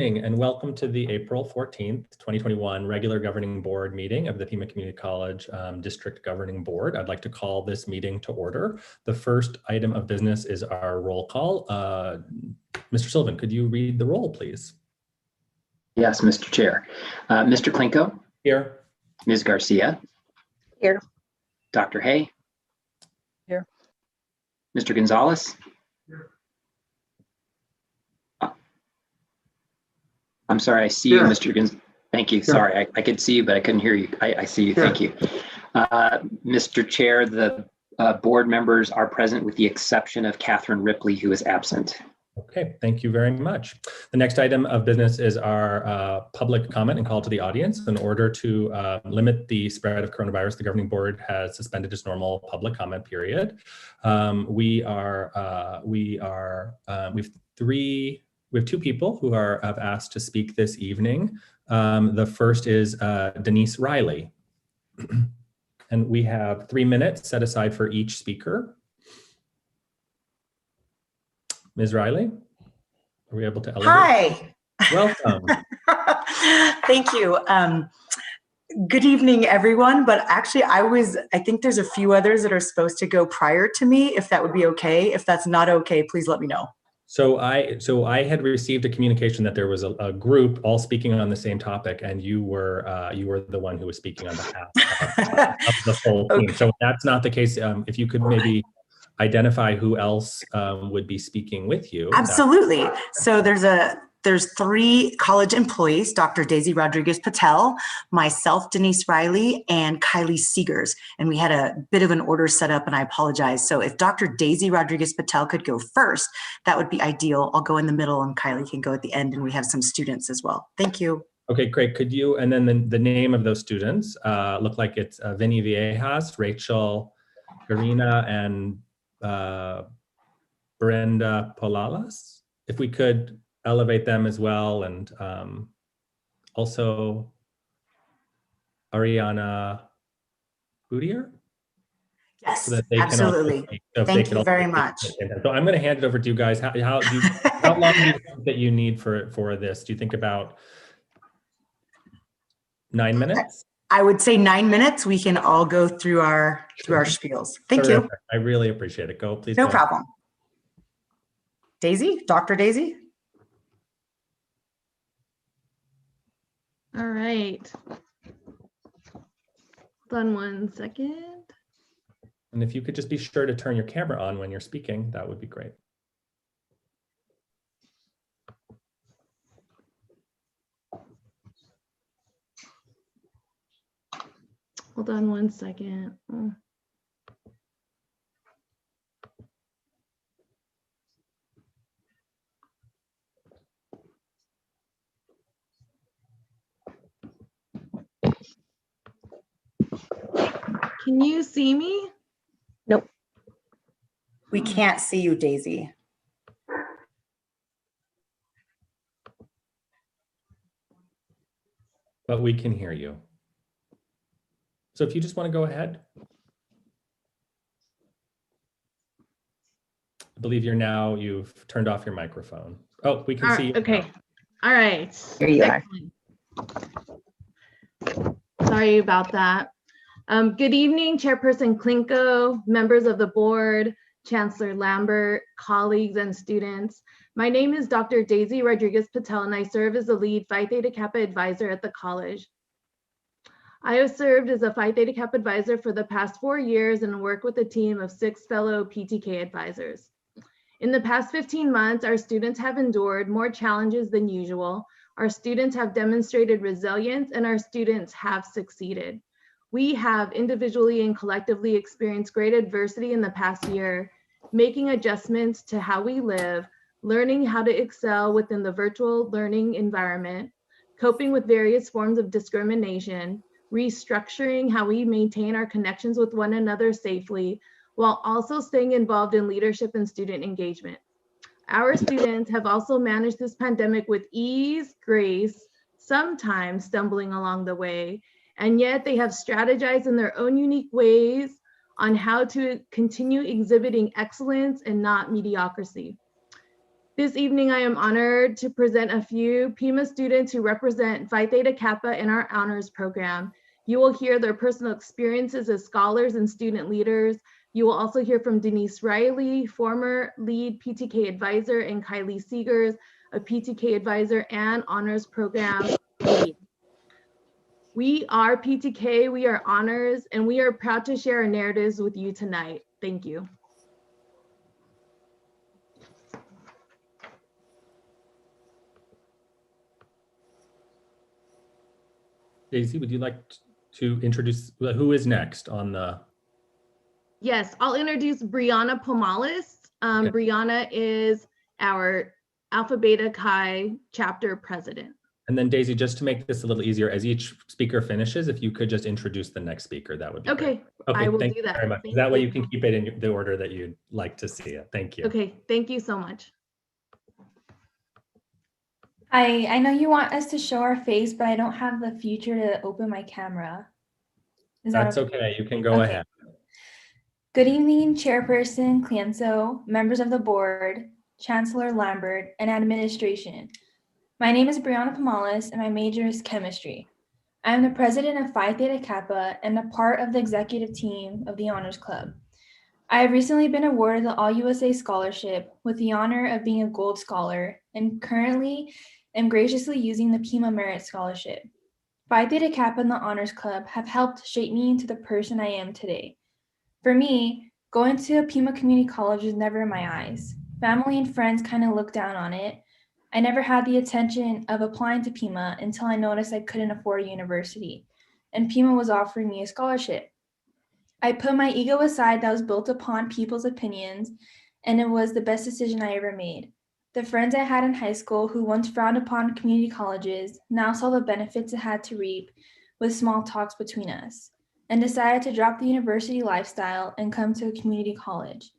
And welcome to the April 14th, 2021 regular governing board meeting of the Pima Community College District Governing Board. I'd like to call this meeting to order. The first item of business is our roll call. Mr. Sullivan, could you read the roll, please? Yes, Mr. Chair. Mr. Klinko? Here. Ms. Garcia? Here. Dr. Hay? Here. Mr. Gonzalez? Here. I'm sorry, I see you, Mr. Gonzalez. Thank you. Sure. Sorry, I could see you, but I couldn't hear you. I see you. Sure. Thank you. Mr. Chair, the board members are present with the exception of Catherine Ripley, who is absent. Okay, thank you very much. The next item of business is our public comment and call to the audience. In order to limit the spread of coronavirus, the governing board has suspended its normal public comment period. We have two people who have asked to speak this evening. The first is Denise Riley. And we have 3 minutes set aside for each speaker. Ms. Riley, are we able to elevate? Hi. Welcome. Thank you. Good evening, everyone. But actually, I think there's a few others that are supposed to go prior to me, if that would be okay. If that's not okay, please let me know. So I had received a communication that there was a group all speaking on the same topic, and you were the one who was speaking on behalf of the whole team. Okay. So if that's not the case, if you could maybe identify who else would be speaking with you. Absolutely. So there's 3 college employees, Dr. Daisy Rodriguez Patel, myself, Denise Riley, and Kylie Seegers. And we had a bit of an order set up, and I apologize. So if Dr. Daisy Rodriguez Patel could go first, that would be ideal. I'll go in the middle and Kylie can go at the end, and we have some students as well. Thank you. Okay, great. Could you, and then the name of those students look like it's Vinnie Vias, Rachel, Gravina, and Brianna Pomales. If we could elevate them as well, and also Ariana Bootier. Yes, so that they absolutely. Thank you very much. So I'm going to hand it over to you guys. How long do you think that you need for this? Do you think about 9 minutes? I would say 9 minutes. We can all go through our spiels. Thank you. I really appreciate it. Go, please. No problem. Daisy, Dr. Daisy. All right. Hold on 1 second. And if you could just be sure to turn your camera on when you're speaking, that would be great. Hold on 1 second. Can you see me? Nope. We can't see you, Daisy. But we can hear you. So if you just want to go ahead. I believe you've turned off your microphone. Oh, we can see you. Okay. All right. Here you Excellent. Sorry about that. Good evening, Chairperson Klinko, members of the board, Chancellor Lambert, colleagues and students. My name is Dr. Daisy Rodriguez Patel, and I serve as the lead Phi Theta Kappa advisor at the college. I have served as a Phi Theta Kappa advisor for the past 4 years and work with a team of 6 fellow PTK advisors. In the past 15 months, our students have endured more challenges than usual. Our students have demonstrated resilience, and our students have succeeded. We have individually and collectively experienced great adversity in the past year, making adjustments to how we live, learning how to excel within the virtual learning environment, coping with various forms of discrimination, restructuring how we maintain our connections with one another safely, while also staying involved in leadership and student engagement. Our students have also managed this pandemic with ease, grace, sometimes stumbling along the way, and yet they have strategized in their own unique ways on how to continue exhibiting excellence and not mediocrity. This evening, I am honored to present a few Pima students who represent Phi Theta Kappa in our honors program. You will hear their personal experiences as scholars and student leaders. You will also hear from Denise Riley, former lead PTK advisor, and Kylie Seegers, a PTK advisor and honors program lead. We are PTK, we are honors, and we are proud to share our narratives with you tonight. Thank you. Daisy, would you like to introduce who is next on the? Yes, I'll introduce Brianna Pomales. Okay. Brianna is our Alpha Beta Chi chapter president. And then Daisy, just to make this a little easier, as each speaker finishes, if you could just introduce the next speaker, that would be Okay, great. Okay, I will thank do you that. very much. Thank That way you. you can keep it in the order that you'd like to see it. Thank you. Okay, thank you so much. I know you want us to show our face, but I don't have the feature to open my camera. Is that That's okay. You can go ahead. Good evening, Chairperson Clanso, members of the board, Chancellor Lambert, and administration. My name is Brianna Pomales, and my major is chemistry. I am the president of Phi Theta Kappa and a part of the executive team of the Honors Club. I have recently been awarded the All-USA Scholarship with the honor of being a gold scholar and currently am graciously using the Pima Merit Scholarship. Phi Theta Kappa and the Honors Club have helped shape me into the person I am today. For me, going to a Pima Community College was never in my eyes. Family and friends kind of looked down on it. I never had the intention of applying to Pima until I noticed I couldn't afford a university, and Pima was offering me a scholarship. I put my ego aside that was built upon people's opinions, and it was the best decision I ever made. The friends I had in high school who once frowned upon community colleges now saw the benefits it had to reap with small talks between us, and decided to drop the university lifestyle and come to a community college.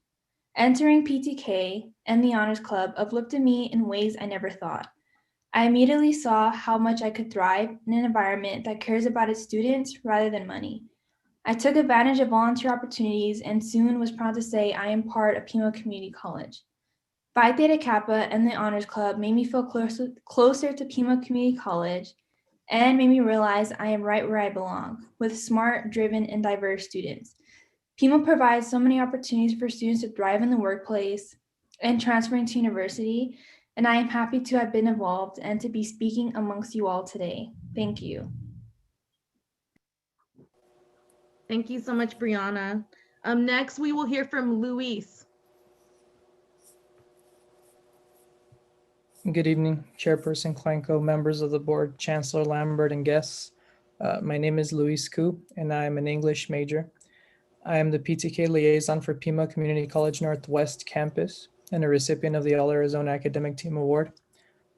Entering PTK and the Honors Club uplifted me in ways I never thought. I immediately saw how much I could thrive in an environment that cares about its students rather than money. I took advantage of volunteer opportunities and soon was proud to say I am part of Pima Community College. Phi Theta Kappa and the Honors Club made me feel closer to Pima Community College and made me realize I am right where I belong, with smart, driven, and diverse students. Pima provides so many opportunities for students to thrive in the workplace and transferring to university, and I am happy to have been involved and to be speaking amongst you all today. Thank you. Thank you so much, Brianna. Next, we will hear from Luis. Good evening, Chairperson Klenko, members of the board, Chancellor Lambert, and guests. My name is Luis Coop, and I am an English major. I am the PTK liaison for Pima Community College Northwest Campus and a recipient of the All Arizona Academic Team Award.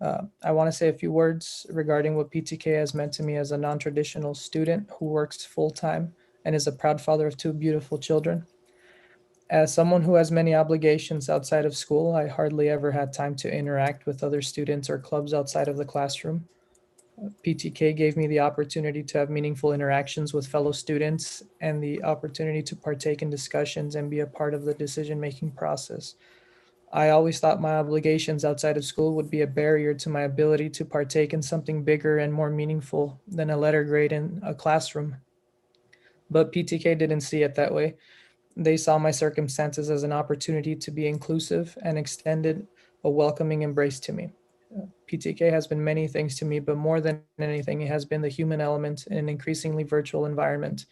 I want to say a few words regarding what PTK has meant to me as a non-traditional student who works full-time and is a proud father of 2 beautiful children. As someone who has many obligations outside of school, I hardly ever had time to interact with other students or clubs outside of the classroom. PTK gave me the opportunity to have meaningful interactions with fellow students and the opportunity to partake in discussions and be a part of the decision-making process. I always thought my obligations outside of school would be a barrier to my ability to partake in something bigger and more meaningful than a letter grade in a classroom. But PTK didn't see it that way. They saw my circumstances as an opportunity to be inclusive and extended a welcoming embrace to me. PTK has been many things to me, but more than anything, it has been the human element in an increasingly virtual environment.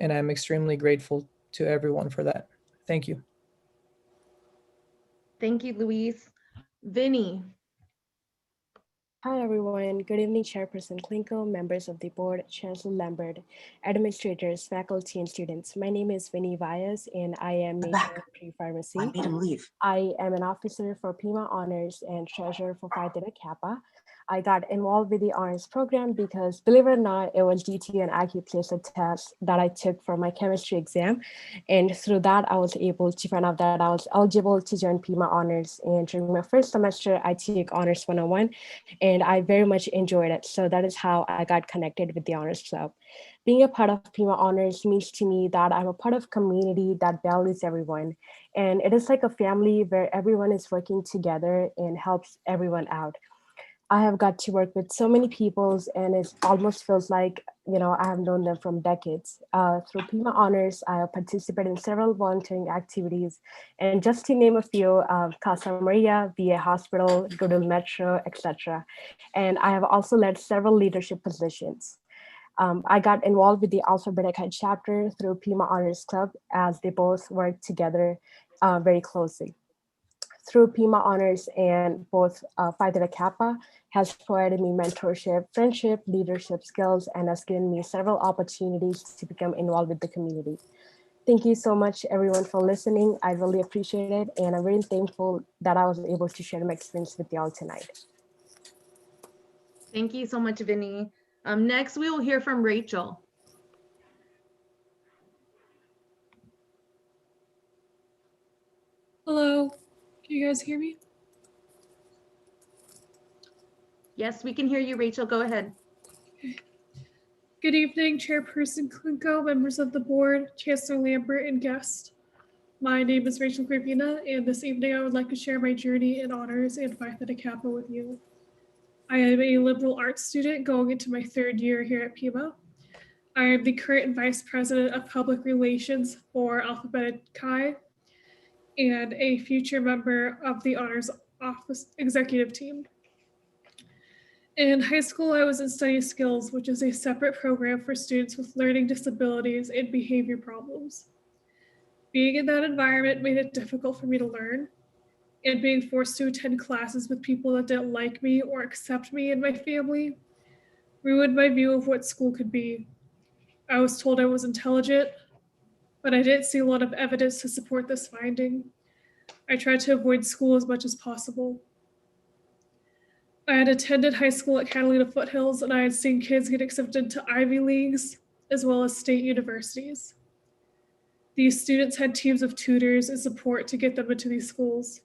And I'm extremely grateful to everyone for that. Thank you. Thank you, Luis. Vinnie. Hi, everyone. Good evening, Chairperson Klinko, members of the board, Chancellor Lambert, administrators, faculty, and students. My name is Vinnie Vias, and I am major in pre-pharmacy. I made him leave. I am an officer for Pima Honors and treasurer for Phi Theta Kappa. I got involved with the honors program because, believe it or not, it was due to an IQ-placement test that I took for my chemistry exam. And through that, I was able to find out that I was eligible to join Pima Honors. And during my first semester, I took Honors 101, and I very much enjoyed it. So that is how I got connected with the Honors Club. Being a part of Pima Honors means to me that I'm a part of a community that values everyone. And it is like a family where everyone is working together and helps everyone out. I have got to work with so many people, and it almost feels like, I have known them from decades. Through Pima Honors, I have participated in several volunteering activities. And just to name a few, Casa Maria, VA Hospital, Goodell Metro, etc. And I have also led several leadership positions. I got involved with the Alpha Beta Chi chapter through Pima Honors Club, as they both work together very closely. Through Pima Honors and both Phi Theta Kappa has provided me mentorship, friendship, leadership skills, and has given me several opportunities to become involved with the community. Thank you so much, everyone, for listening. I really appreciate it, and I'm very thankful that I was able to share my experience with y'all tonight. Thank you so much, Vinnie. Next, we will hear from Rachel. Hello, can you guys hear me? Yes, we can hear you, Rachel. Go ahead. Okay. Good evening, Chairperson Klinko, members of the board, Chancellor Lambert, and guests. My name is Rachel Gravina, and this evening I would like to share my journey in honors and Phi Theta Kappa with you. I am a liberal arts student going into my third year here at Pima. I am the current Vice President of Public Relations for Alpha Beta Chi and a future member of the Honors Office Executive Team. In high school, I was in Study Skills, which is a separate program for students with learning disabilities and behavior problems. Being in that environment made it difficult for me to learn, and being forced to attend classes with people that didn't like me or accept me and my family ruined my view of what school could be. I was told I was intelligent, but I didn't see a lot of evidence to support this finding. I tried to avoid school as much as possible. I had attended high school at Catalina Foothills, and I had seen kids get accepted to Ivy Leagues as well as state universities. These students had teams of tutors and support to get them into these schools.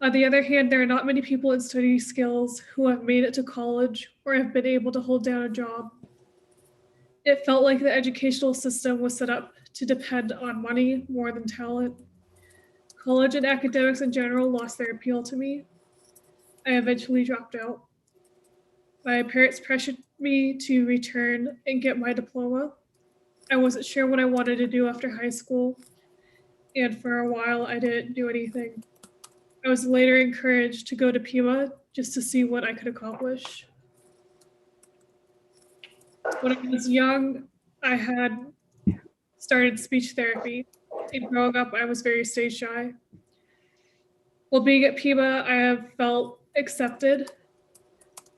On the other hand, there are not many people in Study Skills who have made it to college or have been able to hold down a job. It felt like the educational system was set up to depend on money more than talent. College and academics in general lost their appeal to me. I eventually dropped out. My parents pressured me to return and get my diploma. I wasn't sure what I wanted to do after high school, and for a while I didn't do anything. I was later encouraged to go to Pima just to see what I could accomplish. When I was young, I had started speech therapy, and growing up, I was very stage shy. While being at Pima, I have felt accepted.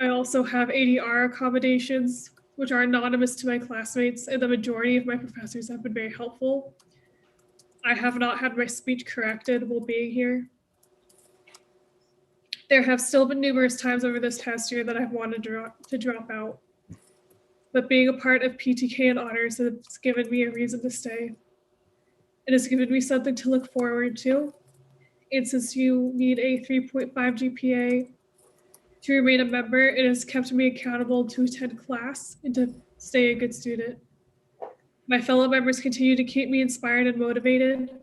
I also have ADR accommodations, which are anonymous to my classmates, and the majority of my professors have been very helpful. I have not had my speech corrected while being here. There have still been numerous times over this past year that I've wanted to drop out, but being a part of PTK and honors has given me a reason to stay. It has given me something to look forward to. And since you need a 3.5 GPA to remain a member, it has kept me accountable to attend class and to stay a good student. My fellow members continue to keep me inspired and motivated.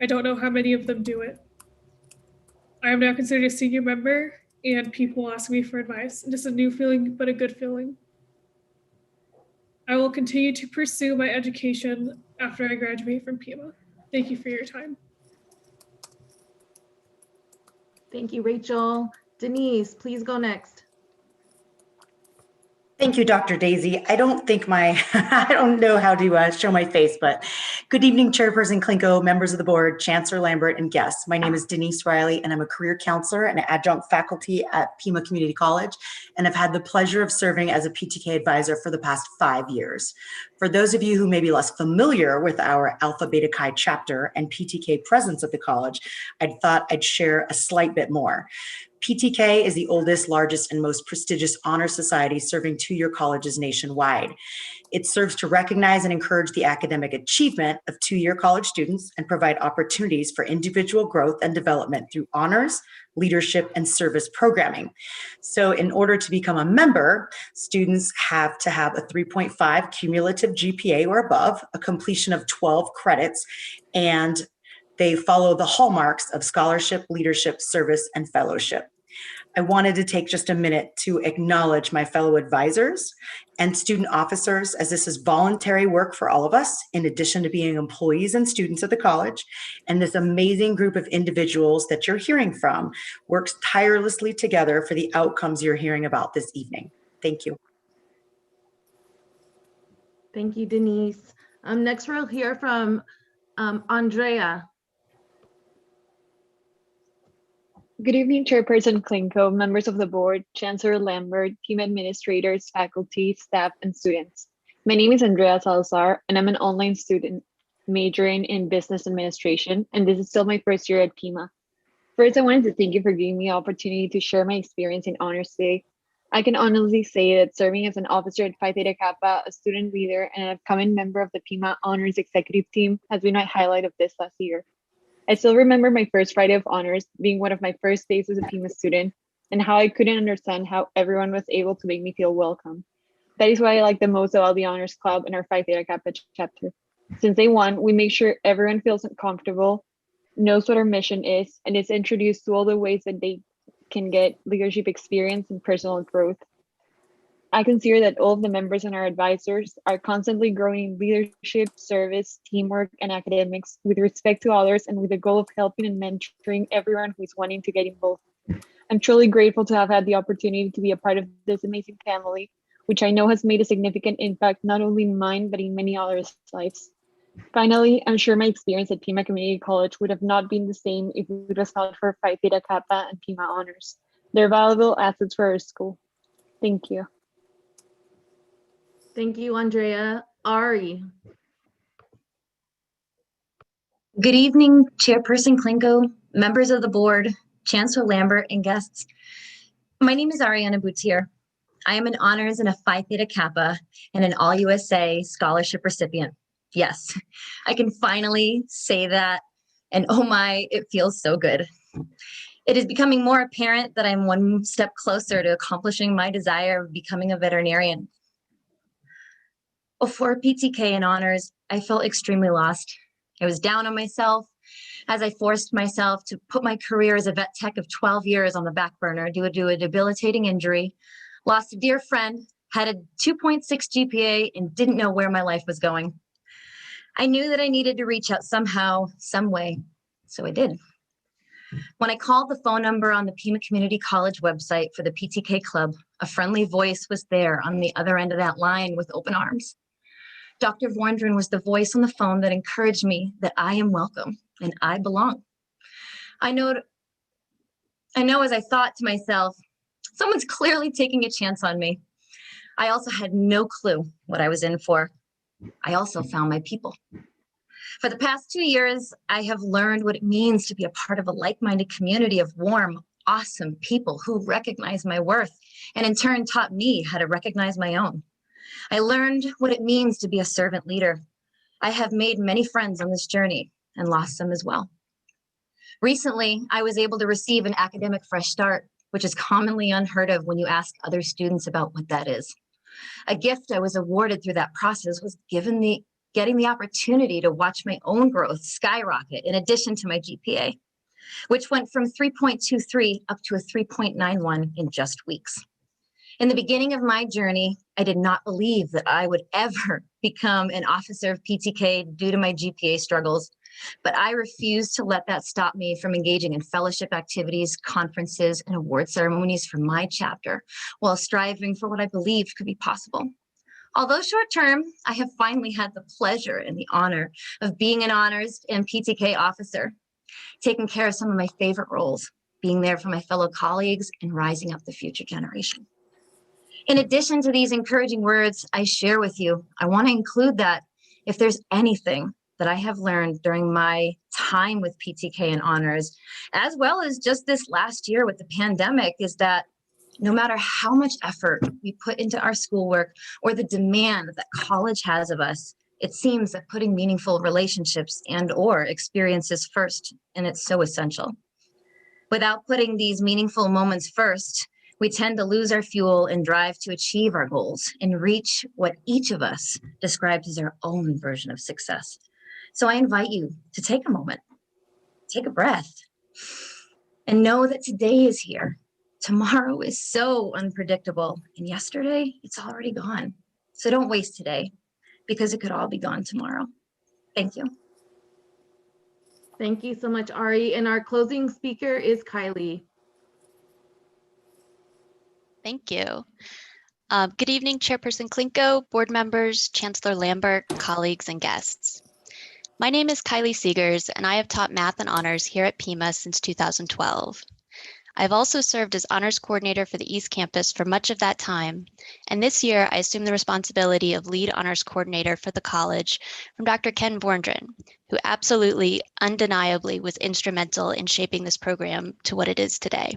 I don't know how many of them do it. I am now considered a senior member, and people ask me for advice. Just a new feeling, but a good feeling. I will continue to pursue my education after I graduate from Pima. Thank you for your time. Thank you, Rachel. Denise, please go next. Thank you, Dr. Daisy. I don't know how to show my face, but good evening, Chairperson Klinko, members of the board, Chancellor Lambert, and guests. My name is Denise Riley, and I'm a career counselor and adjunct faculty at Pima Community College, and I've had the pleasure of serving as a PTK advisor for the past 5 years. For those of you who may be less familiar with our Alpha Beta Chi chapter and PTK presence at the college, I thought I'd share a slight bit more. PTK is the oldest, largest, and most prestigious honor society serving two-year colleges nationwide. It serves to recognize and encourage the academic achievement of two-year college students and provide opportunities for individual growth and development through honors, leadership, and service programming. So in order to become a member, students have to have a 3.5 cumulative GPA or above, a completion of 12 credits, and they follow the hallmarks of scholarship, leadership, service, and fellowship. I wanted to take just a minute to acknowledge my fellow advisors and student officers, as this is voluntary work for all of us, in addition to being employees and students of the college. And this amazing group of individuals that you're hearing from works tirelessly together for the outcomes you're hearing about this evening. Thank you. Thank you, Denise. Next we'll hear from Andrea. Good evening, Chairperson Klinko, members of the board, Chancellor Lambert, team administrators, faculty, staff, and students. My name is Andrea Salazar, and I'm an online student majoring in business administration, and this is still my first year at Pima. First, I wanted to thank you for giving me the opportunity to share my experience in Honors Day. I can honestly say that serving as an officer at Phi Theta Kappa, a student leader, and an upcoming member of the Pima Honors Executive Team has been a highlight of this last year. I still remember my first Friday of honors being one of my first days as a Pima student, and how I couldn't understand how everyone was able to make me feel welcome. That is what I like the most about the Honors Club and our Phi Theta Kappa chapter. Since day one, we make sure everyone feels comfortable, knows what our mission is, and is introduced to all the ways that they can get leadership experience and personal growth. I consider that all of the members and our advisors are constantly growing in leadership, service, teamwork, and academics with respect to others and with the goal of helping and mentoring everyone who is wanting to get involved. I'm truly grateful to have had the opportunity to be a part of this amazing family, which I know has made a significant impact not only in mine, but in many others' lives. Finally, I'm sure my experience at Pima Community College would have not been the same if it was not for Phi Theta Kappa and Pima Honors. They're valuable assets for our school. Thank you. Thank you, Andrea. Ari. Good evening, Chairperson Klinko, members of the board, Chancellor Lambert, and guests. My name is Ariana Bootier. I am an honors and a Phi Theta Kappa and an All-USA scholarship recipient. Yes, I can finally say that, and oh my, it feels so good. It is becoming more apparent that I'm one step closer to accomplishing my desire of becoming a veterinarian. Before PTK and honors, I felt extremely lost. I was down on myself as I forced myself to put my career as a vet tech of 12 years on the back burner due to a debilitating injury, lost a dear friend, had a 2.6 GPA, and didn't know where my life was going. I knew that I needed to reach out somehow, some way, so I did. When I called the phone number on the Pima Community College website for the PTK Club, a friendly voice was there on the other end of that line with open arms. Dr. Vondran was the voice on the phone that encouraged me that I am welcome and I belong. I know as I thought to myself, someone's clearly taking a chance on me. I also had no clue what I was in for. I also found my people. For the past 2 years, I have learned what it means to be a part of a like-minded community of warm, awesome people who recognize my worth and in turn taught me how to recognize my own. I learned what it means to be a servant leader. I have made many friends on this journey and lost some as well. Recently, I was able to receive an academic fresh start, which is commonly unheard of when you ask other students about what that is. A gift I was awarded through that process was getting the opportunity to watch my own growth skyrocket in addition to my GPA, which went from 3.23 up to a 3.91 in just weeks. In the beginning of my journey, I did not believe that I would ever become an officer of PTK due to my GPA struggles, but I refused to let that stop me from engaging in fellowship activities, conferences, and award ceremonies for my chapter while striving for what I believed could be possible. Although short-term, I have finally had the pleasure and the honor of being an honors and PTK officer, taking care of some of my favorite roles, being there for my fellow colleagues and rising up the future generation. In addition to these encouraging words I share with you, I want to include that if there's anything that I have learned during my time with PTK and honors, as well as just this last year with the pandemic, is that no matter how much effort we put into our schoolwork or the demand that college has of us, it seems that putting meaningful relationships and or experiences first, and it's so essential. Without putting these meaningful moments first, we tend to lose our fuel and drive to achieve our goals and reach what each of us describes as our own version of success. So I invite you to take a moment, take a breath, and know that today is here. Tomorrow is so unpredictable, and yesterday, it's already gone. So don't waste today, because it could all be gone tomorrow. Thank you. Thank you so much, Ari. And our closing speaker is Kylie. Thank you. Good evening, Chairperson Klinko, board members, Chancellor Lambert, colleagues, and guests. My name is Kylie Seegers, and I have taught math and honors here at Pima since 2012. I've also served as honors coordinator for the East Campus for much of that time, and this year I assumed the responsibility of lead honors coordinator for the college from Dr. Ken Vorndren, who absolutely, undeniably was instrumental in shaping this program to what it is today.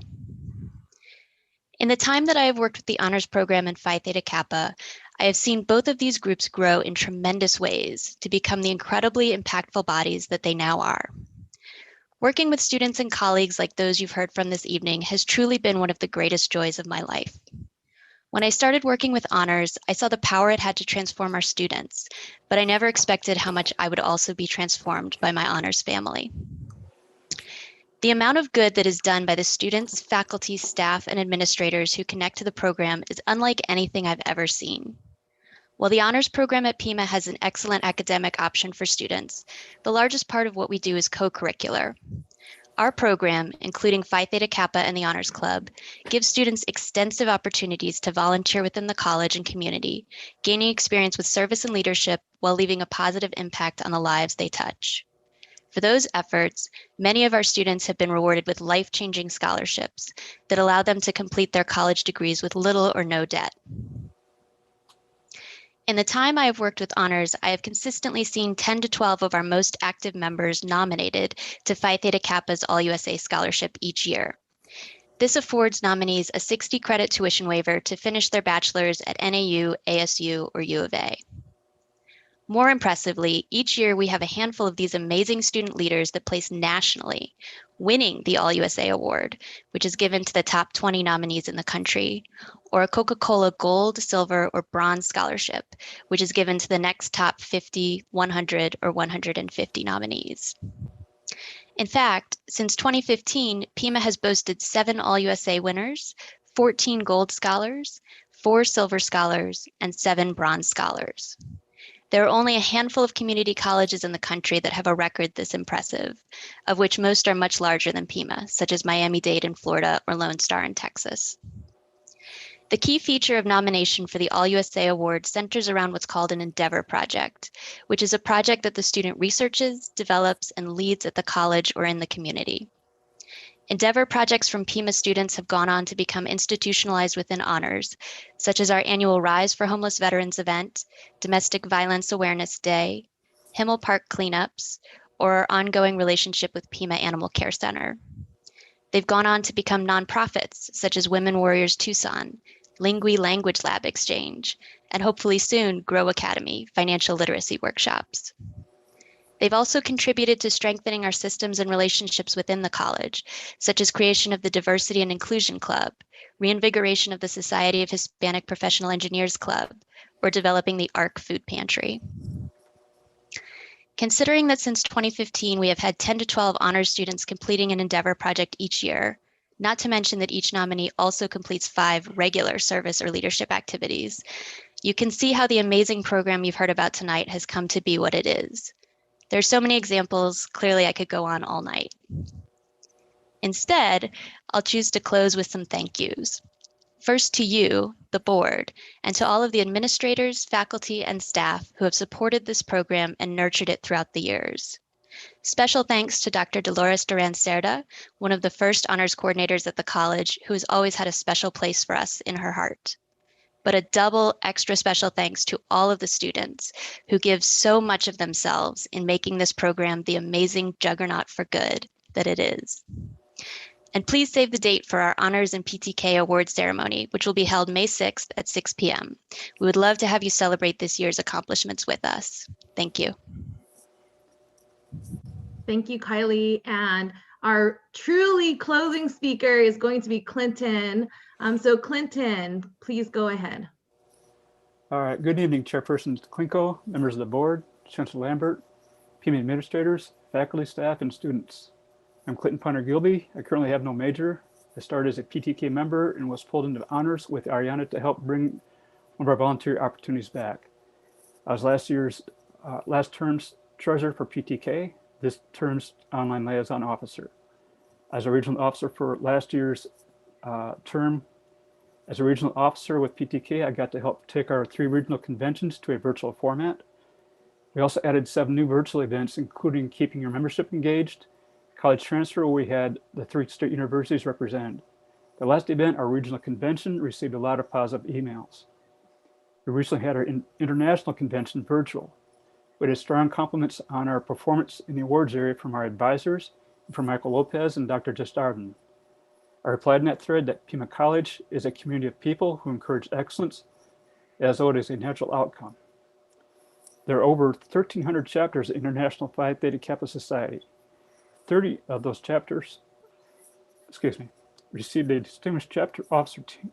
In the time that I have worked with the honors program and Phi Theta Kappa, I have seen both of these groups grow in tremendous ways to become the incredibly impactful bodies that they now are. Working with students and colleagues like those you've heard from this evening has truly been one of the greatest joys of my life. When I started working with honors, I saw the power it had to transform our students, but I never expected how much I would also be transformed by my honors family. The amount of good that is done by the students, faculty, staff, and administrators who connect to the program is unlike anything I've ever seen. While the honors program at Pima has an excellent academic option for students, the largest part of what we do is co-curricular. Our program, including Phi Theta Kappa and the Honors Club, gives students extensive opportunities to volunteer within the college and community, gaining experience with service and leadership while leaving a positive impact on the lives they touch. For those efforts, many of our students have been rewarded with life-changing scholarships that allow them to complete their college degrees with little or no debt. In the time I have worked with honors, I have consistently seen 10 to 12 of our most active members nominated to Phi Theta Kappa's All-USA Scholarship each year. This affords nominees a 60-credit tuition waiver to finish their bachelor's at NAU, ASU, or U of A. More impressively, each year we have a handful of these amazing student leaders that place nationally, winning the All-USA Award, which is given to the top 20 nominees in the country, or a Coca-Cola Gold, Silver, or Bronze Scholarship, which is given to the next top 50, 100, or 150 nominees. In fact, since 2015, Pima has boasted 7 All-USA winners, 14 Gold Scholars, 4 Silver Scholars, and 7 Bronze Scholars. There are only a handful of community colleges in the country that have a record this impressive, of which most are much larger than Pima, such as Miami-Dade in Florida or Lone Star in Texas. The key feature of nomination for the All-USA Award centers around what's called an Endeavor Project, which is a project that the student researches, develops, and leads at the college or in the community. Endeavor projects from Pima students have gone on to become institutionalized within honors, such as our annual Rise for Homeless Veterans event, Domestic Violence Awareness Day, Himmel Park cleanups, or our ongoing relationship with Pima Animal Care Center. They've gone on to become nonprofits, such as Women Warriors Tucson, Lingui Language Lab Exchange, and hopefully soon Grow Academy, financial literacy workshops. They've also contributed to strengthening our systems and relationships within the college, such as creation of the Diversity and Inclusion Club, reinvigoration of the Society of Hispanic Professional Engineers Club, or developing the ARC Food Pantry. Considering that since 2015, we have had 10 to 12 honors students completing an Endeavor project each year, not to mention that each nominee also completes 5 regular service or leadership activities, you can see how the amazing program you've heard about tonight has come to be what it is. There's so many examples, clearly I could go on all night. Instead, I'll choose to close with some thank yous. First to you, the board, and to all of the administrators, faculty, and staff who have supported this program and nurtured it throughout the years. Special thanks to Dr. Dolores Duran Cerda, one of the first honors coordinators at the college, who has always had a special place for us in her heart. but a double extra special thanks to all of the students who give so much of themselves in making this program the amazing juggernaut for good that it is. And please save the date for our Honors and PTK Award ceremony, which will be held May 6th at 6 p.m. We would love to have you celebrate this year's accomplishments with us. Thank you. Thank you, Kylie. And our truly closing speaker is going to be Clinton. So Clinton, please go ahead. All right, good evening, Chairperson Klinko, members of the board, Chancellor Lambert, Pima administrators, faculty, staff, and students. I'm Clinton Punter Gilbee. I currently have no major. I started as a PTK member and was pulled into honors with Ariana to help bring one of our volunteer opportunities back. I was last term's treasurer for PTK, this term's online liaison officer. As a regional officer for last year's term, as a regional officer with PTK, I got to help take our 3 regional conventions to a virtual format. We also added 7 new virtual events, including keeping your membership engaged, college transfer, where we had the 3 state universities represented. The last event, our regional convention, received a lot of positive emails. We recently had our international convention virtual. We had strong compliments on our performance in the awards area from our advisors, and from Michael Lopez and Dr. Justardin. I replied in that thread that Pima College is a community of people who encourage excellence, as though it is a natural outcome. There are over 1,300 chapters of International Phi Theta Kappa Society. 30 of those chapters, received a distinguished chapter officer team.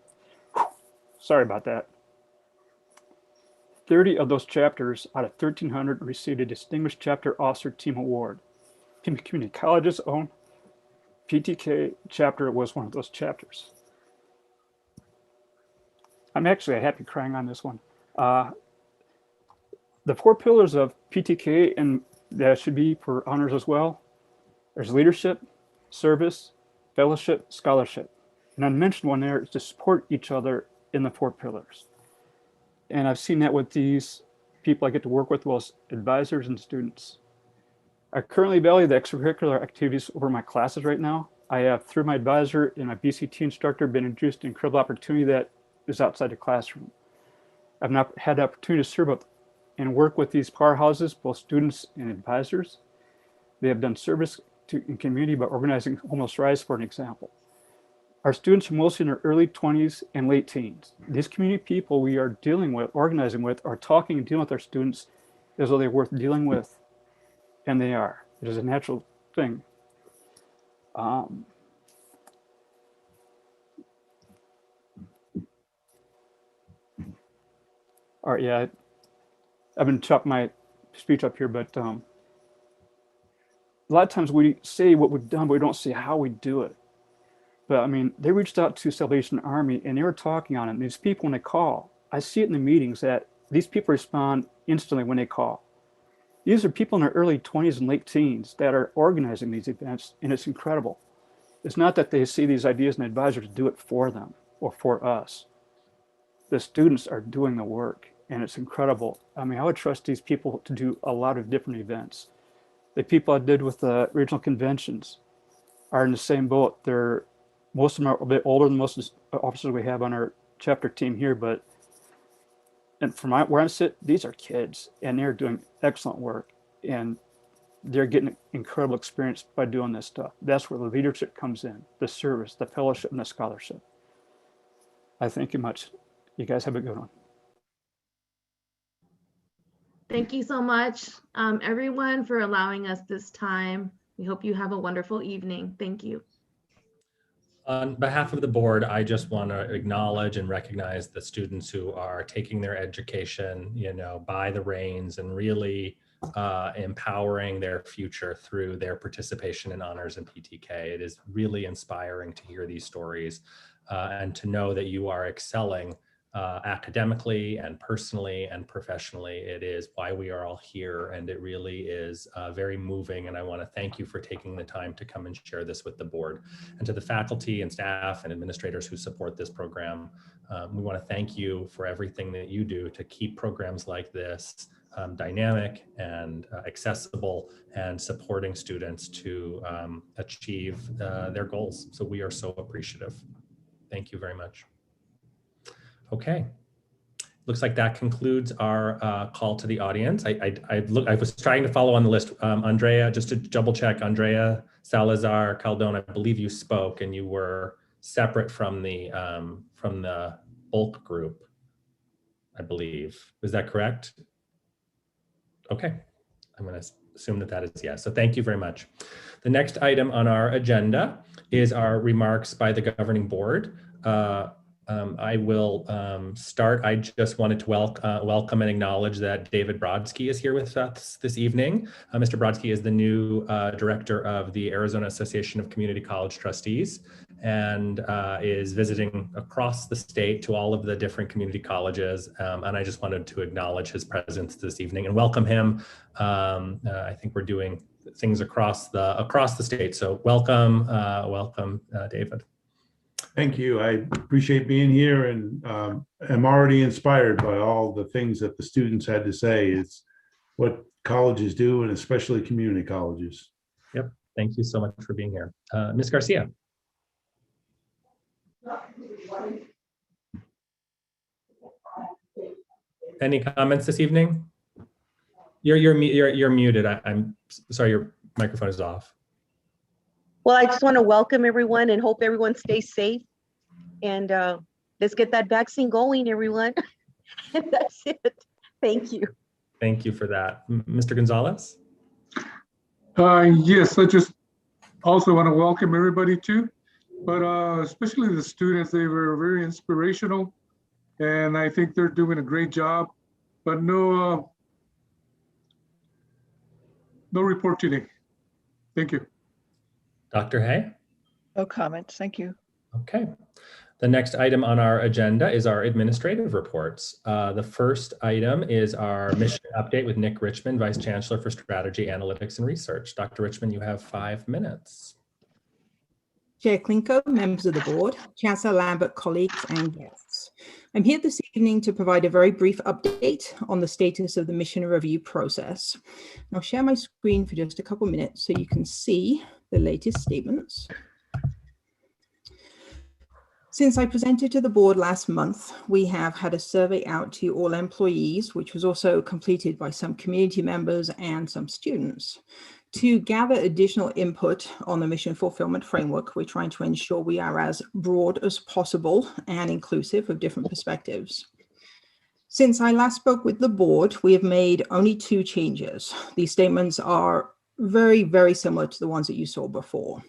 Sorry about that. 30 of those chapters out of 1,300 received a distinguished chapter officer team award. Pima Community College's own PTK chapter was one of those chapters. I'm actually happy crying on this one. The 4 pillars of PTK, and that should be for honors as well. There's leadership, service, fellowship, scholarship. And I mentioned one there is to support each other in the 4 pillars. And I've seen that with these people I get to work with, well as advisors and students. I currently value the extracurricular activities over my classes right now. I have, through my advisor and my BCT instructor, been introduced to an incredible opportunity that is outside the classroom. I've not had the opportunity to serve and work with these powerhouses, both students and advisors. They have done service in community by organizing Homeless Rise, for an example. Our students are mostly in their early 20s and late teens. These community people we are dealing with, organizing with, are talking and dealing with our students as though they're worth dealing with, and they are. It is a natural thing. All right, yeah, I've been chopping my speech up here, but a lot of times we say what we've done, but we don't say how we do it. But I mean, they reached out to Salvation Army and they were talking on it. And these people, when they call, I see it in the meetings that these people respond instantly when they call. These are people in their early 20s and late teens that are organizing these events, and it's incredible. It's not that they see these ideas and advisors do it for them or for us. The students are doing the work, and it's incredible. I mean, I would trust these people to do a lot of different events. The people I did with the regional conventions are in the same boat. Most of them are a bit older than most of the officers we have on our chapter team here, but and from where I sit, these are kids, and they're doing excellent work, and they're getting incredible experience by doing this stuff. That's where the leadership comes in, the service, the fellowship, and the scholarship. I thank you much. You guys have a good one. Thank you so much, everyone, for allowing us this time. We hope you have a wonderful evening. Thank you. On behalf of the board, I just want to acknowledge and recognize the students who are taking their education, by the reins and really empowering their future through their participation in honors and PTK. It is really inspiring to hear these stories and to know that you are excelling academically and personally and professionally. It is why we are all here, and it really is very moving, and I want to thank you for taking the time to come and share this with the board. And to the faculty and staff and administrators who support this program, we want to thank you for everything that you do to keep programs like this dynamic and accessible and supporting students to achieve their goals. So we are so appreciative. Thank you very much. Okay, Looks like that concludes our call to the audience. I was trying to follow on the list. Andrea, just to double check, Andrea Salazar Caldona, I believe you spoke and you were separate from the bulk group, I believe. Is that correct? Okay, I'm going to assume that is yes. So thank you very much. The next item on our agenda is our remarks by the governing board. I will start. I just wanted to welcome and acknowledge that David Brodsky is here with us this evening. Mr. Brodsky is the new director of the Arizona Association of Community College Trustees and is visiting across the state to all of the different community colleges. And I just wanted to acknowledge his presence this evening and welcome him. I think we're doing things across the state. So welcome, David. Thank you. I appreciate being here and am already inspired by all the things that the students had to say. It's what colleges do, and especially community colleges. Yep. Thank you so much for being here. Ms. Garcia. Any comments this evening? You're muted. I'm sorry, your microphone is off. Well, I just want to welcome everyone and hope everyone stays safe. And let's get that vaccine going, everyone. And that's it. Thank you. Thank you for that. Mr. Gonzalez? Yes, I just also want to welcome everybody too, but especially the students. They were very inspirational, and I think they're doing a great job. But no report today. Thank you. Dr. Hay? No comments, thank you. Okay. The next item on our agenda is our administrative reports. The first item is our mission update with Nick Richmond, Vice Chancellor for Strategy, Analytics, and Research. Dr. Richmond, you have 5 minutes. Chair Klinko, members of the board, Chancellor Lambert, colleagues, and guests. I'm here this evening to provide a very brief update on the status of the mission review process. I'll share my screen for just a couple minutes so you can see the latest statements. Since I presented to the board last month, we have had a survey out to all employees, which was also completed by some community members and some students. To gather additional input on the mission fulfillment framework, we're trying to ensure we are as broad as possible and inclusive of different perspectives. Since I last spoke with the board, we have made only 2 changes. These statements are very, very similar to the ones that you saw before.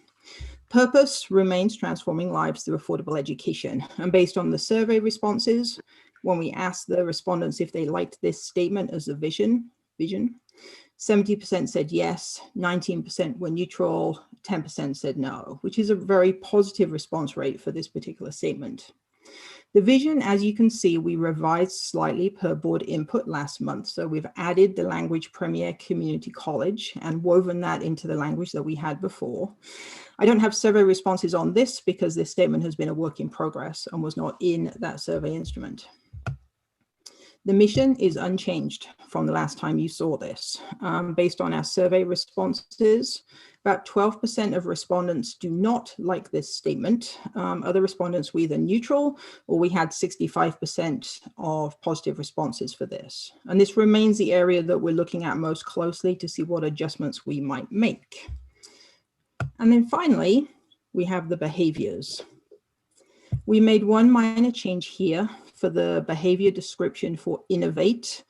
Purpose remains transforming lives through affordable education. And based on the survey responses, when we asked the respondents if they liked this statement as a vision, 70% said yes, 19% were neutral, 10% said no, which is a very positive response rate for this particular statement. The vision, as you can see, we revised slightly per board input last month. So we've added the language Premier Community College and woven that into the language that we had before. I don't have survey responses on this because this statement has been a work in progress and was not in that survey instrument. The mission is unchanged from the last time you saw this. Based on our survey responses, about 12% of respondents do not like this statement. Other respondents were either neutral or we had 65% of positive responses for this. And this remains the area that we're looking at most closely to see what adjustments we might make. And then finally, we have the behaviors. We made one minor change here for the behavior description for innovate.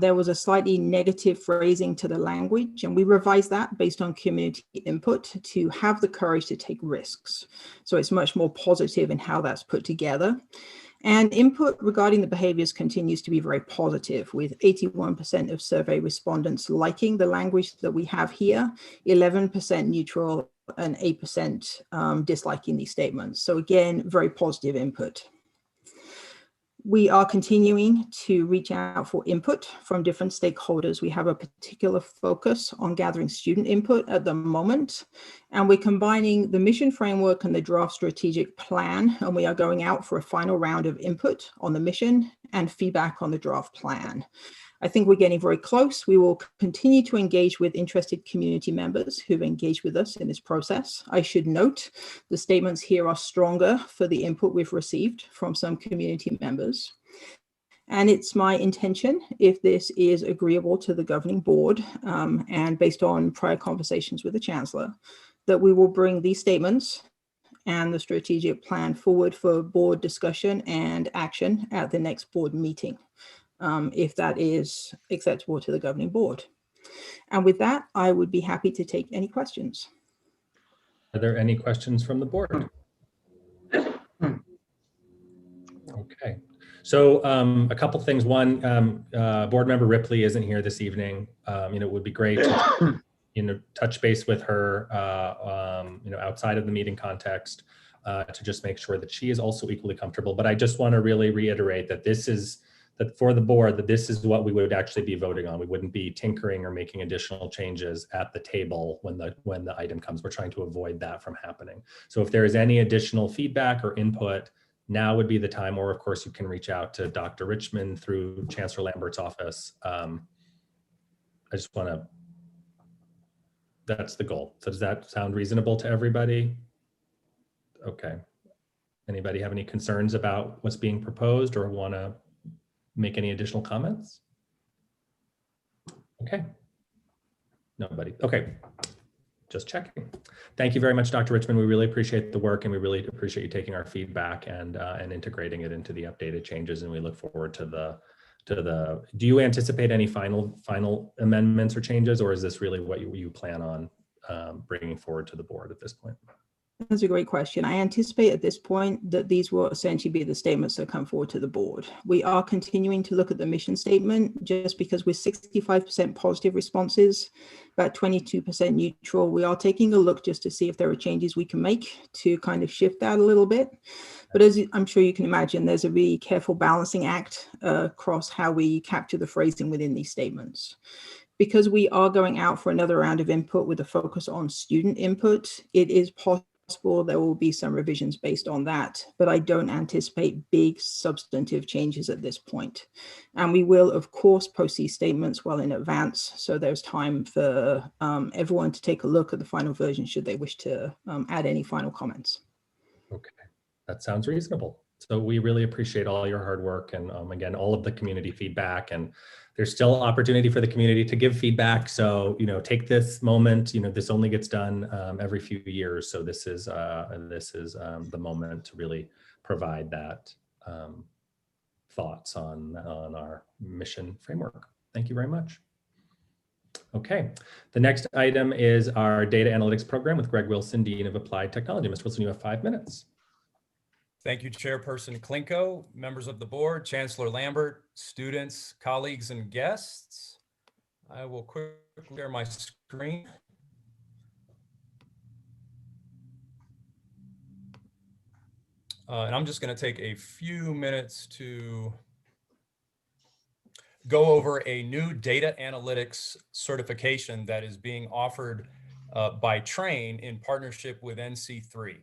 There was a slightly negative phrasing to the language, and we revised that based on community input to have the courage to take risks. So it's much more positive in how that's put together. And input regarding the behaviors continues to be very positive, with 81% of survey respondents liking the language that we have here, 11% neutral, and 8% disliking these statements. So again, very positive input. We are continuing to reach out for input from different stakeholders. We have a particular focus on gathering student input at the moment, and we're combining the mission framework and the draft strategic plan, and we are going out for a final round of input on the mission and feedback on the draft plan. I think we're getting very close. We will continue to engage with interested community members who've engaged with us in this process. I should note the statements here are stronger for the input we've received from some community members. And it's my intention, if this is agreeable to the governing board and based on prior conversations with the chancellor, that we will bring these statements and the strategic plan forward for board discussion and action at the next board meeting, if that is acceptable to the governing board. And with that, I would be happy to take any questions. Are there any questions from the board? Okay, so a couple things. One, board member Ripley isn't here this evening. It would be great to touch base with her, outside of the meeting context, to just make sure that she is also equally comfortable. But I just want to really reiterate that that for the board, that this is what we would actually be voting on. We wouldn't be tinkering or making additional changes at the table when the item comes. We're trying to avoid that from happening. So if there is any additional feedback or input, now would be the time, or of course you can reach out to Dr. Richmond through Chancellor Lambert's office. That's the goal. So does that sound reasonable to everybody? Okay. Anybody have any concerns about what's being proposed or want to make any additional comments? Okay. Nobody. Okay. Just checking. Thank you very much, Dr. Richmond. We really appreciate the work and we really appreciate you taking our feedback and integrating it into the updated changes. And we look forward to the, do you anticipate any final amendments or changes, or is this really what you plan on bringing forward to the board at this point? That's a great question. I anticipate at this point that these will essentially be the statements that come forward to the board. We are continuing to look at the mission statement just because with 65% positive responses, about 22% neutral, we are taking a look just to see if there are changes we can make to kind of shift that a little bit. But as I'm sure you can imagine, there's a really careful balancing act across how we capture the phrasing within these statements. Because we are going out for another round of input with a focus on student input, it is possible there will be some revisions based on that, but I don't anticipate big substantive changes at this point. And we will, of course, post these statements well in advance, so there's time for everyone to take a look at the final version should they wish to add any final comments. Okay, that sounds reasonable. So we really appreciate all your hard work and again, all of the community feedback, and there's still opportunity for the community to give feedback. So, take this moment, this only gets done every few years. So this is the moment to really provide that thoughts on our mission framework. Thank you very much. Okay, the next item is our data analytics program with Greg Wilson, Dean of Applied Technology. Mr. Wilson, you have 5 minutes. Thank you, Chairperson Klinko, members of the board, Chancellor Lambert, students, colleagues, and guests. I will quickly share my screen. And I'm just going to take a few minutes to go over a new data analytics certification that is being offered by Train in partnership with NC3.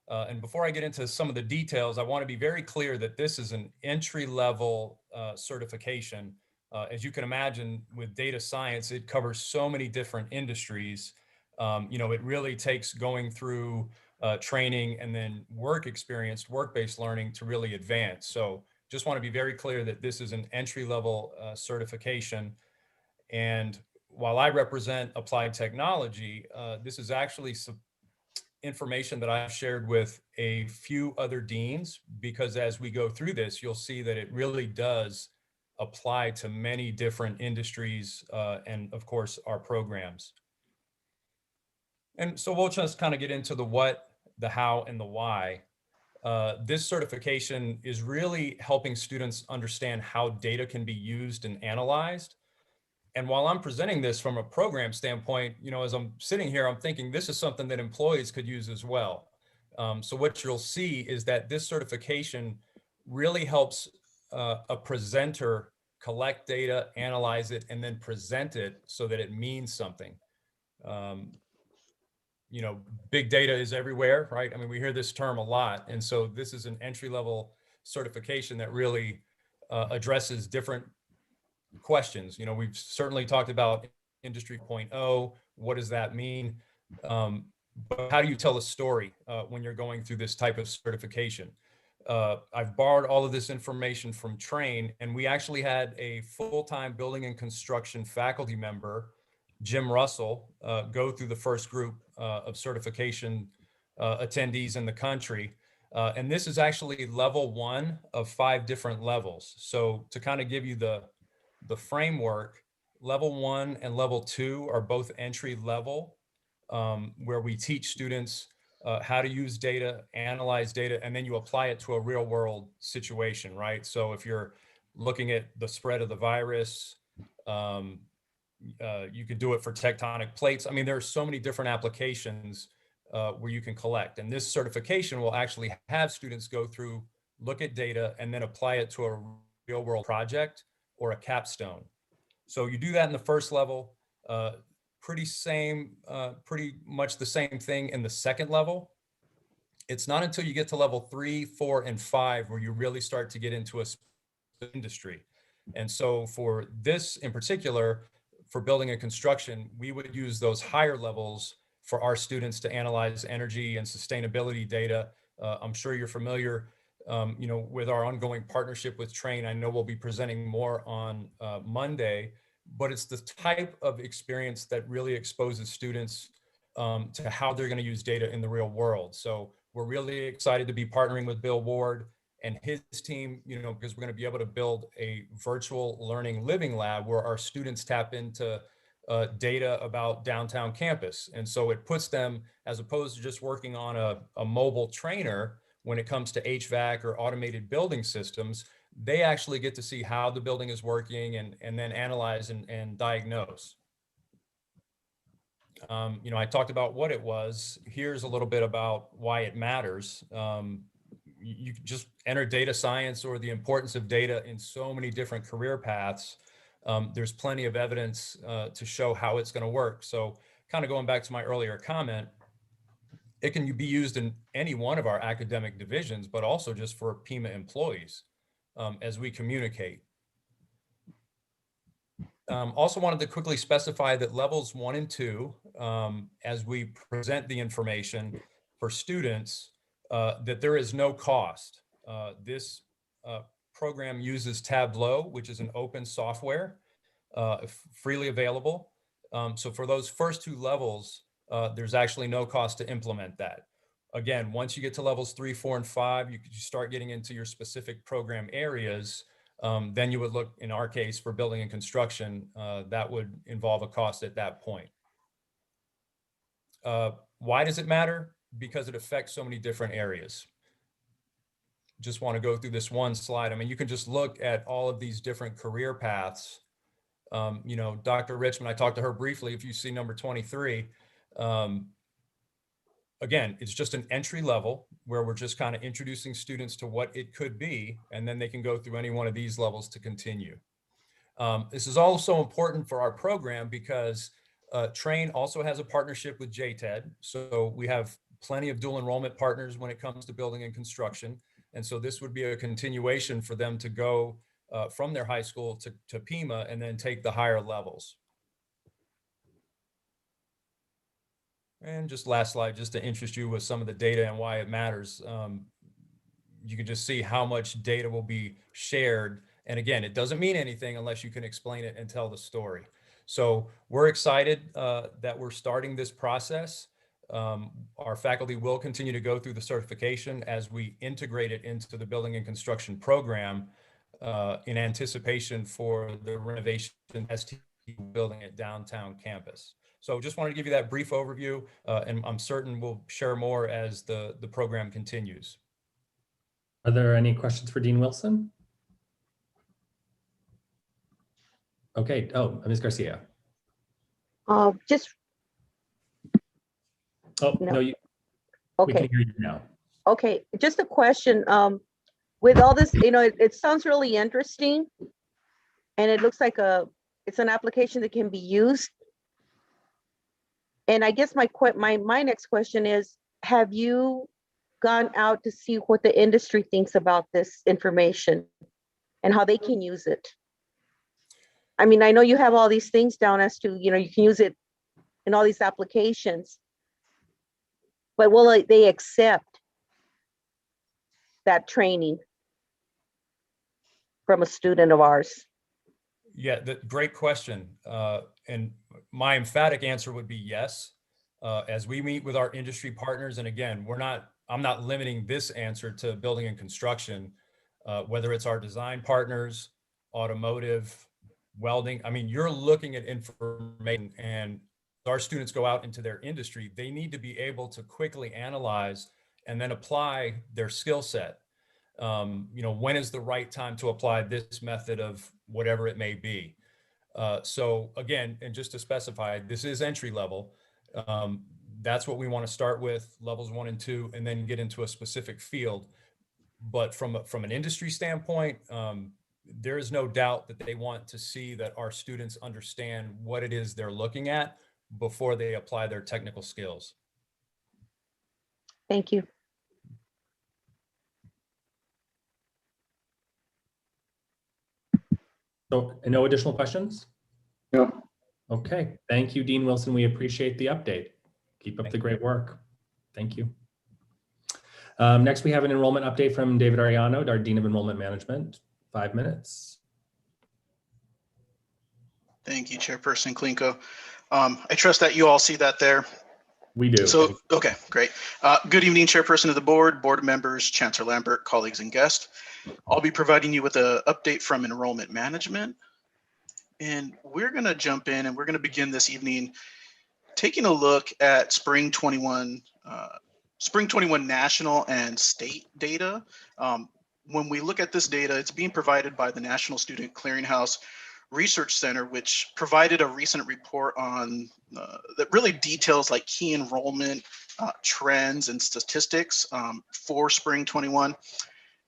And before I get into some of the details, I want to be very clear that this is an entry-level certification. As you can imagine, with data science, it covers so many different industries. It really takes going through training and then work experience, work-based learning to really advance. So just want to be very clear that this is an entry-level certification. And while I represent Applied Technology, this is actually information that I've shared with a few other deans, because as we go through this, you'll see that it really does apply to many different industries and of course our programs. And so we'll just kind of get into the what, the how, and the why. This certification is really helping students understand how data can be used and analyzed. And while I'm presenting this from a program standpoint, as I'm sitting here, I'm thinking this is something that employees could use as well. So what you'll see is that this certification really helps a presenter collect data, analyze it, and then present it so that it means something. Big data is everywhere, right? I mean, we hear this term a lot. And so this is an entry-level certification that really addresses different questions. We've certainly talked about Industry 4.0. What does that mean? But how do you tell a story when you're going through this type of certification? I've borrowed all of this information from Train, and we actually had a full-time building and construction faculty member, Jim Russell, go through the first group of certification attendees in the country. And this is actually level 1 of 5 different levels. So to kind of give you the framework, level 1 and level 2 are both entry level, where we teach students how to use data, analyze data, and then you apply it to a real world situation, right? So if you're looking at the spread of the virus, you could do it for tectonic plates. I mean, there are so many different applications where you can collect. And this certification will actually have students go through, look at data, and then apply it to a real world project or a capstone. So you do that in the first level, pretty much the same thing in the second level. It's not until you get to level 3, 4, and 5 where you really start to get into a industry. And so for this in particular, for building and construction, we would use those higher levels for our students to analyze energy and sustainability data. I'm sure you're familiar, with our ongoing partnership with Train. I know we'll be presenting more on Monday, but it's the type of experience that really exposes students to how they're going to use data in the real world. So we're really excited to be partnering with Bill Ward and his team, because we're going to be able to build a virtual learning living lab where our students tap into data about downtown campus. And so it puts them, as opposed to just working on a mobile trainer when it comes to HVAC or automated building systems, they actually get to see how the building is working and then analyze and diagnose. I talked about what it was. Here's a little bit about why it matters. You just enter data science or the importance of data in so many different career paths. There's plenty of evidence to show how it's going to work. So kind of going back to my earlier comment, it can be used in any one of our academic divisions, but also just for Pima employees as we communicate. Also wanted to quickly specify that levels 1 and 2, as we present the information for students, that there is no cost. This program uses Tableau, which is an open software, freely available. So for those first 2 levels, there's actually no cost to implement that. Again, once you get to levels 3, 4, and 5, you start getting into your specific program areas. Then you would look, in our case, for building and construction, that would involve a cost at that point. Why does it matter? Because it affects so many different areas. Just want to go through this one slide. I mean, you can just look at all of these different career paths. Dr. Richmond, I talked to her briefly. If you see number 23, again, it's just an entry level where we're just kind of introducing students to what it could be, and then they can go through any one of these levels to continue. This is also important for our program because Train also has a partnership with JTED. So we have plenty of dual enrollment partners when it comes to building and construction. And so this would be a continuation for them to go from their high school to Pima and then take the higher levels. And just last slide, just to interest you with some of the data and why it matters. You can just see how much data will be shared. And again, it doesn't mean anything unless you can explain it and tell the story. So we're excited that we're starting this process. Our faculty will continue to go through the certification as we integrate it into the building and construction program in anticipation for the renovation ST building at downtown campus. So just wanted to give you that brief overview, and I'm certain we'll share more as the program continues. Are there any questions for Dean Wilson? Okay. Oh, Ms. Garcia. Just. Oh, no, we can hear you now. Okay, just a question. With all this, it sounds really interesting, and it looks like it's an application that can be used. And I guess my next question is, have you gone out to see what the industry thinks about this information and how they can use it? I mean, I know you have all these things down as to, you can use it in all these applications, but will they accept that training from a student of ours? Yeah, great question. And my emphatic answer would be yes. As we meet with our industry partners, and again, I'm not limiting this answer to building and construction, whether it's our design partners, automotive, welding. I mean, you're looking at information, and our students go out into their industry. They need to be able to quickly analyze and then apply their skill set. When is the right time to apply this method of whatever it may be? So again, and just to specify, this is entry level. That's what we want to start with, levels 1 and 2, and then get into a specific field. But from an industry standpoint, there is no doubt that they want to see that our students understand what it is they're looking at before they apply their technical skills. Thank you. So no additional questions? No. Okay, thank you, Dean Wilson. We appreciate the update. Keep up the great work. Thank you. Next, we have an enrollment update from David Ariano, our Dean of Enrollment Management. 5 minutes. Thank you, Chairperson Klinko. I trust that you all see that there. We do. So, okay, great. Good evening, Chairperson of the board members, Chancellor Lambert, colleagues, and guests. I'll be providing you with an update from Enrollment Management. And we're going to jump in and we're going to begin this evening taking a look at Spring 21 national and state data. When we look at this data, it's being provided by the National Student Clearinghouse Research Center, which provided a recent report on that really details like key enrollment trends and statistics for Spring 21.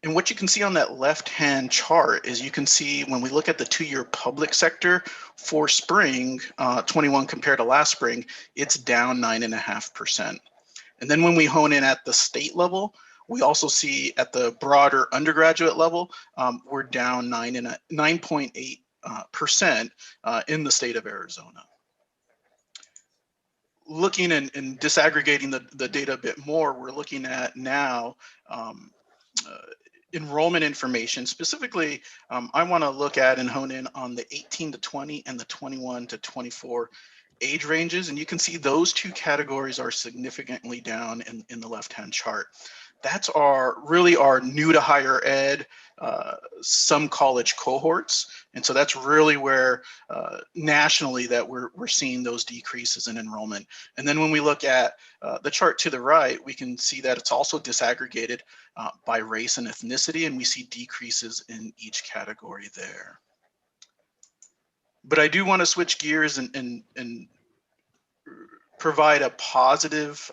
And what you can see on that left-hand chart is you can see when we look at the 2-year public sector for Spring 21 compared to last spring, it's down 9.5%. And then when we hone in at the state level, we also see at the broader undergraduate level, we're down 9.8% in the state of Arizona. Looking and disaggregating the data a bit more, we're looking at now enrollment information. Specifically, I want to look at and hone in on the 18 to 20 and the 21 to 24 age ranges. And you can see those two categories are significantly down in the left-hand chart. That's really our new to higher ed, some college cohorts. And so that's really where nationally that we're seeing those decreases in enrollment. And then when we look at the chart to the right, we can see that it's also disaggregated by race and ethnicity, and we see decreases in each category there. But I do want to switch gears and provide a positive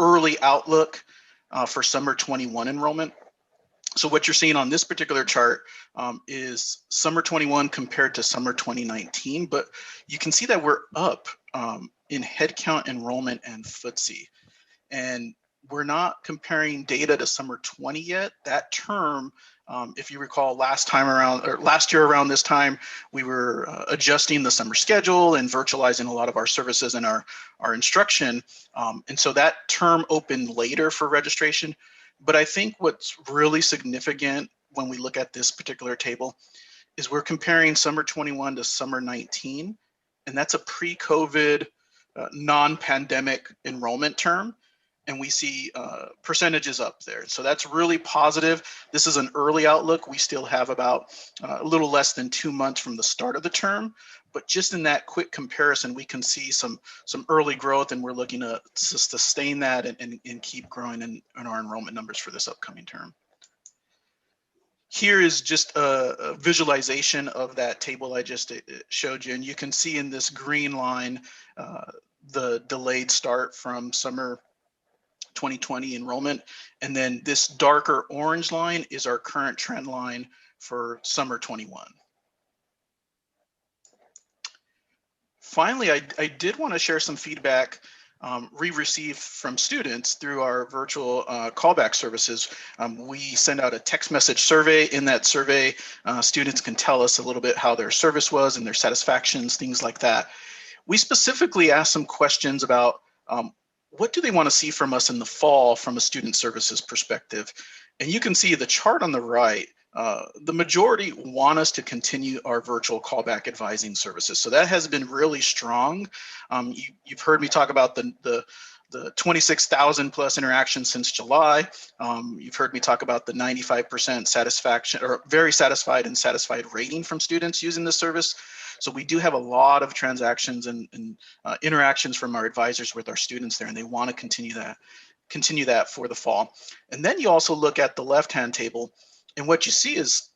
early outlook for summer 21 enrollment. So what you're seeing on this particular chart is summer 21 compared to summer 2019, but you can see that we're up in headcount enrollment and FTSE. And we're not comparing data to summer 20 yet. That term, if you recall last year around this time, we were adjusting the summer schedule and virtualizing a lot of our services and our instruction. And so that term opened later for registration. But I think what's really significant when we look at this particular table is we're comparing summer 21 to summer 19. And that's a pre-COVID non-pandemic enrollment term. And we see percentages up there. So that's really positive. This is an early outlook. We still have about a little less than 2 months from the start of the term. But just in that quick comparison, we can see some early growth, and we're looking to sustain that and keep growing in our enrollment numbers for this upcoming term. Here is just a visualization of that table I just showed you. And you can see in this green line, the delayed start from summer 2020 enrollment. And then this darker orange line is our current trend line for summer 21. Finally, I did want to share some feedback we received from students through our virtual callback services. We send out a text message survey. In that survey, students can tell us a little bit how their service was and their satisfactions, things like that. We specifically asked some questions about what do they want to see from us in the fall from a student services perspective? And you can see the chart on the right, the majority want us to continue our virtual callback advising services. So that has been really strong. You've heard me talk about the 26,000 plus interactions since July. You've heard me talk about the 95% satisfaction, or very satisfied and satisfied rating from students using this service. So we do have a lot of transactions and interactions from our advisors with our students there, and they want to continue that for the fall. And then you also look at the left-hand table, and what you see is,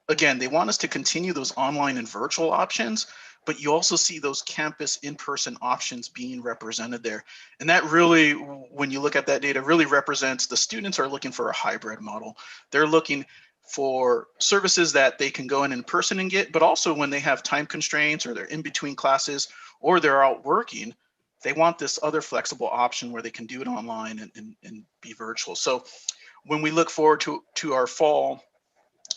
again, they want us to continue those online and virtual options, but you also see those campus in-person options being represented there. And that really, when you look at that data, really represents the students are looking for a hybrid model. They're looking for services that they can go in person and get, but also when they have time constraints or they're in between classes or they're out working, they want this other flexible option where they can do it online and be virtual. So when we look forward to our fall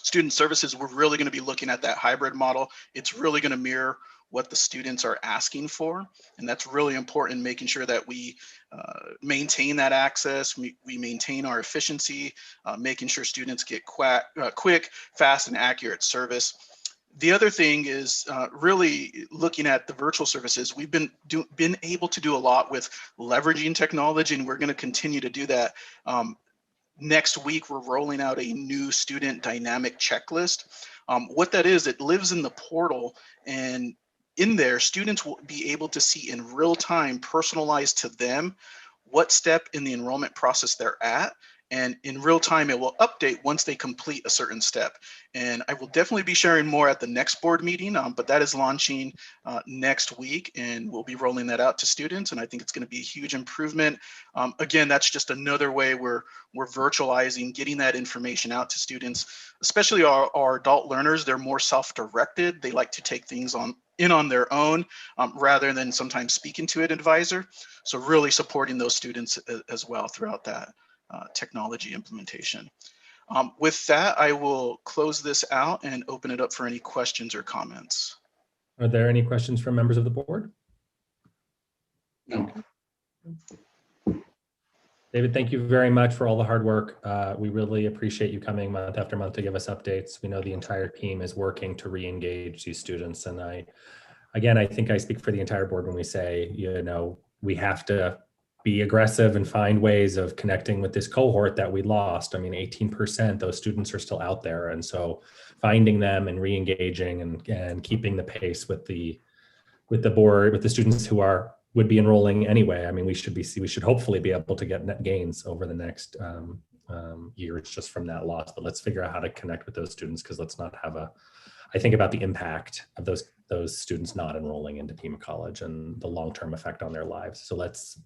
student services, we're really going to be looking at that hybrid model. It's really going to mirror what the students are asking for. And that's really important, making sure that we maintain that access, we maintain our efficiency, making sure students get quick, fast, and accurate service. The other thing is really looking at the virtual services. We've been able to do a lot with leveraging technology, and we're going to continue to do that. Next week, we're rolling out a new student dynamic checklist. What that is, it lives in the portal, and in there, students will be able to see in real time, personalized to them, what step in the enrollment process they're at. And in real time, it will update once they complete a certain step. And I will definitely be sharing more at the next board meeting, but that is launching next week, and we'll be rolling that out to students. And I think it's going to be a huge improvement. Again, that's just another way we're virtualizing, getting that information out to students, especially our adult learners. They're more self-directed. They like to take things on their own rather than sometimes speaking to an advisor. So really supporting those students as well throughout that technology implementation. With that, I will close this out and open it up for any questions or comments. Are there any questions from members of the board? No. David, thank you very much for all the hard work. We really appreciate you coming month after month to give us updates. We know the entire team is working to re-engage these students. And I think I speak for the entire board when we say, we have to be aggressive and find ways of connecting with this cohort that we lost. I mean, 18%, those students are still out there. And so finding them and re-engaging and keeping the pace with the board, with the students who would be enrolling anyway. I mean, we should hopefully be able to get net gains over the next years just from that loss, but let's figure out how to connect with those students, because let's not have I think about the impact of those students not enrolling into Pima College and the long-term effect on their lives. So let's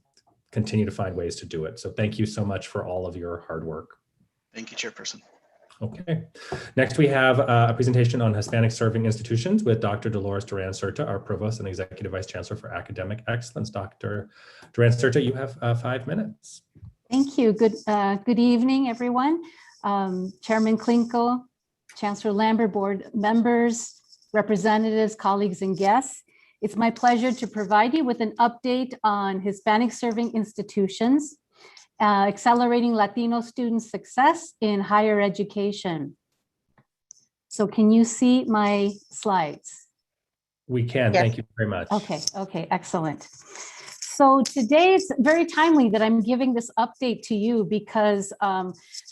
continue to find ways to do it. So thank you so much for all of your hard work. Thank you, Chairperson. Okay. Next, we have a presentation on Hispanic Serving Institutions with Dr. Dolores Duran-Certa, our Provost and Executive Vice Chancellor for Academic Excellence. Dr. Duran-Certa, you have 5 minutes. Thank you. Good evening, everyone. Chairman Klinko, Chancellor Lambert, board members, representatives, colleagues, and guests. It's my pleasure to provide you with an update on Hispanic Serving Institutions, accelerating Latino student success in higher education. So can you see my slides? We can. Yes. Thank you very much. Okay, excellent. So today it's very timely that I'm giving this update to you because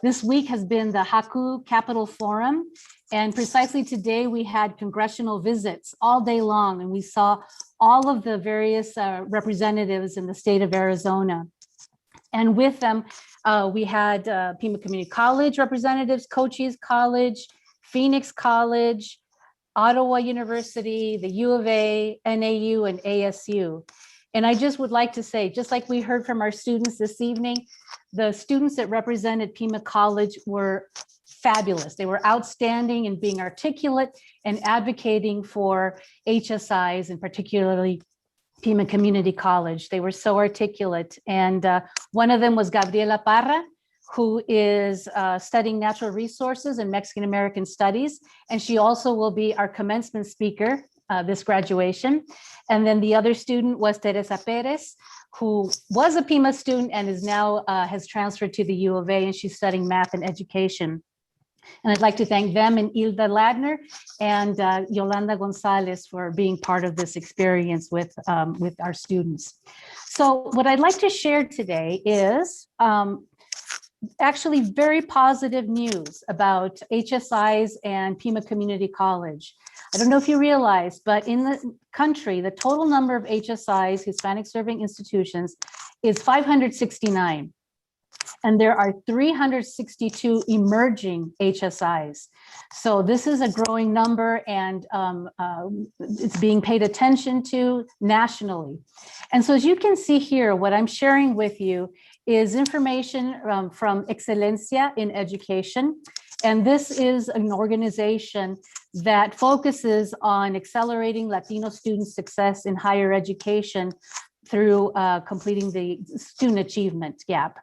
this week has been the Haku Capital Forum. And precisely today we had congressional visits all day long, and we saw all of the various representatives in the state of Arizona. And with them, we had Pima Community College representatives, Cochise College, Phoenix College, Ottawa University, the U of A, NAU, and ASU. And I just would like to say, just like we heard from our students this evening, the students that represented Pima College were fabulous. They were outstanding in being articulate and advocating for HSIs, and particularly Pima Community College. They were so articulate. And one of them was Gabriela Parra, who is studying natural resources and Mexican American studies. And she also will be our commencement speaker this graduation. And then the other student was Teresa Perez, who was a Pima student and is now has transferred to the U of A, and she's studying math and education. And I'd like to thank them and Ilda Ladner and Yolanda Gonzalez for being part of this experience with our students. So what I'd like to share today is actually very positive news about HSIs and Pima Community College. I don't know if you realize, but in the country, the total number of HSIs, Hispanic Serving Institutions, is 569. And there are 362 emerging HSIs. So this is a growing number, and it's being paid attention to nationally. And so as you can see here, what I'm sharing with you is information from Excelencia in Education. And this is an organization that focuses on accelerating Latino student success in higher education through completing the student achievement gap.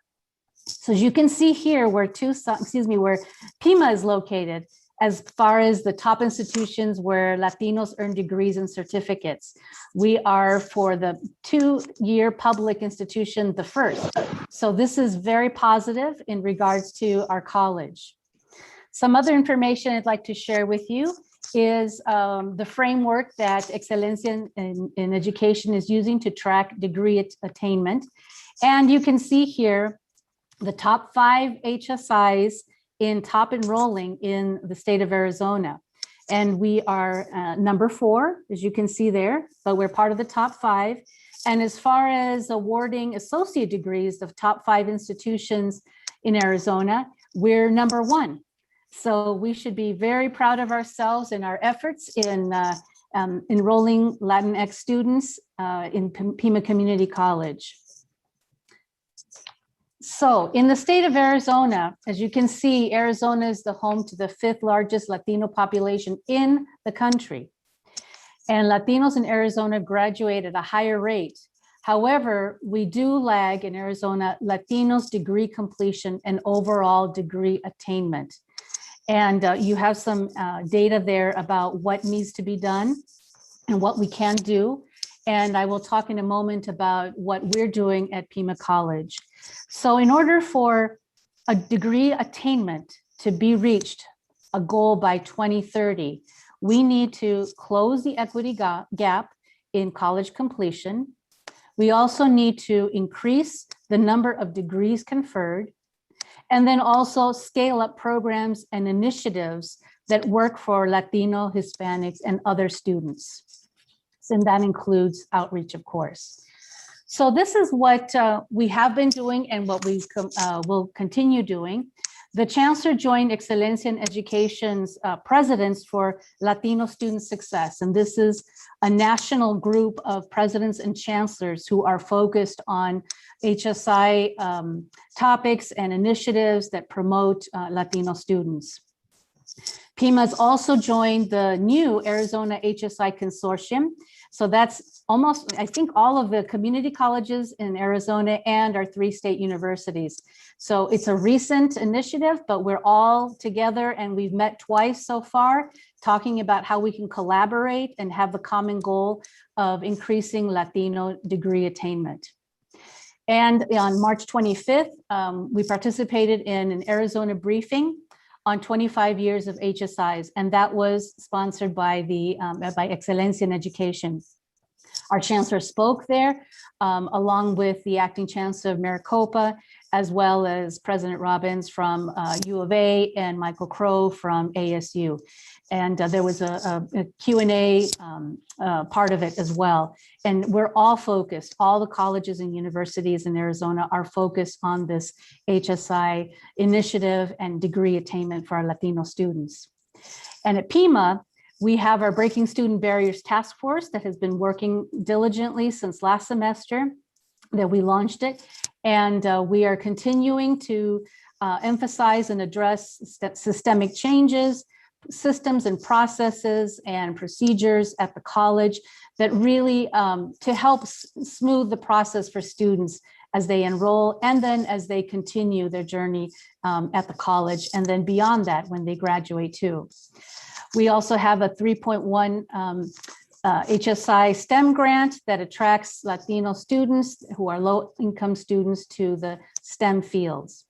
So as you can see here, where Pima is located, as far as the top institutions where Latinos earn degrees and certificates, we are, for the 2-year public institution, the first. So this is very positive in regards to our college. Some other information I'd like to share with you is the framework that Excelencia in Education is using to track degree attainment. And you can see here the top 5 HSIs in top enrolling in the state of Arizona. And we are number 4, as you can see there, but we're part of the top 5. And as far as awarding associate degrees of top 5 institutions in Arizona, we're number 1. So we should be very proud of ourselves and our efforts in enrolling Latinx students in Pima Community College. So in the state of Arizona, as you can see, Arizona is the home to the 5th largest Latino population in the country. And Latinos in Arizona graduate at a higher rate. However, we do lag in Arizona Latinos degree completion and overall degree attainment. And you have some data there about what needs to be done and what we can do. And I will talk in a moment about what we're doing at Pima College. So in order for a degree attainment to be reached, a goal by 2030, we need to close the equity gap in college completion. We also need to increase the number of degrees conferred, and then also scale up programs and initiatives that work for Latino, Hispanics, and other students. And that includes outreach, of course. So this is what we have been doing and what we will continue doing. The Chancellor joined Excelencia in Education's Presidents for Latino Student Success. And this is a national group of presidents and chancellors who are focused on HSI topics and initiatives that promote Latino students. Pima has also joined the new Arizona HSI Consortium. So that's almost, I think, all of the community colleges in Arizona and our 3 state universities. So it's a recent initiative, but we're all together and we've met twice so far, talking about how we can collaborate and have the common goal of increasing Latino degree attainment. And on March 25th, we participated in an Arizona briefing on 25 years of HSIs, and that was sponsored by by Excelencia in Education. Our chancellor spoke there, along with the acting chancellor of Maricopa, as well as President Robbins from U of A and Michael Crow from ASU. And there was a Q&A part of it as well. And we're all focused, all the colleges and universities in Arizona are focused on this HSI initiative and degree attainment for our Latino students. And at Pima, we have our Breaking Student Barriers Task Force that has been working diligently since last semester that we launched it. And we are continuing to emphasize and address systemic changes, systems and processes and procedures at the college that really to help smooth the process for students as they enroll and then as they continue their journey at the college and then beyond that when they graduate too. We also have a 3.1 HSI STEM grant that attracts Latino students who are low-income students to the STEM fields.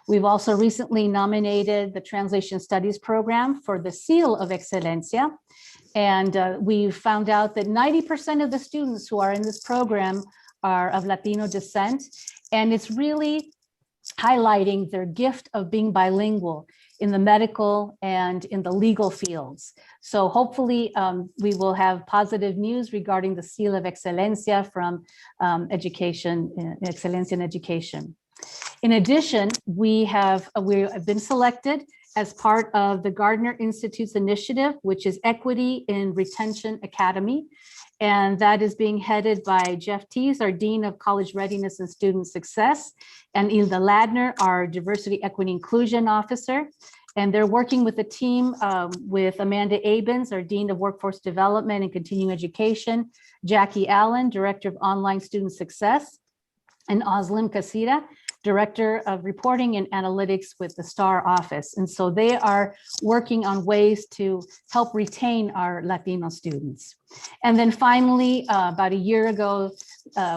We've also recently nominated the Translation Studies program for the Seal of Excelencia. And we've found out that 90% of the students who are in this program are of Latino descent. And it's really highlighting their gift of being bilingual in the medical and in the legal fields. So hopefully we will have positive news regarding the Seal of Excelencia from Excelencia in Education. In addition, we have been selected as part of the Gardner Institute's initiative, which is Equity in Retention Academy. And that is being headed by Jeff Tees, our Dean of College Readiness and Student Success, and Ilda Ladner, our Diversity, Equity, Inclusion Officer. And they're working with a team with Amanda Abens, our Dean of Workforce Development and Continuing Education, Jackie Allen, Director of Online Student Success, and Oslim Kasira, Director of Reporting and Analytics with the STAR office. And so they are working on ways to help retain our Latino students. And then finally, about a year ago,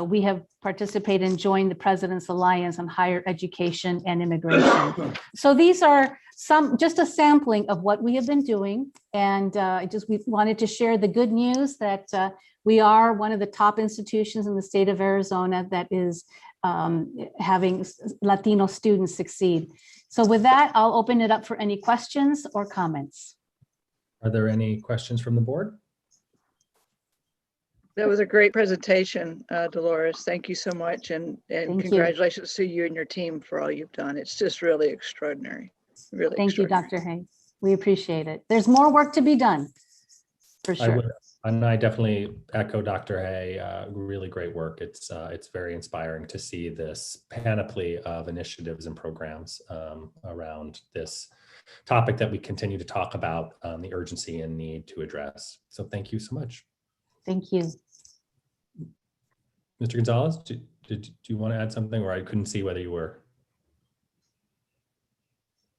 we have participated and joined the President's Alliance on Higher Education and Immigration. So these are just a sampling of what we have been doing. And we wanted to share the good news that we are one of the top institutions in the state of Arizona that is having Latino students succeed. So with that, I'll open it up for any questions or comments. Are there any questions from the board? That was a great presentation, Dolores. Thank you so much. And congratulations to you and your team for all you've done. It's just really extraordinary. Really Thank you, Dr. Hayes. We appreciate it. There's more work to be done, for sure. And I definitely echo Dr. Hay, really great work. It's very inspiring to see this panoply of initiatives and programs around this topic that we continue to talk about, the urgency and need to address. So thank you so much. Thank you. Mr. Gonzalez, do you want to add something, or I couldn't see whether you were?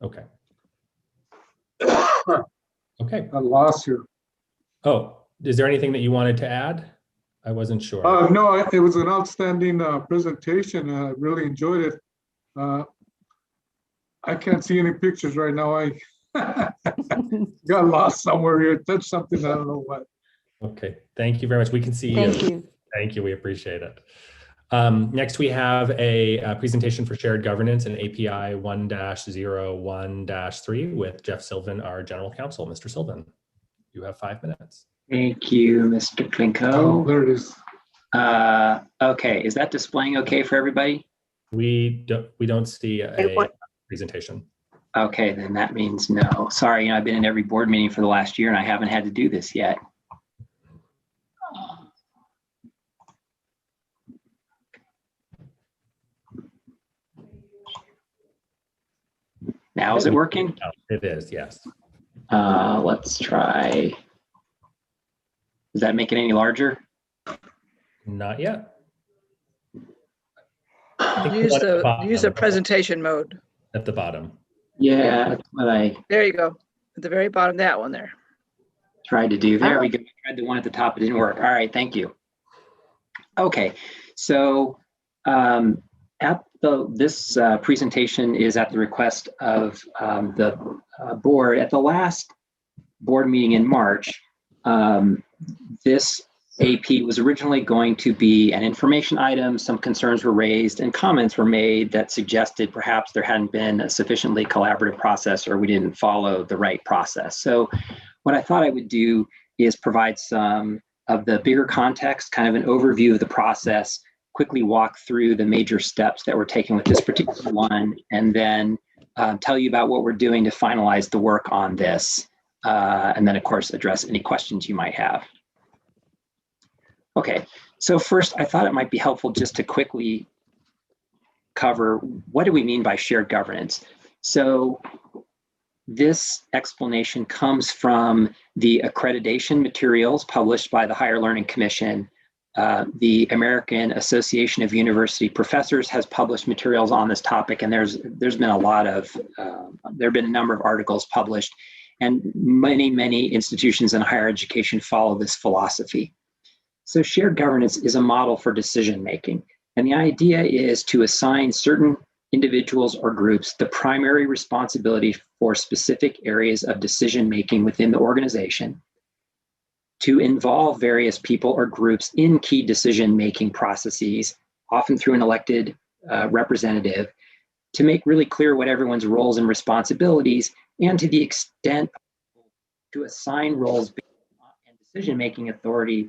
Okay. Okay. I lost you. Oh. Is there anything that you wanted to add? I wasn't sure. No, it was an outstanding presentation. I really enjoyed it. I can't see any pictures right now. I got lost somewhere here. Touched something, I don't know what. Okay, thank you very much. We can see you. Thank you. Thank you, we appreciate it. Next, we have a presentation for shared governance and API 1-01-3 with Jeff Sylvan, our General Counsel. Mr. Sylvan, you have 5 minutes. Thank you, Mr. Klinko. Oh, there it is. Okay, is that displaying okay for everybody? We don't see a presentation. Okay, then that means no. Sorry, I've been in every board meeting for the last year and I haven't had to do this yet. Now is it working? It is, yes. Let's try. Does that make it any larger? Not yet. Use the presentation mode. At the bottom. Yeah, that's what I There you go. At the very bottom, that one there. tried to do. There we go. I tried the one at the top. It didn't work. All right, thank you. Okay, so this presentation is at the request of the board. At the last board meeting in March, this AP was originally going to be an information item. Some concerns were raised and comments were made that suggested perhaps there hadn't been a sufficiently collaborative process or we didn't follow the right process. So what I thought I would do is provide some of the bigger context, kind of an overview of the process, quickly walk through the major steps that we're taking with this particular one, and then tell you about what we're doing to finalize the work on this. And then, of course, address any questions you might have. Okay, so first, I thought it might be helpful just to quickly cover what do we mean by shared governance. So this explanation comes from the accreditation materials published by the Higher Learning Commission. The American Association of University Professors has published materials on this topic, and there's been a lot of, there have been a number of articles published. And many, many institutions in higher education follow this philosophy. So shared governance is a model for decision making. And the idea is to assign certain individuals or groups the primary responsibility for specific areas of decision making within the organization, to involve various people or groups in key decision making processes, often through an elected representative, to make really clear what everyone's roles and responsibilities, and to the extent to assign roles and decision-making authority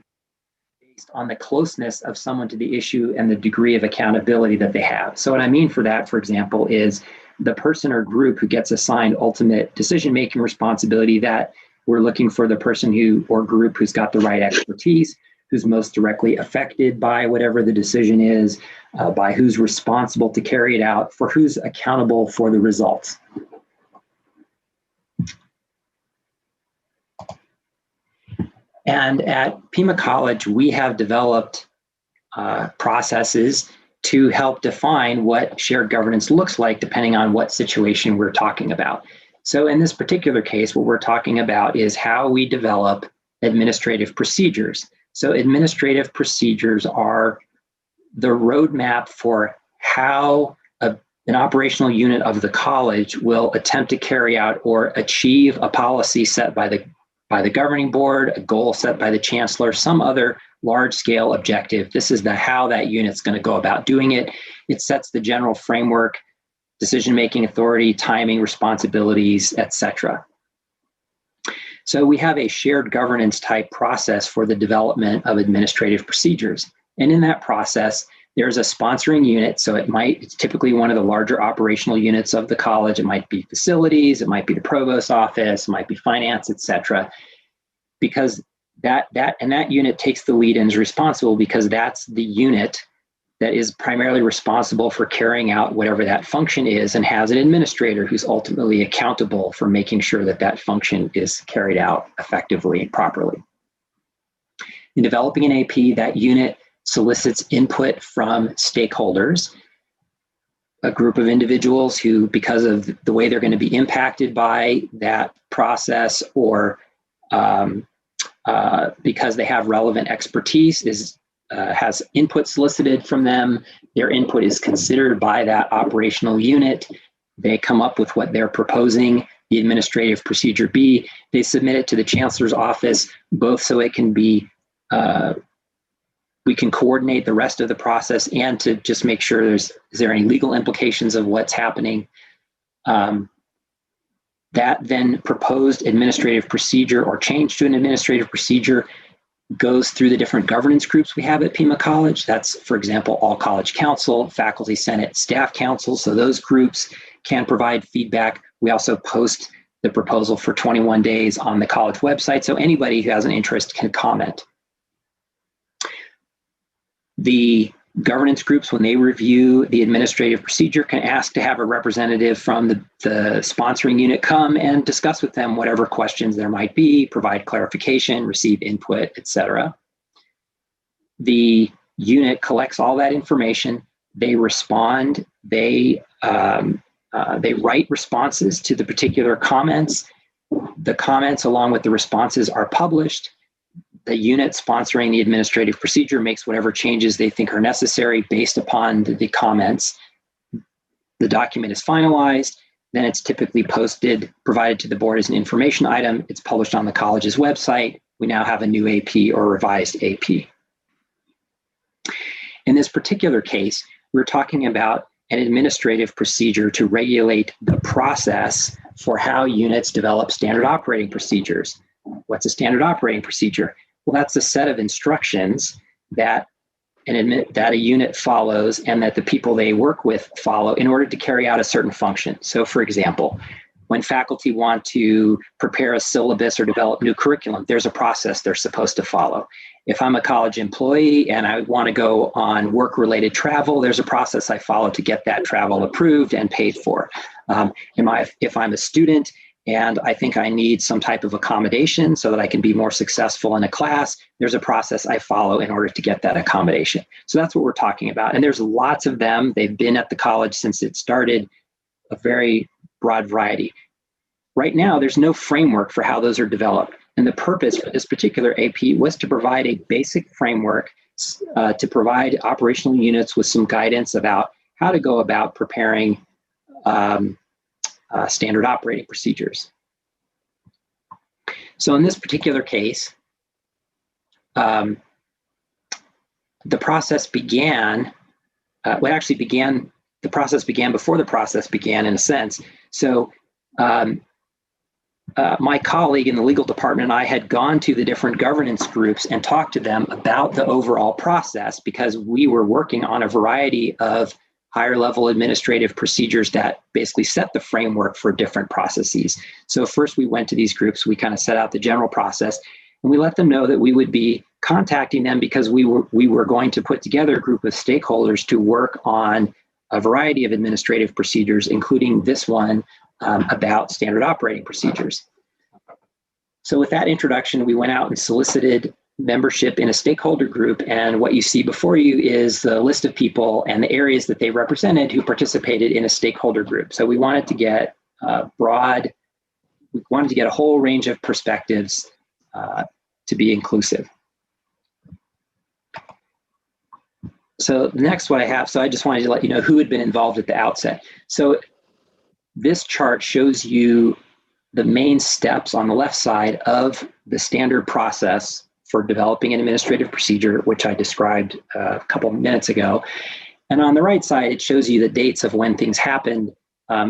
based on the closeness of someone to the issue and the degree of accountability that they have. So what I mean for that, for example, is the person or group who gets assigned ultimate decision-making responsibility, that we're looking for the person who or group who's got the right expertise, who's most directly affected by whatever the decision is, by who's responsible to carry it out, for who's accountable for the results. And at Pima College, we have developed processes to help define what shared governance looks like depending on what situation we're talking about. So in this particular case, what we're talking about is how we develop administrative procedures. So administrative procedures are the roadmap for how an operational unit of the college will attempt to carry out or achieve a policy set by the governing board, a goal set by the chancellor, some other large-scale objective. This is the how that unit's going to go about doing it. It sets the general framework, decision-making authority, timing, responsibilities, etc. So we have a shared governance type process for the development of administrative procedures. And in that process, there's a sponsoring unit. So it's typically one of the larger operational units of the college. It might be facilities, it might be the provost's office, it might be finance, etc. Because that unit takes the lead and is responsible because that's the unit that is primarily responsible for carrying out whatever that function is and has an administrator who's ultimately accountable for making sure that that function is carried out effectively and properly. In developing an AP, that unit solicits input from stakeholders, a group of individuals who, because of the way they're going to be impacted by that process or because they have relevant expertise, has input solicited from them. Their input is considered by that operational unit. They come up with what they're proposing, the administrative procedure B. They submit it to the chancellor's office, both so it can be, we can coordinate the rest of the process and to just make sure is there any legal implications of what's happening. That then proposed administrative procedure or change to an administrative procedure goes through the different governance groups we have at Pima College. That's, for example, all college council, faculty senate, staff council. So those groups can provide feedback. We also post the proposal for 21 days on the college website. So anybody who has an interest can comment. The governance groups, when they review the administrative procedure, can ask to have a representative from the sponsoring unit come and discuss with them whatever questions there might be, provide clarification, receive input, etc. The unit collects all that information. They respond. They write responses to the particular comments. The comments, along with the responses, are published. The unit sponsoring the administrative procedure makes whatever changes they think are necessary based upon the comments. The document is finalized, then it's typically posted, provided to the board as an information item. It's published on the college's website. We now have a new AP or revised AP. In this particular case, we're talking about an administrative procedure to regulate the process for how units develop standard operating procedures. What's a standard operating procedure? Well, that's a set of instructions that a unit follows and that the people they work with follow in order to carry out a certain function. So for example, when faculty want to prepare a syllabus or develop new curriculum, there's a process they're supposed to follow. If I'm a college employee and I want to go on work-related travel, there's a process I follow to get that travel approved and paid for. If I'm a student and I think I need some type of accommodation so that I can be more successful in a class, there's a process I follow in order to get that accommodation. So that's what we're talking about. And there's lots of them. They've been at the college since it started, a very broad variety. right now, there's no framework for how those are developed. And the purpose for this particular AP was to provide a basic framework to provide operational units with some guidance about how to go about preparing standard operating procedures. So in this particular case, the process began, the process began before the process began, in a sense. So my colleague in the legal department and I had gone to the different governance groups and talked to them about the overall process, because we were working on a variety of higher level administrative procedures that basically set the framework for different processes. So first we went to these groups, we kind of set out the general process, and we let them know that we would be contacting them because we were going to put together a group of stakeholders to work on a variety of administrative procedures, including this one about standard operating procedures. So with that introduction, we went out and solicited membership in a stakeholder group, and what you see before you is the list of people and the areas that they represented who participated in a stakeholder group. So we wanted to get we wanted to get a whole range of perspectives to be inclusive. So next what I have, so I just wanted to let you know who had been involved at the outset. So this chart shows you the main steps on the left side of the standard process for developing an administrative procedure, which I described a couple minutes ago. And on the right side, it shows you the dates of when things happened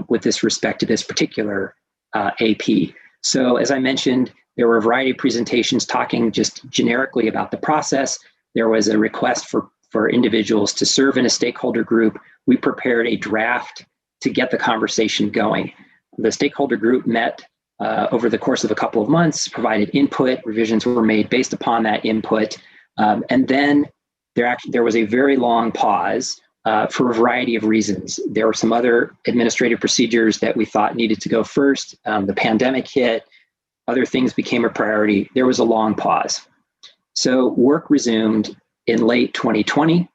with this respect to this particular AP. So as I mentioned, there were a variety of presentations talking just generically about the process. There was a request for individuals to serve in a stakeholder group. We prepared a draft to get the conversation going. The stakeholder group met over the course of a couple of months, provided input, revisions were made based upon that input. And then there was a very long pause for a variety of reasons. There were some other administrative procedures that we thought needed to go first. The pandemic hit, other things became a priority. There was a long pause. So work resumed in late 2020.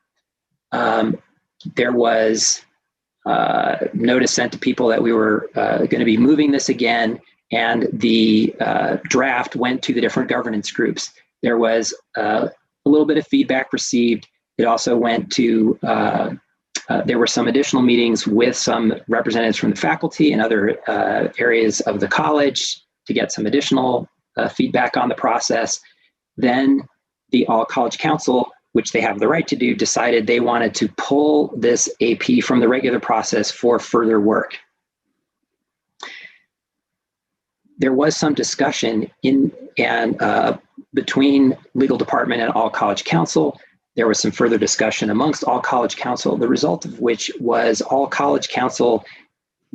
There was notice sent to people that we were going to be moving this again, and the draft went to the different governance groups. There was a little bit of feedback received. It also went to, there were some additional meetings with some representatives from the faculty and other areas of the college to get some additional feedback on the process. Then the All College Council, which they have the right to do, decided they wanted to pull this AP from the regular process for further work. There was some discussion between legal department and All College Council. There was some further discussion amongst All College Council, the result of which was All College Council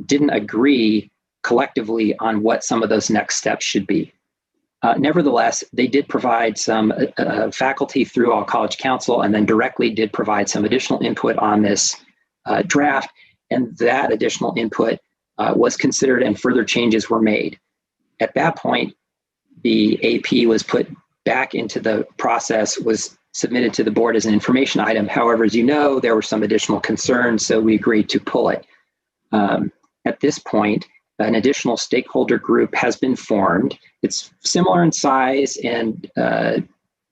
didn't agree collectively on what some of those next steps should be. Nevertheless, they did provide some faculty through All College Council, and then directly did provide some additional input on this draft, and that additional input was considered and further changes were made. At that point, the AP was put back into the process, was submitted to the board as an information item. However, as you know, there were some additional concerns, so we agreed to pull it. At this point, an additional stakeholder group has been formed. It's similar in size and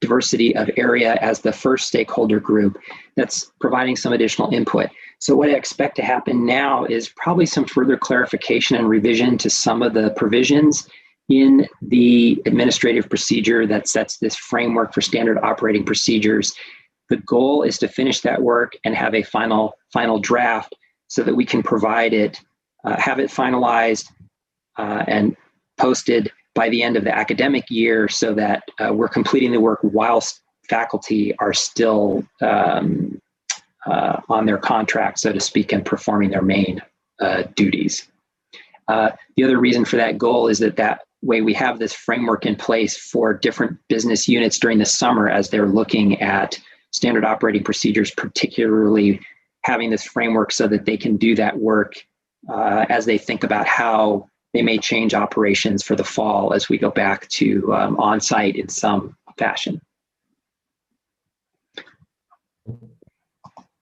diversity of area as the first stakeholder group that's providing some additional input. So what I expect to happen now is probably some further clarification and revision to some of the provisions in the administrative procedure that sets this framework for standard operating procedures. The goal is to finish that work and have a final draft so that we can provide it, have it finalized and posted by the end of the academic year, so that we're completing the work whilst faculty are still on their contract, so to speak, and performing their main duties. The other reason for that goal is that way we have this framework in place for different business units during the summer as they're looking at standard operating procedures, particularly having this framework so that they can do that work as they think about how they may change operations for the fall as we go back to on-site in some fashion.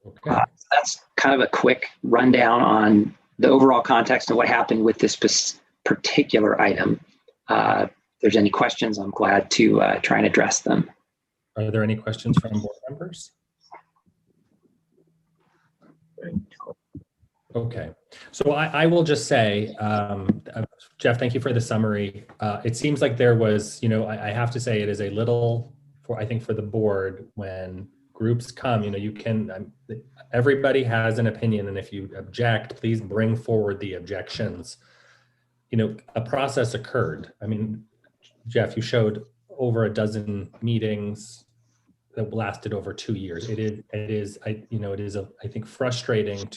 Okay. That's kind of a quick rundown on the overall context of what happened with this particular item. If there's any questions, I'm glad to try and address them. Are there any questions from board members? Okay, so I will just say, Jeff, thank you for the summary. It seems like there was, I have to say it is a little, I think for the board, when groups come, you can, everybody has an opinion, and if you object, please bring forward the objections. A process occurred. I mean, Jeff, you showed over a dozen meetings that lasted over 2 years. It is, I think, frustrating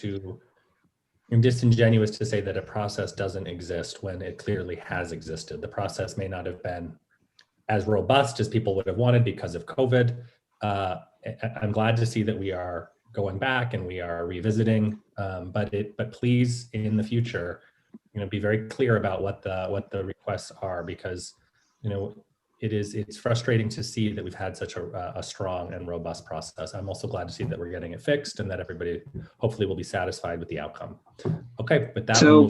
and disingenuous to say that a process doesn't exist when it clearly has existed. The process may not have been as robust as people would have wanted because of COVID. I'm glad to see that we are going back and we are revisiting, but please, in the future, be very clear about what the requests are, because it's frustrating to see that we've had such a strong and robust process. I'm also glad to see that we're getting it fixed and that everybody hopefully will be satisfied with the outcome. Okay, with that. So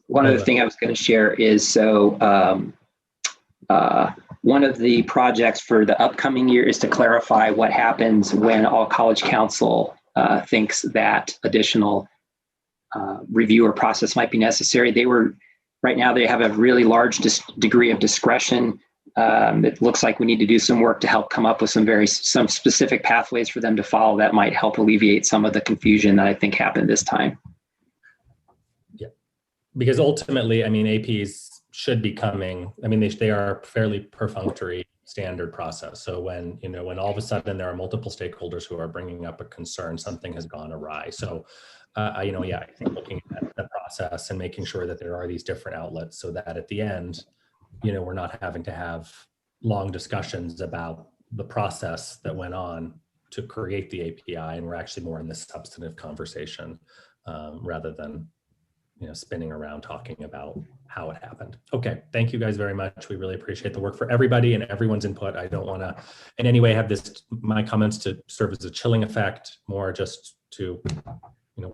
one other thing I was going to share is, one of the projects for the upcoming year is to clarify what happens when all college council thinks that additional review or process might be necessary. Right now they have a really large degree of discretion. It looks like we need to do some work to help come up with some specific pathways for them to follow that might help alleviate some of the confusion that I think happened this time. Yeah, because ultimately, I mean, APs should be coming. I mean, they are fairly perfunctory standard process. So when all of a sudden there are multiple stakeholders who are bringing up a concern, something has gone awry. So I think looking at the process and making sure that there are these different outlets so that at the end, we're not having to have long discussions about the process that went on to create the API, and we're actually more in this substantive conversation rather than spinning around talking about how it happened. Okay, thank you guys very much. We really appreciate the work for everybody and everyone's input. I don't want to in any way have my comments to serve as a chilling effect, more just to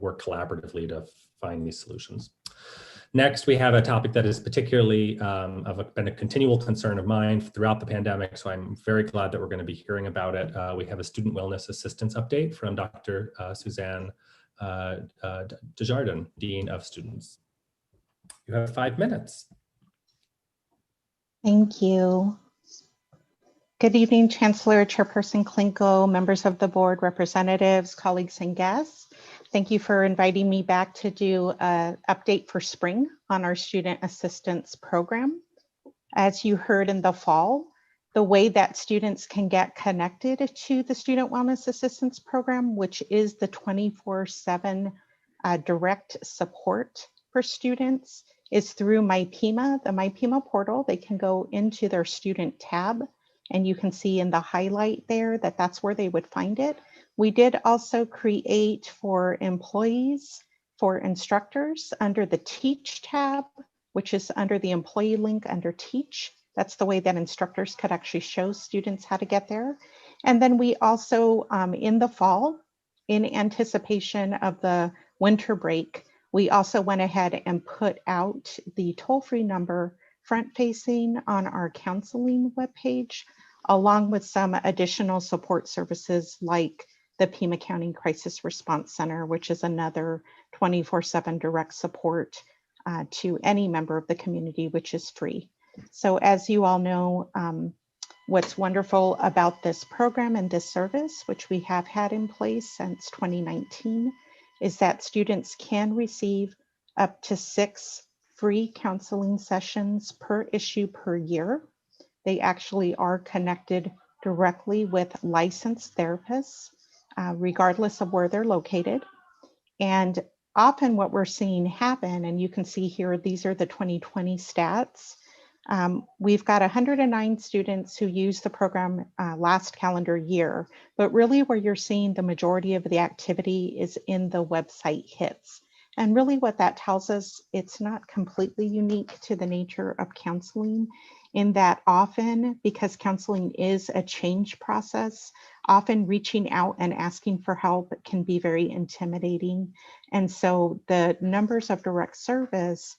work collaboratively to find these solutions. Next, we have a topic that is particularly been a continual concern of mine throughout the pandemic, so I'm very glad that we're going to be hearing about it. We have a student wellness assistance update from Dr. Suzanne Desjardins, Dean of Students. You have 5 minutes. Thank you. Good evening, Chancellor, Chairperson Klinko, members of the board, representatives, colleagues, and guests. Thank you for inviting me back to do an update for spring on our student assistance program. As you heard in the fall, the way that students can get connected to the Student Wellness Assistance Program, which is the 24/7 direct support for students, is through MyPima, the MyPima portal. They can go into their student tab, and you can see in the highlight there that that's where they would find it. We did also create for employees, for instructors, under the Teach tab, which is under the employee link under Teach. That's the way that instructors could actually show students how to get there. And then we also, in the fall, in anticipation of the winter break, we also went ahead and put out the toll-free number front-facing on our counseling webpage, along with some additional support services like the Pima County Crisis Response Center, which is another 24/7 direct support to any member of the community, which is free. So as you all know, what's wonderful about this program and this service, which we have had in place since 2019, is that students can receive up to 6 free counseling sessions per issue per year. They actually are connected directly with licensed therapists, regardless of where they're located. And often what we're seeing happen, and you can see here, these are the 2020 stats. We've got 109 students who used the program last calendar year, but really where you're seeing the majority of the activity is in the website hits. And really what that tells us, it's not completely unique to the nature of counseling, in that often, because counseling is a change process, often reaching out and asking for help can be very intimidating. And so the numbers of direct service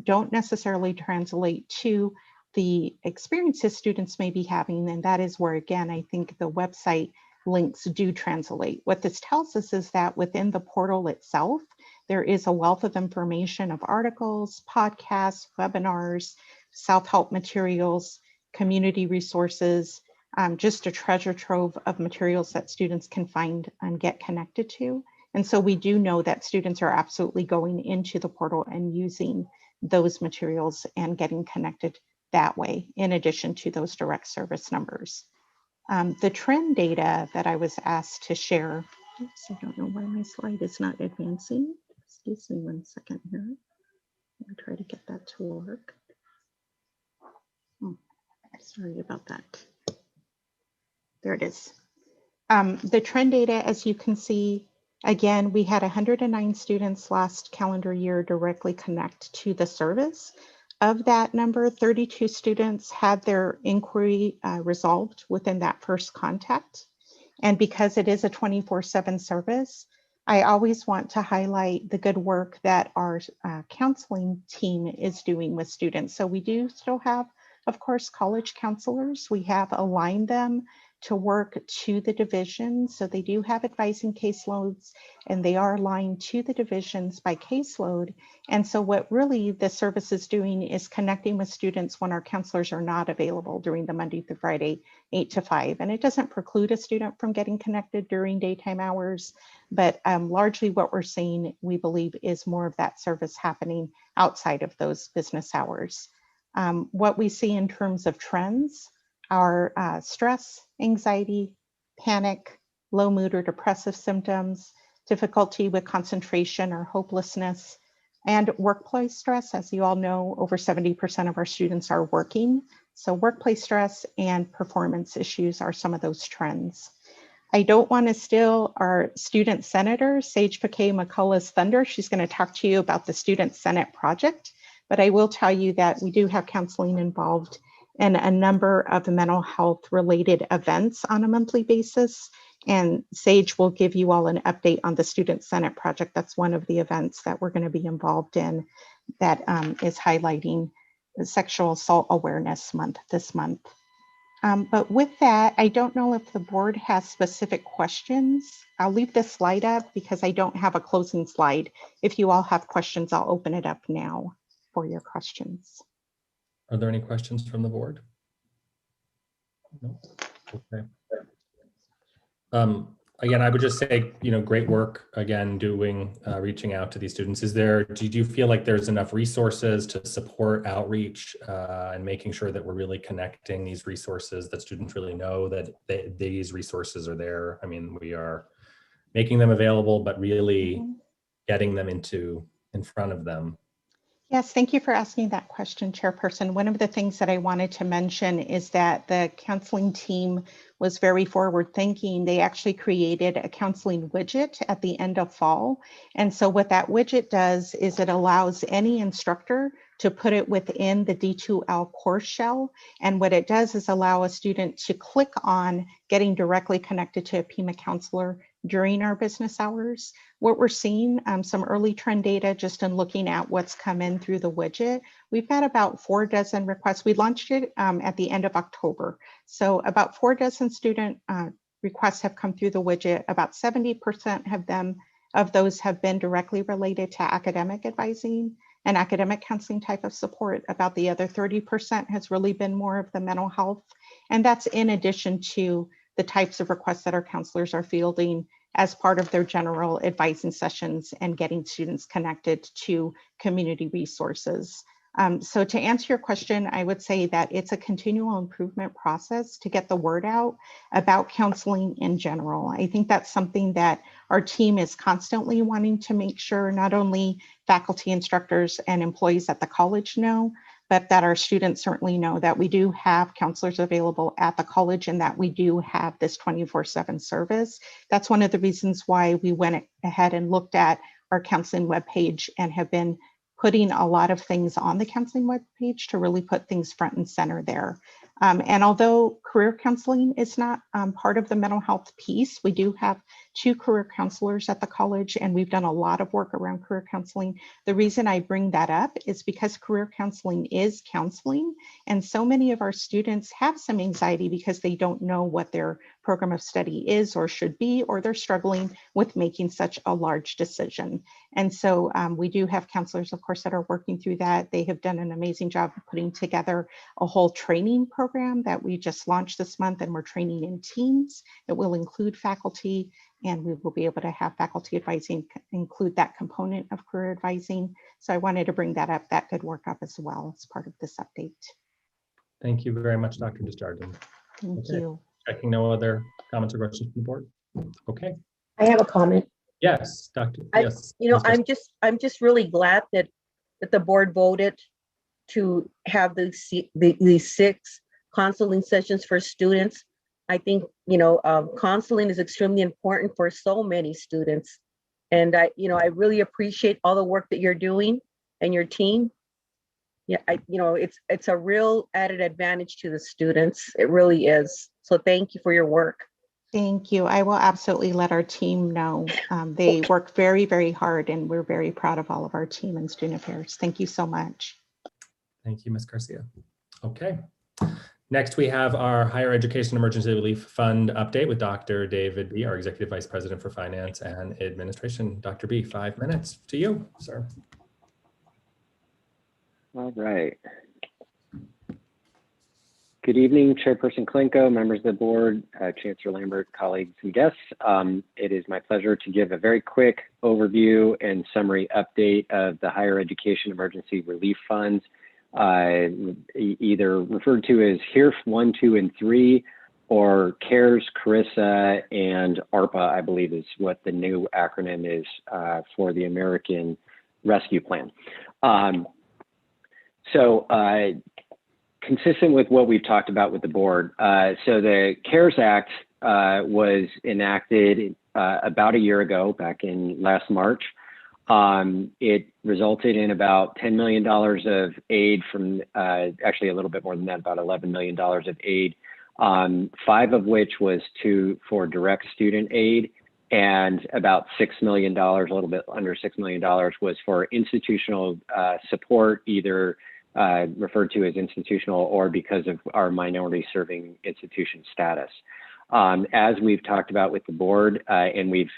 don't necessarily translate to the experiences students may be having. And that is where, again, I think the website links do translate. What this tells us is that within the portal itself, there is a wealth of information of articles, podcasts, webinars, self-help materials, community resources, just a treasure trove of materials that students can find and get connected to. And so we do know that students are absolutely going into the portal and using those materials and getting connected that way, in addition to those direct service numbers. The trend data that I was asked to share, oops, I don't know why my slide is not advancing. Excuse me 1 second here. I'll try to get that to work. Sorry about that. There it is. The trend data, as you can see, again, we had 109 students last calendar year directly connect to the service. Of that number, 32 students had their inquiry resolved within that first contact. And because it is a 24/7 service, I always want to highlight the good work that our counseling team is doing with students. So we do still have, of course, college counselors. We have aligned them to work to the divisions. So they do have advising caseloads, and they are aligned to the divisions by caseload. And so what really the service is doing is connecting with students when our counselors are not available during the Monday through Friday, 8 to 5. And it doesn't preclude a student from getting connected during daytime hours, but largely what we're seeing, we believe, is more of that service happening outside of those business hours. What we see in terms of trends are stress, anxiety, panic, low mood or depressive symptoms, difficulty with concentration or hopelessness, and workplace stress. As you all know, over 70% of our students are working. So workplace stress and performance issues are some of those trends. I don't want to steal our student senator, Sage Paquet-McCullough's thunder. She's going to talk to you about the Student Senate project, but I will tell you that we do have counseling involved in a number of mental health related events on a monthly basis. And Sage will give you all an update on the Student Senate project. That's one of the events that we're going to be involved in that is highlighting the Sexual Assault Awareness Month this month. But with that, I don't know if the board has specific questions. I'll leave this slide up because I don't have a closing slide. If you all have questions, I'll open it up now for your questions. Are there any questions from the board? No? Okay. Again, I would just say, great work again, doing, reaching out to these students. Did you feel like there's enough resources to support outreach and making sure that we're really connecting these resources, that students really know that these resources are there? I mean, we are making them available, but really getting them in front of them. Yes, thank you for asking that question, Chairperson. One of the things that I wanted to mention is that the counseling team was very forward thinking. They actually created a counseling widget at the end of fall. And so what that widget does is it allows any instructor to put it within the D2L course shell. And what it does is allow a student to click on getting directly connected to a Pima counselor during our business hours. What we're seeing, some early trend data just in looking at what's come in through the widget, we've got about 4 dozen requests. We launched it at the end of October. So about 4 dozen student requests have come through the widget. About 70% of those have been directly related to academic advising and academic counseling type of support. About the other 30% has really been more of the mental health. And that's in addition to the types of requests that our counselors are fielding as part of their general advising sessions and getting students connected to community resources. So to answer your question, I would say that it's a continual improvement process to get the word out about counseling in general. I think that's something that our team is constantly wanting to make sure not only faculty, instructors, and employees at the college know, but that our students certainly know that we do have counselors available at the college and that we do have this 24/7 service. That's one of the reasons why we went ahead and looked at our counseling webpage and have been putting a lot of things on the counseling webpage to really put things front and center there. And although career counseling is not part of the mental health piece. We do have 2 career counselors at the college, and we've done a lot of work around career counseling. The reason I bring that up is because career counseling is counseling, and so many of our students have some anxiety because they don't know what their program of study is or should be, or they're struggling with making such a large decision. And so we do have counselors, of course, that are working through that. They have done an amazing job of putting together a whole training program that we just launched this month, and we're training in teams. It will include faculty, and we will be able to have faculty advising include that component of career advising. So I wanted to bring that up. That could work up as well as part of this update. Thank you very much, Dr. Desjardins. Thank you. Checking no other comments or questions from the board. Okay. I have a comment. Yes, Dr. Yes. You know, I'm just really glad that the board voted to have these 6 counseling sessions for students. I think, you know, counseling is extremely important for so many students. And I really appreciate all the work that you're doing and your team. Yeah, it's a real added advantage to the students. It really is. So thank you for your work. Thank you. I will absolutely let our team know. They work very, very hard, and we're very proud of all of our team and student affairs. Thank you so much. Thank you, Ms. Garcia. Okay. Next, we have our Higher Education Emergency Relief Fund update with Dr. David B., our Executive Vice President for Finance and Administration. Dr. B., 5 minutes to you, sir. All right. Good evening, Chairperson Klinko, members of the board, Chancellor Lambert, colleagues and guests. It is my pleasure to give a very quick overview and summary update of the Higher Education Emergency Relief Funds, either referred to as HERF 1, 2, and 3, or CARES, CARISA, and ARPA, I believe is what the new acronym is for the American Rescue Plan. Consistent with what we've talked about with the board, so the CARES Act was enacted about a year ago, back in last March. It resulted in about $10 million of aid from, actually a little bit more than that, about $11 million of aid, 5 of which was for direct student aid, and about $6 million, a little bit under $6 million, was for institutional support, either referred to as institutional or because of our minority serving institution status. As we've talked about with the board, and we've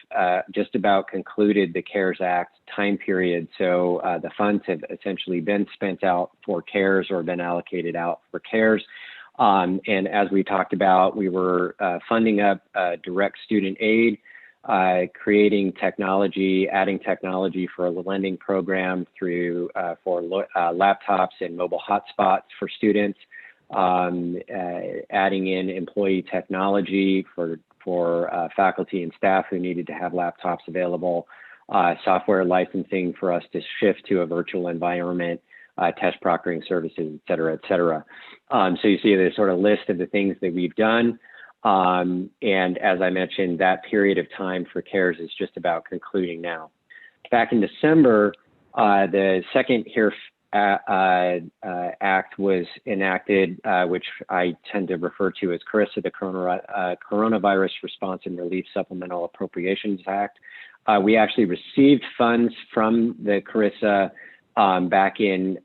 just about concluded the CARES Act time period, so the funds have essentially been spent out for CARES or been allocated out for CARES. And as we talked about, we were funding up direct student aid, creating technology, adding technology for a lending program through for laptops and mobile hotspots for students, adding in employee technology for faculty and staff who needed to have laptops available, software licensing for us to shift to a virtual environment, test proctoring services, et cetera, et cetera. So you see the sort of list of the things that we've done. And as I mentioned, that period of time for CARES is just about concluding now. Back in December, the second HERF Act was enacted, which I tend to refer to as CARISA, the Coronavirus Response and Relief Supplemental Appropriations Act. We actually received funds from the CARISA back in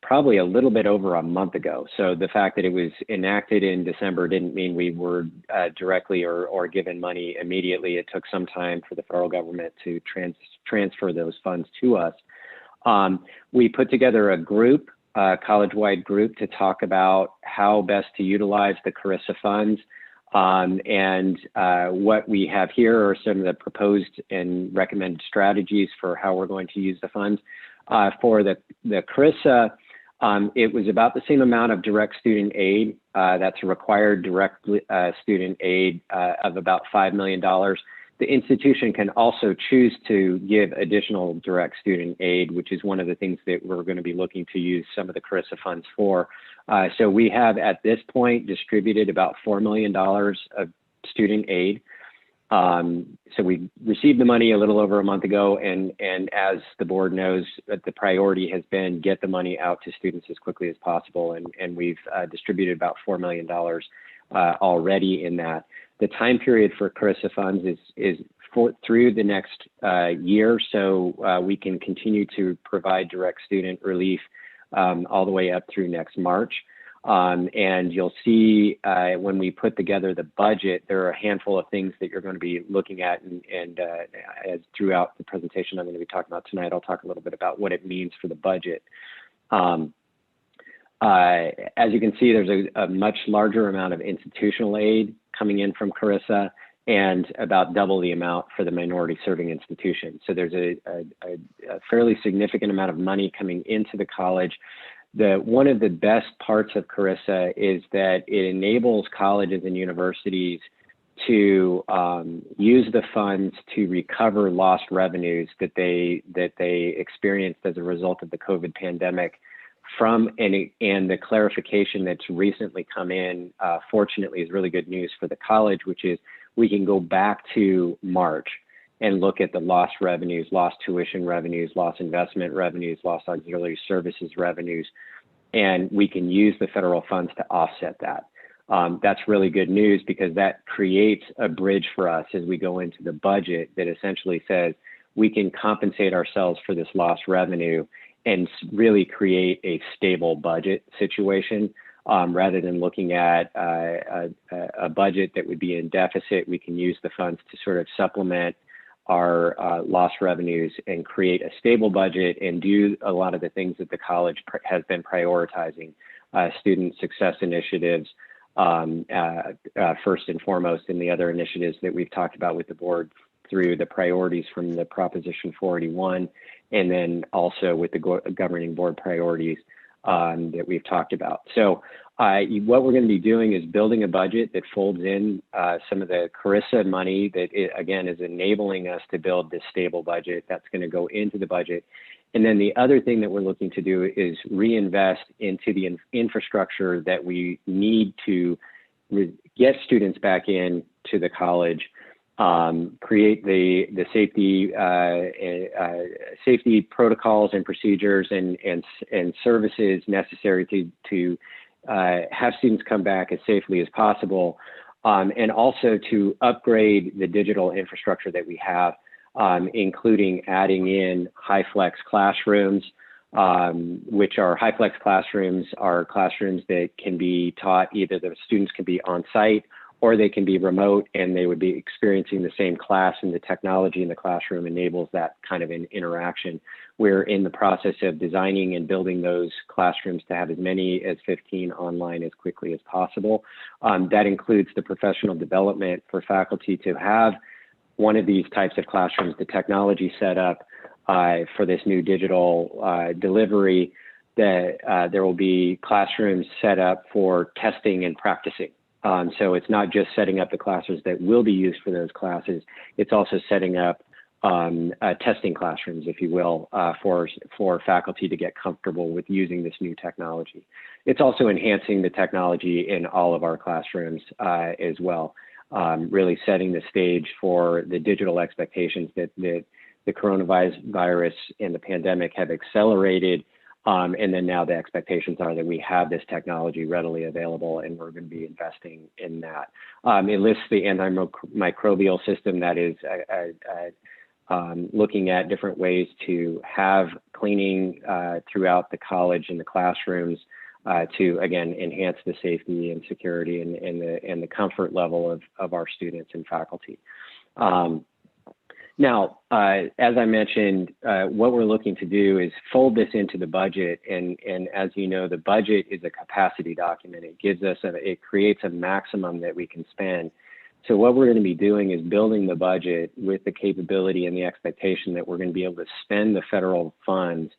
probably a little bit over a month ago. So the fact that it was enacted in December didn't mean we were directly or given money immediately. It took some time for the federal government to transfer those funds to us. We put together a group, a college-wide group, to talk about how best to utilize the CARISA funds. And what we have here are some of the proposed and recommended strategies for how we're going to use the funds. For the CARISA, it was about the same amount of direct student aid. That's a required direct student aid of about $5 million. The institution can also choose to give additional direct student aid, which is one of the things that we're going to be looking to use some of the CARISA funds for. So we have at this point distributed about $4 million of student aid. So we received the money a little over a month ago, and as the board knows, the priority has been get the money out to students as quickly as possible, and we've distributed about $4 million already in that. The time period for CRRSA funds is through the next year, so we can continue to provide direct student relief all the way up through next March. And you'll see when we put together the budget, there are a handful of things that you're going to be looking at, and as throughout the presentation I'm going to be talking about tonight, I'll talk a little bit about what it means for the budget. As you can see, there's a much larger amount of institutional aid coming in from CRRSA, and about double the amount for the minority serving institutions. So there's a fairly significant amount of money coming into the college. One of the best parts of CRRSA is that it enables colleges and universities to use the funds to recover lost revenues that they experienced as a result of the COVID pandemic. And the clarification that's recently come in, fortunately, is really good news for the college, which is we can go back to March and look at the lost revenues, lost tuition revenues, lost investment revenues, lost auxiliary services revenues, and we can use the federal funds to offset that. That's really good news, because that creates a bridge for us as we go into the budget that essentially says we can compensate ourselves for this lost revenue and really create a stable budget situation. Rather than looking at a budget that would be in deficit, we can use the funds to sort of supplement our lost revenues and create a stable budget and do a lot of the things that the college has been prioritizing, student success initiatives, first and foremost, and the other initiatives that we've talked about with the board through the priorities from the Proposition 481, and then also with the governing board priorities that we've talked about. So what we're going to be doing is building a budget that folds in some of the CRRSA money that, again, is enabling us to build this stable budget that's going to go into the budget. And then the other thing that we're looking to do is reinvest into the infrastructure that we need to get students back in to the college, create the safety protocols and procedures and services necessary to have students come back as safely as possible, and also to upgrade the digital infrastructure that we have, including adding in HyFlex classrooms, which are HyFlex classrooms are classrooms that can be taught, either the students can be on site or they can be remote, and they would be experiencing the same class, and the technology in the classroom enables that kind of an interaction. We're in the process of designing and building those classrooms to have as many as 15 online as quickly as possible. That includes the professional development for faculty to have one of these types of classrooms, the technology set up for this new digital delivery, that there will be classrooms set up for testing and practicing. So it's not just setting up the classrooms that will be used for those classes, it's also setting up testing classrooms, if you will, for faculty to get comfortable with using this new technology. It's also enhancing the technology in all of our classrooms as well, really setting the stage for the digital expectations that the coronavirus and the pandemic have accelerated. And then now the expectations are that we have this technology readily available, and we're going to be investing in that. It lists the antimicrobial system that is looking at different ways to have cleaning throughout the college and the classrooms to, again, enhance the safety and security and the comfort level of our students and faculty. Now, as I mentioned, what we're looking to do is fold this into the budget, and as you know, the budget is a capacity document. It gives us it creates a maximum that we can spend. So what we're going to be doing is building the budget with the capability and the expectation that we're going to be able to spend the federal funds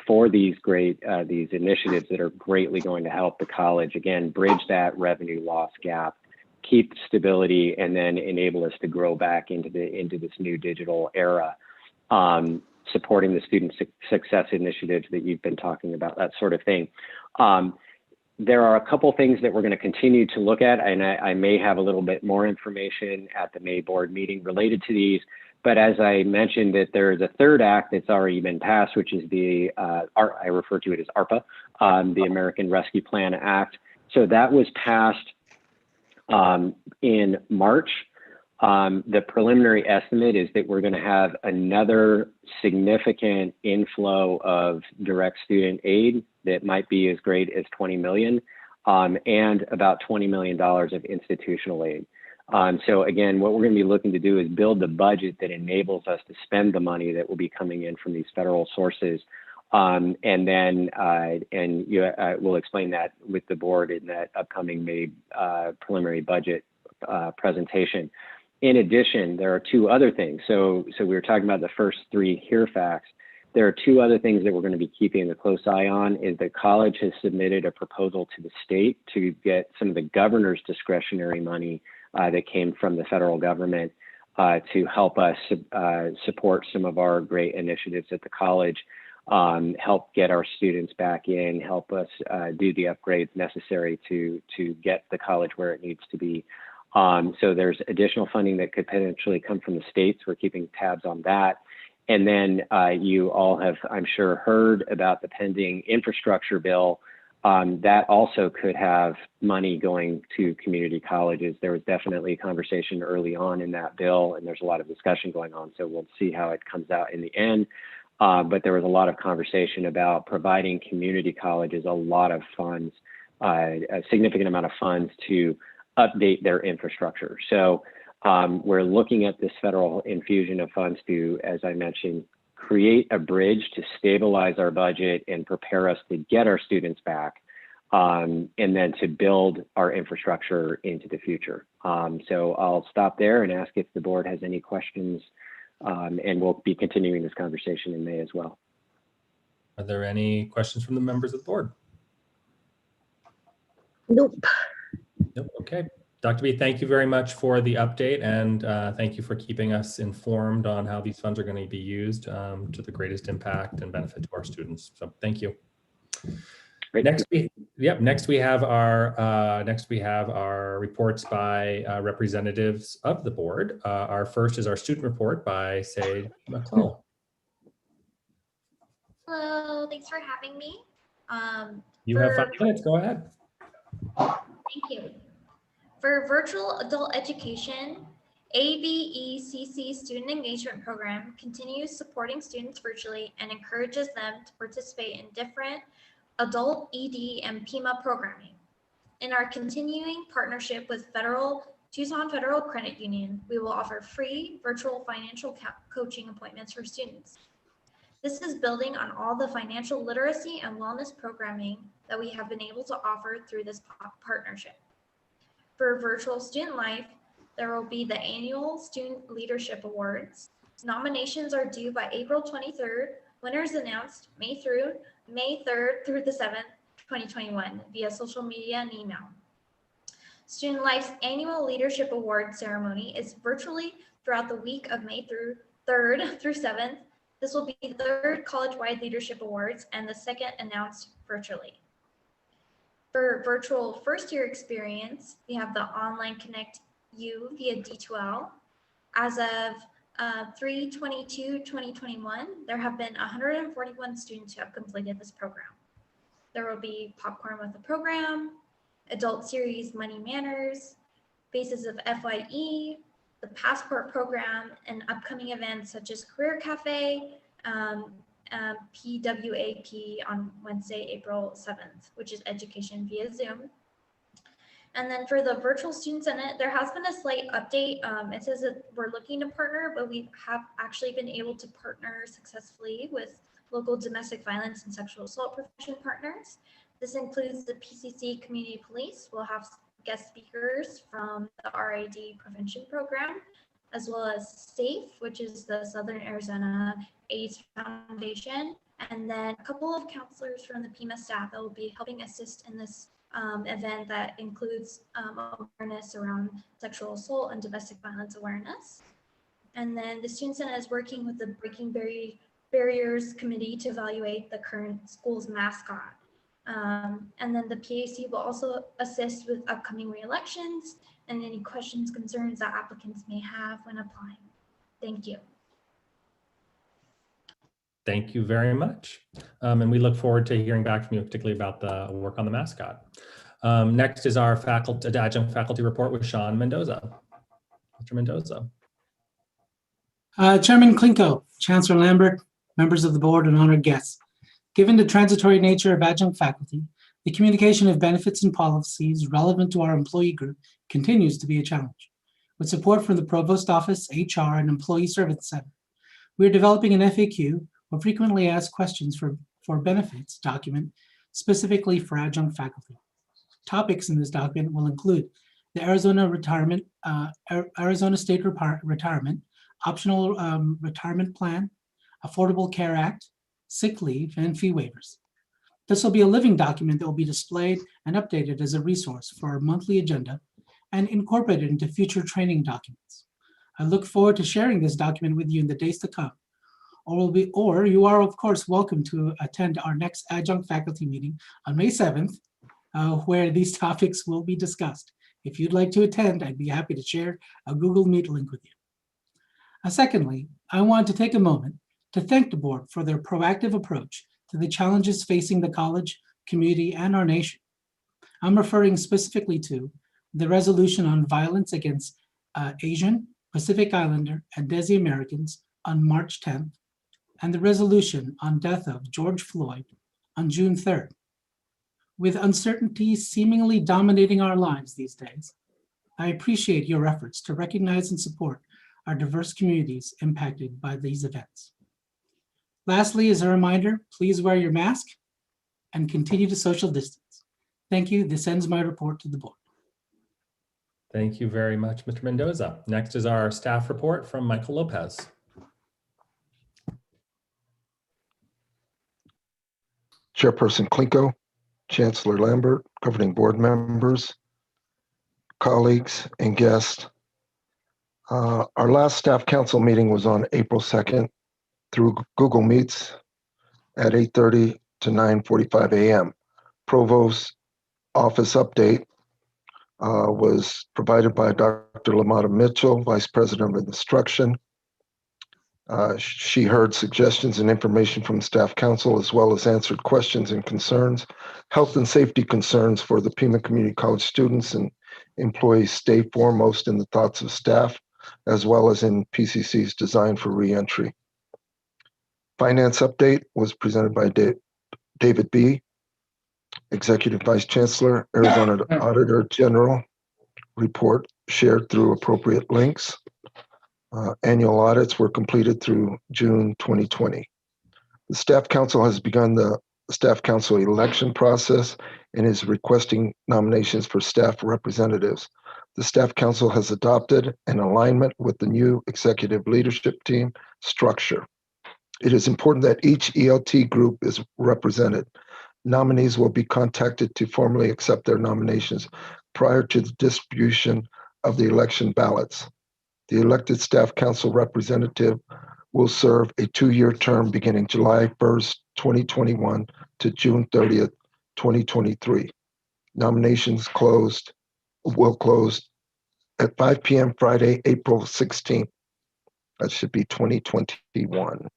for these these initiatives that are greatly going to help the college, again, bridge that revenue loss gap, keep stability, and then enable us to grow back into this new digital era, supporting the student success initiatives that you've been talking about, that sort of thing. there are a couple things that we're going to continue to look at, and I may have a little bit more information at the May board meeting related to these. But as I mentioned, that there is a third act that's already been passed, which is the, I refer to it as ARPA, the American Rescue Plan Act. So that was passed in March. The preliminary estimate is that we're going to have another significant inflow of direct student aid that might be as great as 20 million, and about $20 million of institutional aid. So again, what we're going to be looking to do is build the budget that enables us to spend the money that will be coming in from these federal sources. And then we'll explain that with the board in that upcoming May preliminary budget presentation. In addition, there are two other things. So we were talking about the first three here facts. There are two other things that we're going to be keeping a close eye on. Is the college has submitted a proposal to the state to get some of the governor's discretionary money that came from the federal government to help us support some of our great initiatives at the college, help get our students back in, help us do the upgrades necessary to get the college where it needs to be. So there's additional funding that could potentially come from the states. We're keeping tabs on that. And then you all have, I'm sure, heard about the pending infrastructure bill. That also could have money going to community colleges. There was definitely a conversation early on in that bill, and there's a lot of discussion going on. So we'll see how it comes out in the end. But there was a lot of conversation about providing community colleges a lot of funds, a significant amount of funds to update their infrastructure. So we're looking at this federal infusion of funds to, as I mentioned, create a bridge to stabilize our budget and prepare us to get our students back, and then to build our infrastructure into the future. So I'll stop there and ask if the board has any questions, and we'll be continuing this conversation in May as well. Are there any questions from the members of the board? Nope. Nope. Okay. Dr. B, thank you very much for the update, and thank you for keeping us informed on how these funds are going to be used to the greatest impact and benefit to our students. So thank you. Great. Next we have our reports by representatives of the board. Our first is our student report by Say McClellan. Hello, thanks for having me. You have 5 minutes. Go ahead. Thank you. For virtual adult education, AVECC Student Engagement Program continues supporting students virtually and encourages them to participate in different adult ED and Pima programming. In our continuing partnership with Tucson Federal Credit Union, we will offer free virtual financial coaching appointments for students. This is building on all the financial literacy and wellness programming that we have been able to offer through this partnership. For Virtual Student Life, there will be the annual Student Leadership Awards. Nominations are due by April 23rd. Winners announced May 3rd through the 7th, 2021 via social media and email. Student Life's annual Leadership Award ceremony is virtually throughout the week of May 3rd through 7th. This will be the third college-wide Leadership Awards and the second announced virtually. For virtual first-year experience, we have the Online Connect U via D2L. As of 3/22/2021, there have been 141 students who have completed this program. There will be Popcorn with the Program, Adult Series Money Manners, Faces of FYE, the Passport Program, and upcoming events such as Career Cafe, PWAP on Wednesday, April 7th, which is education via Zoom. And then for the Virtual Student Senate, there has been a slight update. It says that we're looking to partner, but we have actually been able to partner successfully with local domestic violence and sexual assault prevention partners. This includes the PCC Community Police. We'll have guest speakers from the RAD Prevention Program, as well as SAFE, which is the Southern Arizona AIDS Foundation, and then a couple of counselors from the Pima staff that will be helping assist in this event that includes awareness around sexual assault and domestic violence awareness. And then the Student Senate is working with the Breaking Barriers Committee to evaluate the current school's mascot. And then the PAC will also assist with upcoming re-elections and any questions, concerns that applicants may have when applying. Thank you. Thank you very much. And we look forward to hearing back from you, particularly about the work on the mascot. Next is our adjunct faculty report with Sean Mendoza. Mr. Mendoza. Chairman Klinko, Chancellor Lambert, members of the board, and honored guests. Given the transitory nature of adjunct faculty, the communication of benefits and policies relevant to our employee group continues to be a challenge. With support from the Provost Office, HR, and Employee Service Center, we are developing an FAQ or frequently asked questions for benefits document specifically for adjunct faculty. Topics in this document will include the Arizona State Retirement, Optional Retirement Plan, Affordable Care Act, sick leave, and fee waivers. This will be a living document that will be displayed and updated as a resource for our monthly agenda and incorporated into future training documents. I look forward to sharing this document with you in the days to come. Or you are, of course, welcome to attend our next adjunct faculty meeting on May 7th, where these topics will be discussed. If you'd like to attend, I'd be happy to share a Google Meet link with you. Secondly, I want to take a moment to thank the board for their proactive approach to the challenges facing the college, community, and our nation. I'm referring specifically to the resolution on violence against Asian, Pacific Islander, and Desi Americans on March 10th, and the resolution on death of George Floyd on June 3rd. With uncertainty seemingly dominating our lives these days, I appreciate your efforts to recognize and support our diverse communities impacted by these events. Lastly, as a reminder, please wear your mask and continue to social distance. Thank you. This ends my report to the board. Thank you very much, Mr. Mendoza. Next is our staff report from Michael Lopez. Chairperson Klinko, Chancellor Lambert, governing board members, colleagues, and guests. Our last staff council meeting was on April 2nd through Google Meets at 8:30 to 9:45 a.m. Provost office update was provided by Dr. LaMotta Mitchell, Vice President of Instruction. She heard suggestions and information from staff council, as well as answered questions and concerns. Health and safety concerns for the Pima Community College students and employees stay foremost in the thoughts of staff, as well as in PCC's design for reentry. Finance update was presented by David B., Executive Vice Chancellor, Arizona Auditor General. Report shared through appropriate links. Annual audits were completed through June 2020. The Staff Council has begun the Staff Council election process and is requesting nominations for staff representatives. The Staff Council has adopted an alignment with the new executive leadership team structure. It is important that each ELT group is represented. Nominees will be contacted to formally accept their nominations prior to the distribution of the election ballots. The elected Staff Council representative will serve a 2-year term beginning July 1st, 2021 to June 30th, 2023. Nominations will close at 5 p.m. Friday, April 16th. That should be 2021.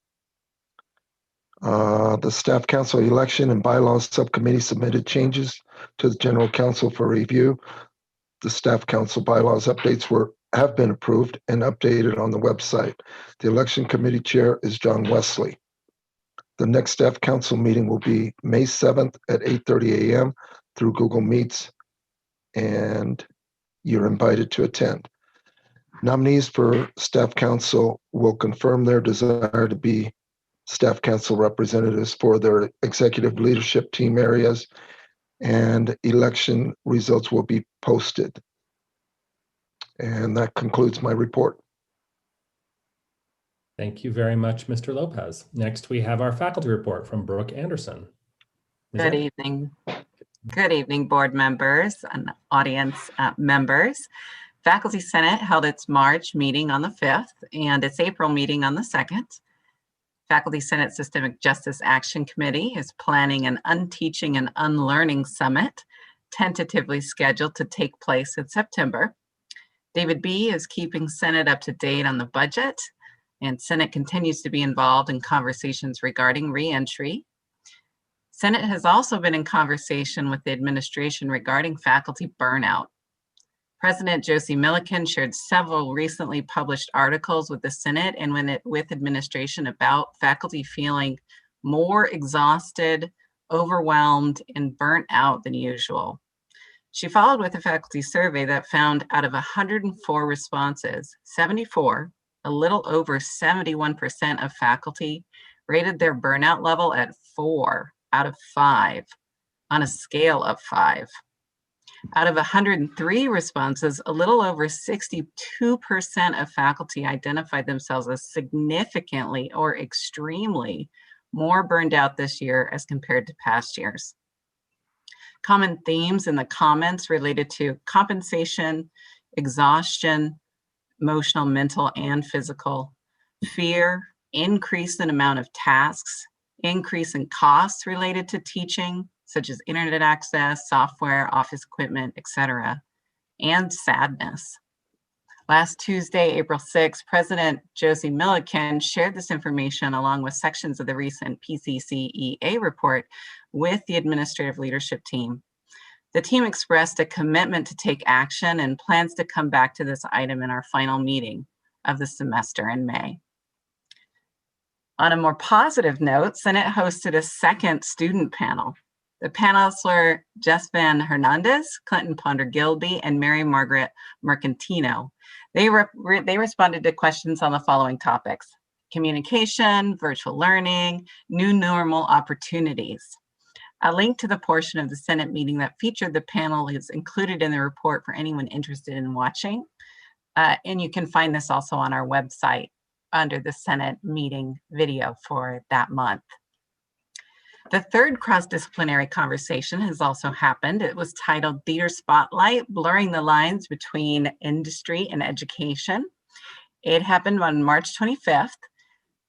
The Staff Council election and bylaws subcommittee submitted changes to the General Counsel for review. The Staff Council bylaws updates have been approved and updated on the website. The election committee chair is John Wesley. The next Staff Council meeting will be May 7th at 8:30 a.m. through Google Meets, and you're invited to attend. Nominees for Staff Council will confirm their desire to be Staff Council representatives for their executive leadership team areas, and election results will be posted. And that concludes my report. Thank you very much, Mr. Lopez. Next, we have our faculty report from Brooke Anderson. Good evening. Good evening, board members and audience members. Faculty Senate held its March meeting on the 5th and its April meeting on the 2nd. Faculty Senate Systemic Justice Action Committee is planning an Unteaching and Unlearning Summit, tentatively scheduled to take place in September. David B. is keeping Senate up to date on the budget, and Senate continues to be involved in conversations regarding reentry. Senate has also been in conversation with the administration regarding faculty burnout. President Josie Milliken shared several recently published articles with the Senate and with administration about faculty feeling more exhausted, overwhelmed, and burnt out than usual. She followed with a faculty survey that found out of 104 responses, 74, a little over 71% of faculty rated their burnout level at 4 out of 5 on a scale of 5. Out of 103 responses, a little over 62% of faculty identified themselves as significantly or extremely more burned out this year as compared to past years. Common themes in the comments related to compensation, exhaustion, emotional, mental, and physical, fear, increase in amount of tasks, increase in costs related to teaching, such as internet access, software, office equipment, etc., and sadness. Last Tuesday, April 6th, President Josie Milliken shared this information along with sections of the recent PCC report with the administrative leadership team. The team expressed a commitment to take action and plans to come back to this item in our final meeting of the semester in May. On a more positive note, Senate hosted a second student panel. The panelists were Jess Van Hernandez, Clinton Ponder Gilbee, and Mary Margaret Mercantino. They responded to questions on the following topics: communication, virtual learning, new normal opportunities. A link to the portion of the Senate meeting that featured the panel is included in the report for anyone interested in watching. And you can find this also on our website under the Senate meeting video for that month. The third cross-disciplinary conversation has also happened. It was titled Theater Spotlight, Blurring the Lines Between Industry and Education. It happened on March 25th.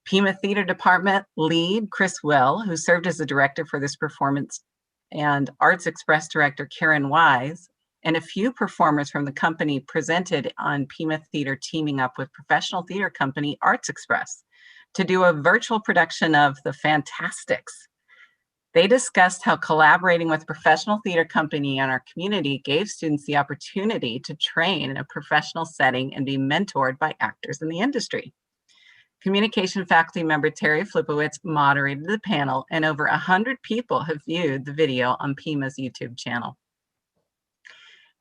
Pima Theater Department lead Chris Will, who served as the director for this performance, and Arts Express director Karen Wise, and a few performers from the company presented on Pima Theater teaming up with professional theater company Arts Express to do a virtual production of The Fantastics. They discussed how collaborating with a professional theater company in our community gave students the opportunity to train in a professional setting and be mentored by actors in the industry. Communication faculty member Terry Flipowitz moderated the panel, and over 100 people have viewed the video on Pima's YouTube channel.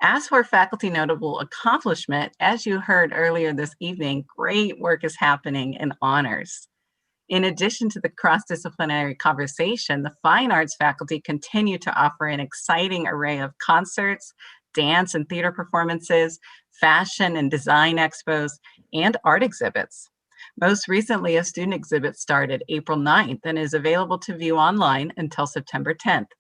As for faculty notable accomplishment, as you heard earlier this evening, great work is happening in honors. In addition to the cross-disciplinary conversation, the fine arts faculty continue to offer an exciting array of concerts, dance and theater performances, fashion and design expos, and art exhibits. Most recently, a student exhibit started April 9th and is available to view online until September 10th.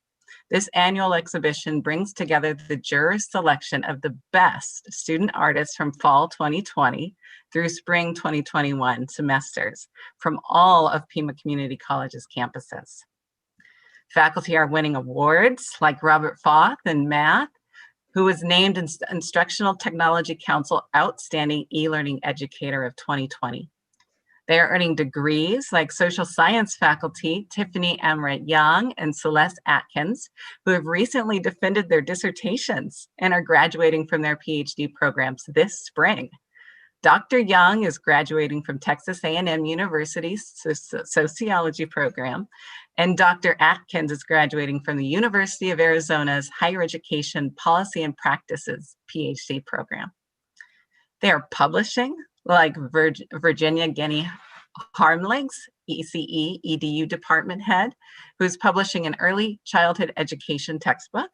This annual exhibition brings together the jurors' selection of the best student artists from fall 2020 through spring 2021 semesters from all of Pima Community College's campuses. Faculty are winning awards like Robert Foth in math, who was named Instructional Technology Council Outstanding E-Learning Educator of 2020. They are earning degrees like social science faculty Tiffany Amrit Young and Celeste Atkins, who have recently defended their dissertations and are graduating from their PhD programs this spring. Dr. Young is graduating from Texas A&M University's sociology program, and Dr. Atkins is graduating from the University of Arizona's Higher Education Policy and Practices PhD program. They are publishing, like Virginia Guinea Harmligs, ECE EDU department head, who's publishing an early childhood education textbook.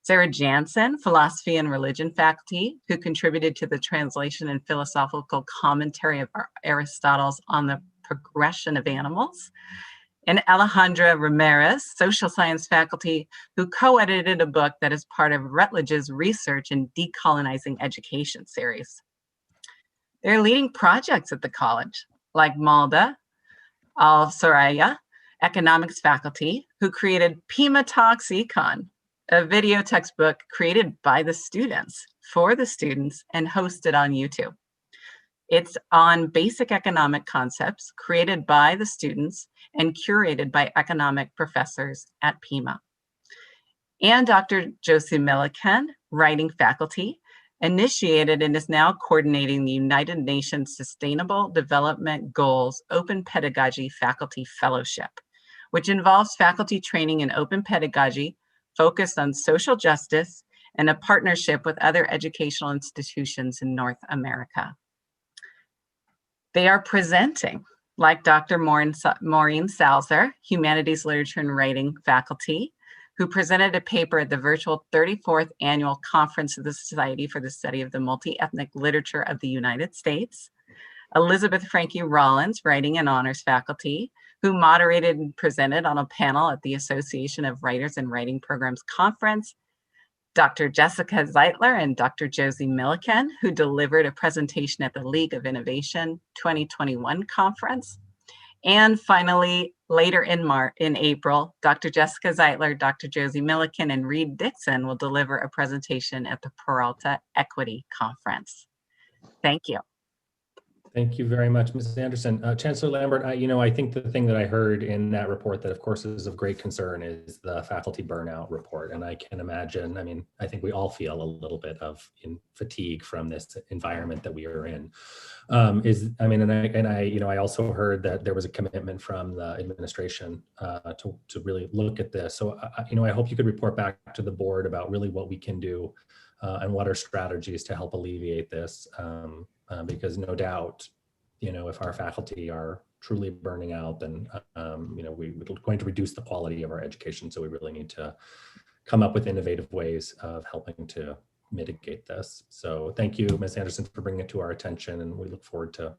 Sarah Jansen, philosophy and religion faculty, who contributed to the translation and philosophical commentary of Aristotle's On the Progression of Animals. And Alejandra Ramirez, social science faculty, who co-edited a book that is part of Rutledge's Research in Decolonizing Education series. They're leading projects at the college, like MALDA, Al-Soraya, economics faculty, who created Pima Talks Econ, a video textbook created by the students, for the students, and hosted on YouTube. It's on basic economic concepts created by the students and curated by economic professors at Pima. And Dr. Josie Milliken, writing faculty, initiated and is now coordinating the United Nations Sustainable Development Goals Open Pedagogy Faculty Fellowship, which involves faculty training in open pedagogy focused on social justice and a partnership with other educational institutions in North America. They are presenting, like Dr. Maureen Salazar, Humanities Literature and Writing faculty, who presented a paper at the virtual 34th Annual Conference of the Society for the Study of the Multi-Ethnic Literature of the United States. Elizabeth Frankie Rollins, Writing and Honors faculty, who moderated and presented on a panel at the Association of Writers and Writing Programs Conference. Dr. Jessica Zeitler and Dr. Josie Milliken, who delivered a presentation at the League of Innovation 2021 conference. And finally, later in April, Dr. Jessica Zeitler, Dr. Josie Milliken, and Reed Dixon will deliver a presentation at the Peralta Equity Conference. Thank you. Thank you very much, Mrs. Anderson. Chancellor Lambert, I think the thing that I heard in that report that of course is of great concern is the faculty burnout report. And I can imagine, I think we all feel a little bit of fatigue from this environment that we are in. I also heard that there was a commitment from the administration to really look at this. So, I hope you could report back to the board about really what we can do and what are strategies to help alleviate this. Because no doubt, if our faculty are truly burning out, then, we're going to reduce the quality of our education. So we really need to come up with innovative ways of helping to mitigate this. So thank you, Ms. Anderson, for bringing it to our attention. And we look forward to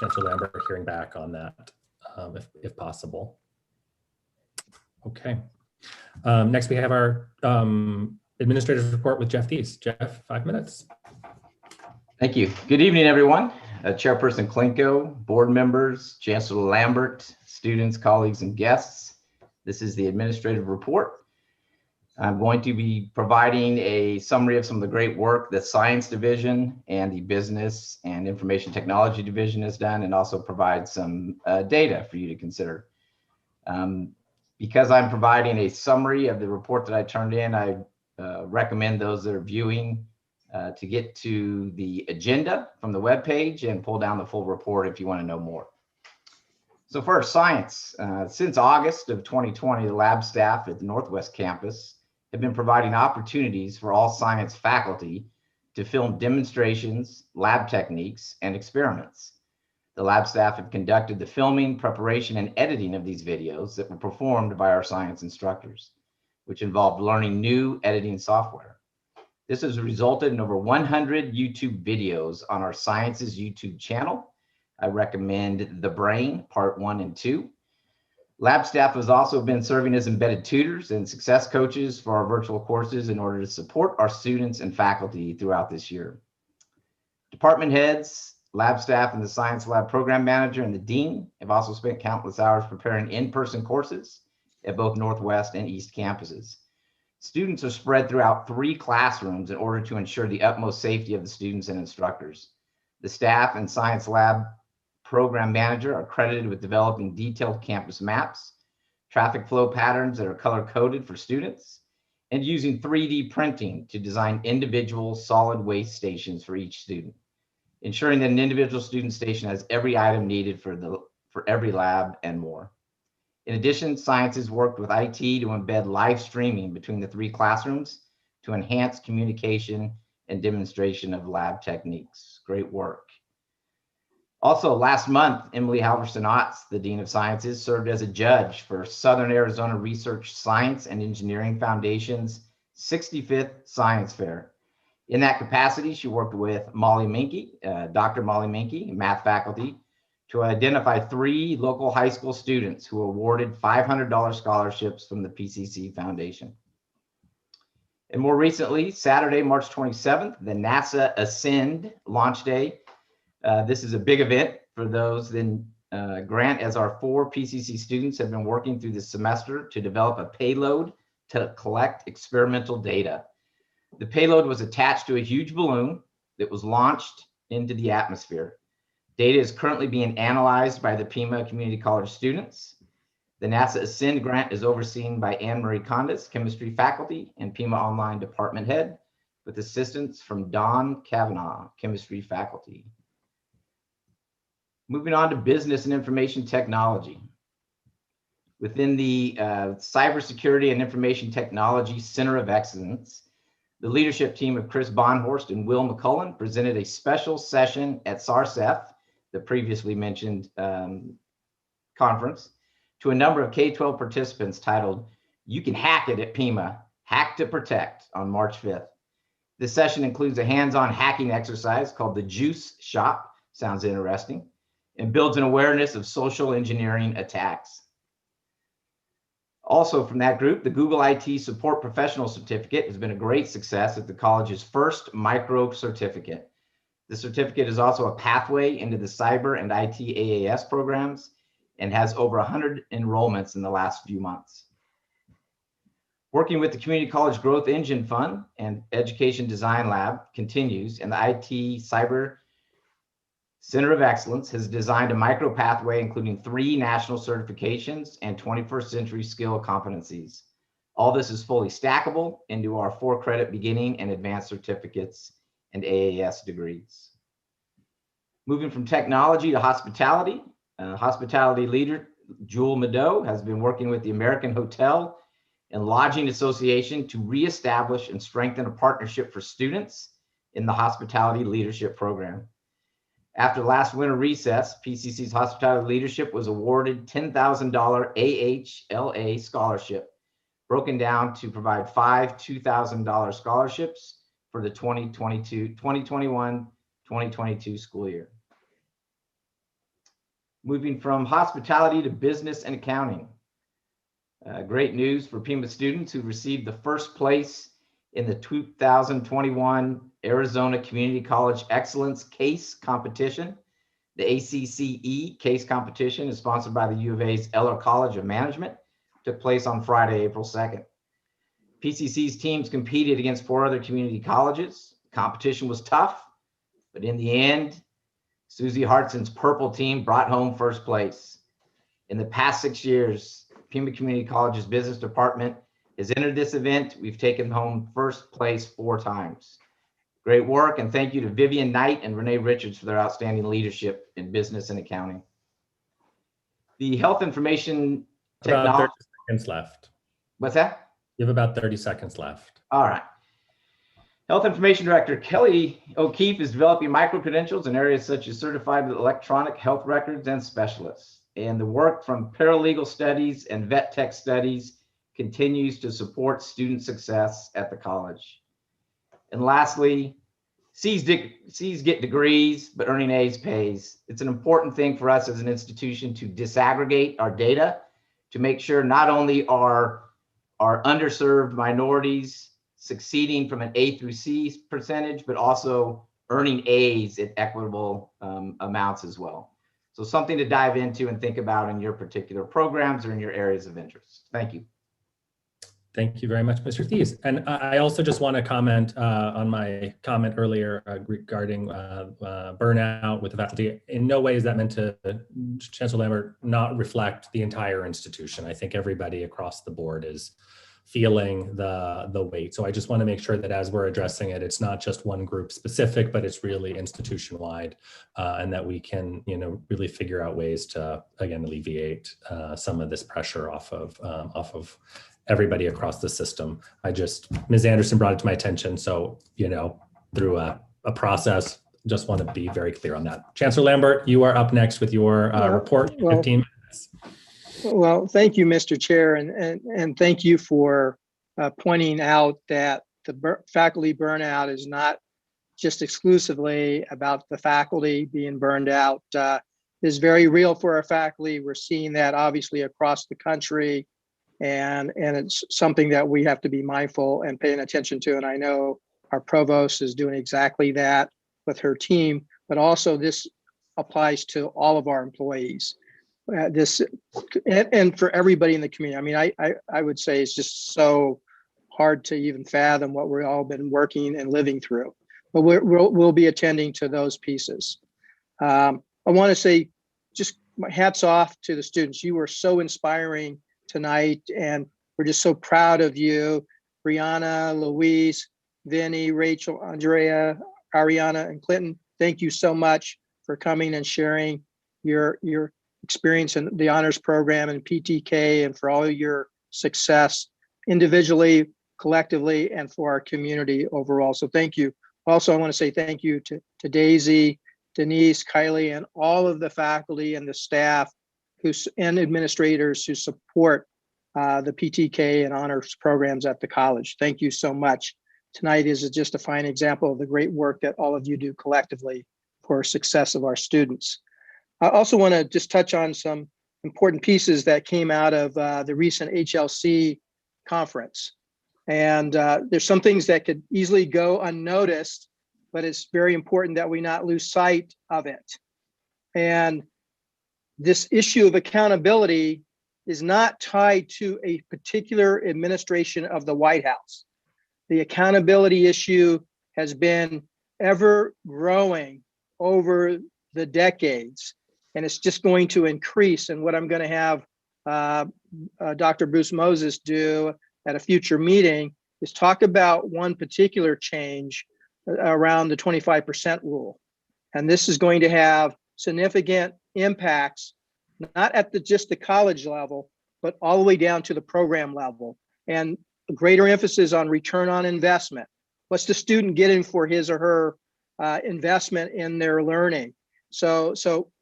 Chancellor Lambert hearing back on that if possible. Okay. Next, we have our administrative report with Jeff Thies. Jeff, 5 minutes. Thank you. Good evening, everyone. Chairperson Klinko, board members, Chancellor Lambert, students, colleagues, and guests. This is the administrative report. I'm going to be providing a summary of some of the great work the Science Division and the Business and Information Technology Division has done, and also provide some data for you to consider. Because I'm providing a summary of the report that I turned in, I recommend those that are viewing to get to the agenda from the webpage and pull down the full report if you want to know more. So first, science. Since August of 2020, the lab staff at the Northwest campus have been providing opportunities for all science faculty to film demonstrations, lab techniques, and experiments. The lab staff have conducted the filming, preparation, and editing of these videos that were performed by our science instructors, which involved learning new editing software. This has resulted in over 100 YouTube videos on our Sciences YouTube channel. I recommend The Brain, Part 1 and 2. Lab staff has also been serving as embedded tutors and success coaches for our virtual courses in order to support our students and faculty throughout this year. Department heads, lab staff, and the science lab program manager and the dean have also spent countless hours preparing in-person courses at both Northwest and East campuses. Students are spread throughout 3 classrooms in order to ensure the utmost safety of the students and instructors. The staff and science lab program manager are credited with developing detailed campus maps, traffic flow patterns that are color-coded for students, and using 3D printing to design individual solid waste stations for each student, ensuring that an individual student station has every item needed for every lab and more. In addition, science has worked with IT to embed live streaming between the 3 classrooms to enhance communication and demonstration of lab techniques. Great work. Also, last month, Emily Halverson-Otts, the Dean of Sciences, served as a judge for Southern Arizona Research Science and Engineering Foundation's 65th Science Fair. In that capacity, she worked with Molly Minke, Dr. Molly Minke, math faculty, to identify 3 local high school students who were awarded $500 scholarships from the PCC Foundation. And more recently, Saturday, March 27th, the NASA Ascend launch day. This is a big event for those Grant, as our 4 PCC students have been working through this semester to develop a payload to collect experimental data. The payload was attached to a huge balloon that was launched into the atmosphere. Data is currently being analyzed by the Pima Community College students. The NASA Ascend grant is overseen by Anne-Marie Condis, chemistry faculty and Pima Online department head, with assistance from Don Kavanaugh, chemistry faculty. Moving on to business and information technology. Within the Cybersecurity and Information Technology Center of Excellence, the leadership team of Chris Bonhorst and Will McCullen presented a special session at SARCEF, the previously mentioned conference, to a number of K-12 participants titled, "You Can Hack It at Pima, Hack to Protect," on March 5th. This session includes a hands-on hacking exercise called the Juice Shop, sounds interesting, and builds an awareness of social engineering attacks. Also from that group, the Google IT Support Professional Certificate has been a great success at the college's first micro certificate. The certificate is also a pathway into the cyber and IT AAS programs and has over 100 enrollments in the last few months. Working with the Community College Growth Engine Fund and Education Design Lab continues, and the IT Cyber Center of Excellence has designed a micro pathway including 3 national certifications and 21st century skill competencies. All this is fully stackable into our 4-credit beginning and advanced certificates and AAS degrees. Moving from technology to hospitality, hospitality leader Jewel Mado has been working with the American Hotel and Lodging Association to reestablish and strengthen a partnership for students in the Hospitality Leadership Program. After last winter recess, PCC's Hospitality Leadership was awarded $10,000 AHLA scholarship, broken down to provide 5 $2,000 scholarships for the 2021-2022 school year. Moving from hospitality to business and accounting. Great news for Pima students who received the first place in the 2021 Arizona Community College Excellence Case Competition. The ACCE Case Competition is sponsored by the U of A's Eller College of Management. Took place on Friday, April 2nd. PCC's teams competed against 4 other community colleges. The competition was tough, but in the end, Susie Hartson's purple team brought home first place. In the past 6 years, Pima Community College's business department has entered this event. We've taken home first place 4 times. Great work, and thank you to Vivian Knight and Renee Richards for their outstanding leadership in business and accounting. The health information technology. About 30 seconds left. What's that? You have about 30 seconds left. All right. Health Information Director Kelly O'Keefe is developing micro-credentials in areas such as certified electronic health records and specialists. And the work from paralegal studies and vet tech studies continues to support student success at the college. And lastly, C's get degrees, but earning A's pays. It's an important thing for us as an institution to disaggregate our data to make sure not only are our underserved minorities succeeding from an A through C percentage, but also earning A's at equitable amounts as well. So something to dive into and think about in your particular programs or in your areas of interest. Thank you. Thank you very much, Mr. Thies. And I also just want to comment on my comment earlier regarding burnout with the faculty. In no way is that meant to, Chancellor Lambert, not reflect the entire institution. I think everybody across the board is feeling the weight. So I just want to make sure that as we're addressing it, it's not just one group specific, but it's really institution wide, and that we can, really figure out ways to, again, alleviate some of this pressure off of everybody across the system. Ms. Anderson brought it to my attention. So, through a process, just want to be very clear on that. Chancellor Lambert, you are up next with your report, 15 minutes. Well, thank you, Mr. Chair, and thank you for pointing out that the faculty burnout is not just exclusively about the faculty being burned out. It's very real for our faculty. We're seeing that obviously across the country, and it's something that we have to be mindful and paying attention to. And I know our provost is doing exactly that with her team, but also this applies to all of our employees. this, and for everybody in the community. I mean, I would say it's just so hard to even fathom what we've all been working and living through. But we'll be attending to those pieces. I want to say just my hats off to the students. You were so inspiring tonight, and we're just so proud of you. Brianna, Louise, Vinnie, Rachel, Andrea, Ariana, and Clinton, thank you so much for coming and sharing your experience in the honors program and PTK, and for all your success individually, collectively, and for our community overall. So thank you. Also, I want to say thank you to Daisy, Denise, Kylie, and all of the faculty and the staff and administrators who support the PTK and honors programs at the college. Thank you so much. Tonight is just a fine example of the great work that all of you do collectively for success of our students. I also want to just touch on some important pieces that came out of the recent HLC conference. And there's some things that could easily go unnoticed, but it's very important that we not lose sight of it. And this issue of accountability is not tied to a particular administration of the White House. The accountability issue has been ever growing over the decades, and it's just going to increase. And what I'm going to have Dr. Bruce Moses do at a future meeting is talk about one particular change around the 25% rule. And this is going to have significant impacts, not at just the college level, but all the way down to the program level. And a greater emphasis on return on investment. What's the student getting for his or her investment in their learning? So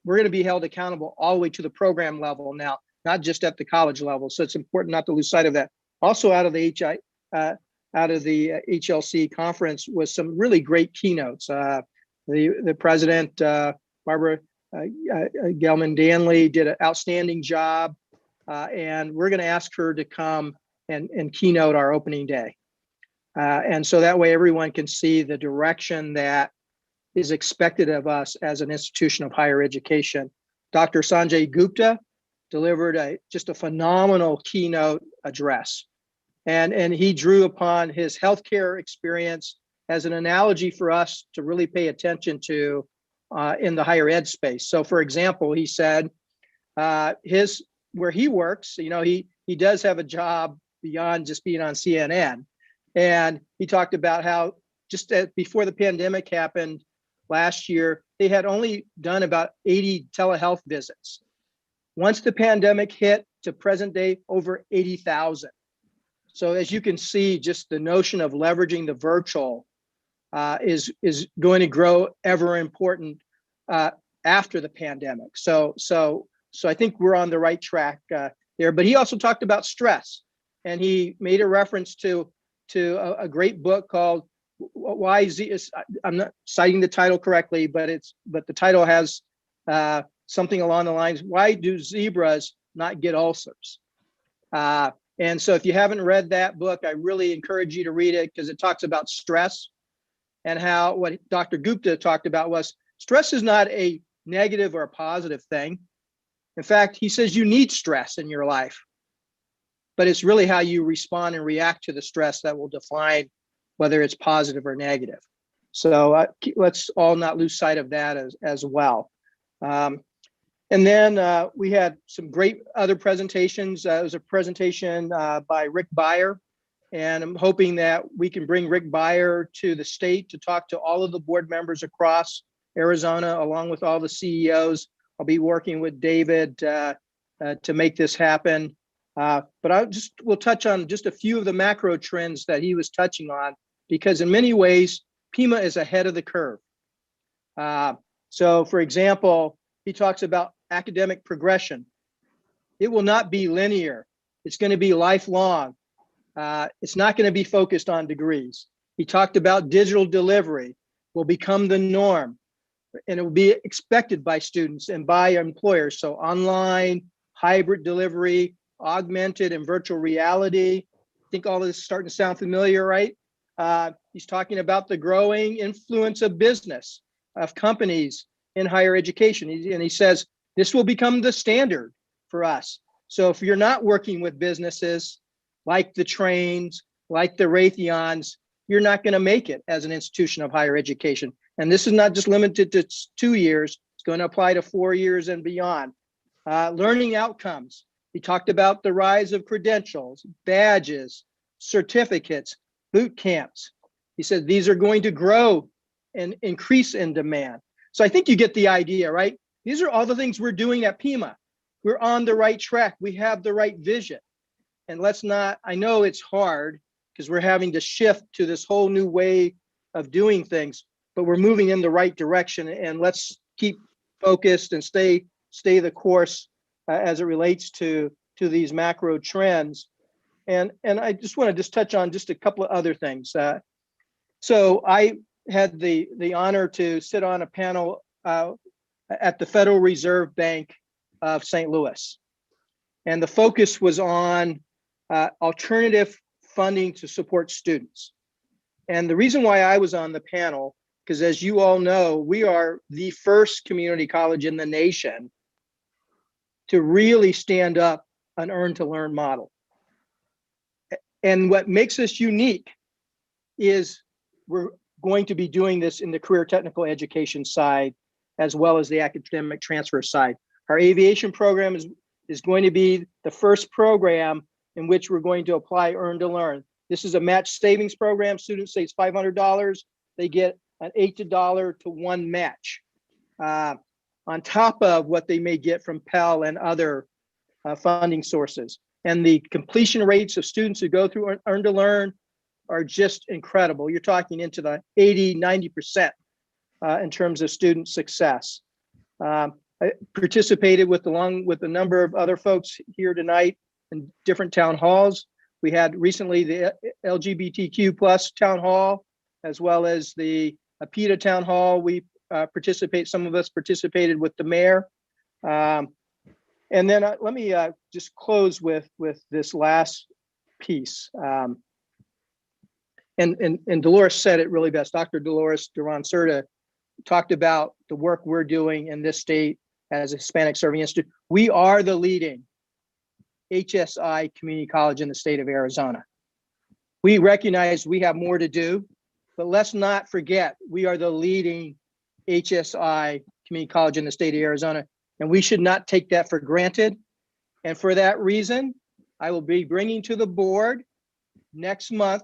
we're going to be held accountable all the way to the program level now, not just at the college level. So it's important not to lose sight of that. Also, out of the HLC conference was some really great keynotes. The president, Barbara Gelman Danley, did an outstanding job, and we're going to ask her to come and keynote our opening day. And so that way everyone can see the direction that is expected of us as an institution of higher education. Dr. Sanjay Gupta delivered just a phenomenal keynote address. And he drew upon his healthcare experience as an analogy for us to really pay attention to in the higher ed space. So for example, he said where he works, he does have a job beyond just being on CNN. And he talked about how just before the pandemic happened last year, they had only done about 80 telehealth visits. Once the pandemic hit to present day, over 80,000. So as you can see, just the notion of leveraging the virtual is going to grow ever important after the pandemic. So I think we're on the right track there. But he also talked about stress, and he made a reference to a great book called Why I'm not citing the title correctly, but the title has something along the lines, Why Do Zebras Not Get Ulcers? And so if you haven't read that book, I really encourage you to read it, because it talks about stress, and how what Dr. Gupta talked about was stress is not a negative or a positive thing. In fact, he says you need stress in your life, but it's really how you respond and react to the stress that will define whether it's positive or negative. So let's all not lose sight of that as well. And then we had some great other presentations. It was a presentation by Rick Beyer, and I'm hoping that we can bring Rick Beyer to the state to talk to all of the board members across Arizona, along with all the CEOs. I'll be working with David to make this happen. But we'll touch on just a few of the macro trends that he was touching on, because in many ways, Pima is ahead of the curve. So for example, he talks about academic progression. It will not be linear. It's going to be lifelong. It's not going to be focused on degrees. He talked about digital delivery will become the norm, and it will be expected by students and by employers. So online, hybrid delivery, augmented and virtual reality. I think all of this is starting to sound familiar, right? He's talking about the growing influence of business, of companies in higher education. And he says This will become the standard for us. So if you're not working with businesses like the Trains, like the Raytheons, you're not going to make it as an institution of higher education. And this is not just limited to 2 years. It's going to apply to 4 years and beyond. Learning outcomes. He talked about the rise of credentials, badges, certificates, boot camps. He said these are going to grow and increase in demand. So I think you get the idea, right? These are all the things we're doing at Pima. We're on the right track. We have the right vision. And let's not, I know it's hard because we're having to shift to this whole new way of doing things, but we're moving in the right direction, and let's keep focused and stay the course as it relates to these macro trends. And I just want to touch on just a couple of other things. So I had the honor to sit on a panel at the Federal Reserve Bank of St. Louis. And the focus was on alternative funding to support students. And the reason why I was on the panel, because as you all know, we are the first community college in the nation to really stand up an earn to learn model. And what makes us unique is we're going to be doing this in the career technical education side, as well as the academic transfer side. Our aviation program is going to be the first program in which we're going to apply earn to learn. This is a match savings program. Students save $500. They get an $8 to 1 match on top of what they may get from Pell and other funding sources. And the completion rates of students who go through earn to learn are just incredible. You're talking into the 80, 90% in terms of student success. I participated along with a number of other folks here tonight in different town halls. We had recently the LGBTQ plus town hall, as well as the PETA town hall. Some of us participated with the mayor. And then let me just close with this last piece. And Dolores said it really best. Dr. Dolores Duran-Cerda talked about the work we're doing in this state as a Hispanic Serving Institute. We are the leading HSI community college in the state of Arizona. We recognize we have more to do, but let's not forget we are the leading HSI community college in the state of Arizona, and we should not take that for granted. And for that reason, I will be bringing to the board next month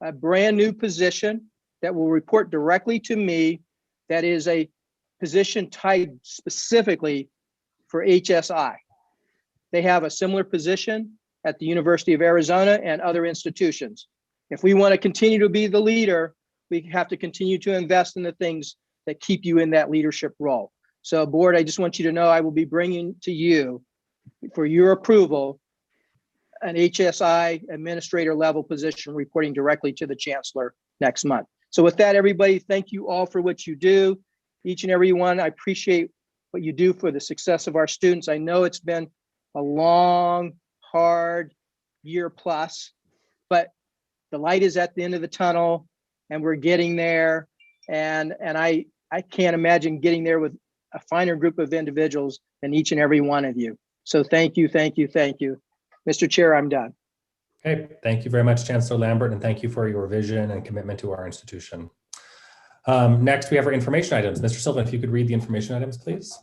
a brand new position that will report directly to me. That is a position tied specifically for HSI. They have a similar position at the University of Arizona and other institutions. If we want to continue to be the leader, we have to continue to invest in the things that keep you in that leadership role. So board, I just want you to know I will be bringing to you for your approval an HSI administrator level position reporting directly to the chancellor next month. So with that, everybody, thank you all for what you do. Each and every one, I appreciate what you do for the success of our students. I know it's been a long, hard year plus, but the light is at the end of the tunnel and we're getting there. And I can't imagine getting there with a finer group of individuals than each and every one of you. So thank you, thank you, thank you. Mr. Chair, I'm done. Okay, thank you very much, Chancellor Lambert, and thank you for your vision and commitment to our institution. Next, we have our information items. Mr. Silva, if you could read the information items, please.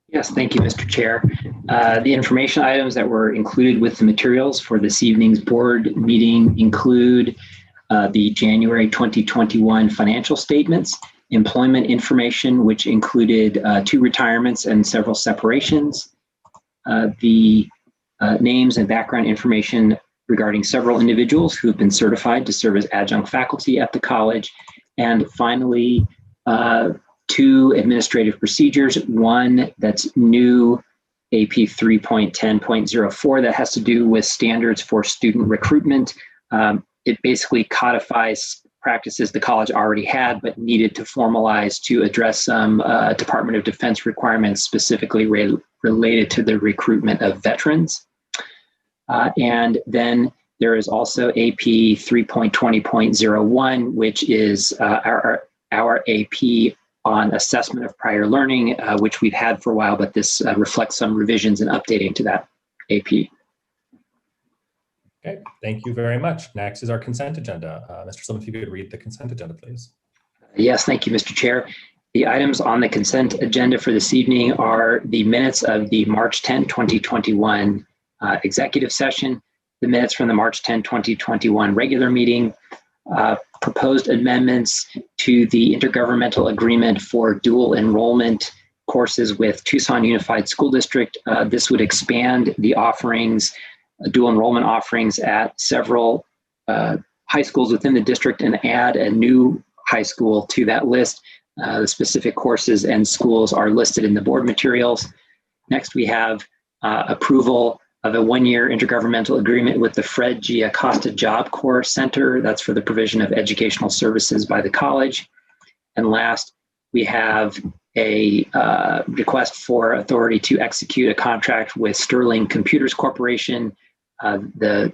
Yes, thank you, Mr. Chair. The information items that were included with the materials for this evening's board meeting include the January 2021 financial statements, employment information, which included 2 retirements and several separations, the names and background information regarding several individuals who have been certified to serve as adjunct faculty at the college, and finally, 2 administrative procedures, one that's new AP 3.10.04 that has to do with standards for student recruitment. It basically codifies practices the college already had but needed to formalize to address some Department of Defense requirements specifically related to the recruitment of veterans. And then there is also AP 3.20.01, which is our AP on assessment of prior learning, which we've had for a while, but this reflects some revisions and updating to that AP. Okay, thank you very much. Next is our consent agenda. Mr. Sullivan, if you could read the consent agenda, please. Yes, thank you, Mr. Chair. The items on the consent agenda for this evening are the minutes of the March 10, 2021 executive session, the minutes from the March 10, 2021 regular meeting, proposed amendments to the intergovernmental agreement for dual enrollment courses with Tucson Unified School District. This would expand the offerings, dual enrollment offerings at several high schools within the district and add a new high school to that list. The specific courses and schools are listed in the board materials. Next, we have approval of a 1-year intergovernmental agreement with the Fred G. Acosta Job Corps Center. That's for the provision of educational services by the college. And last, we have a request for authority to execute a contract with Sterling Computers Corporation. The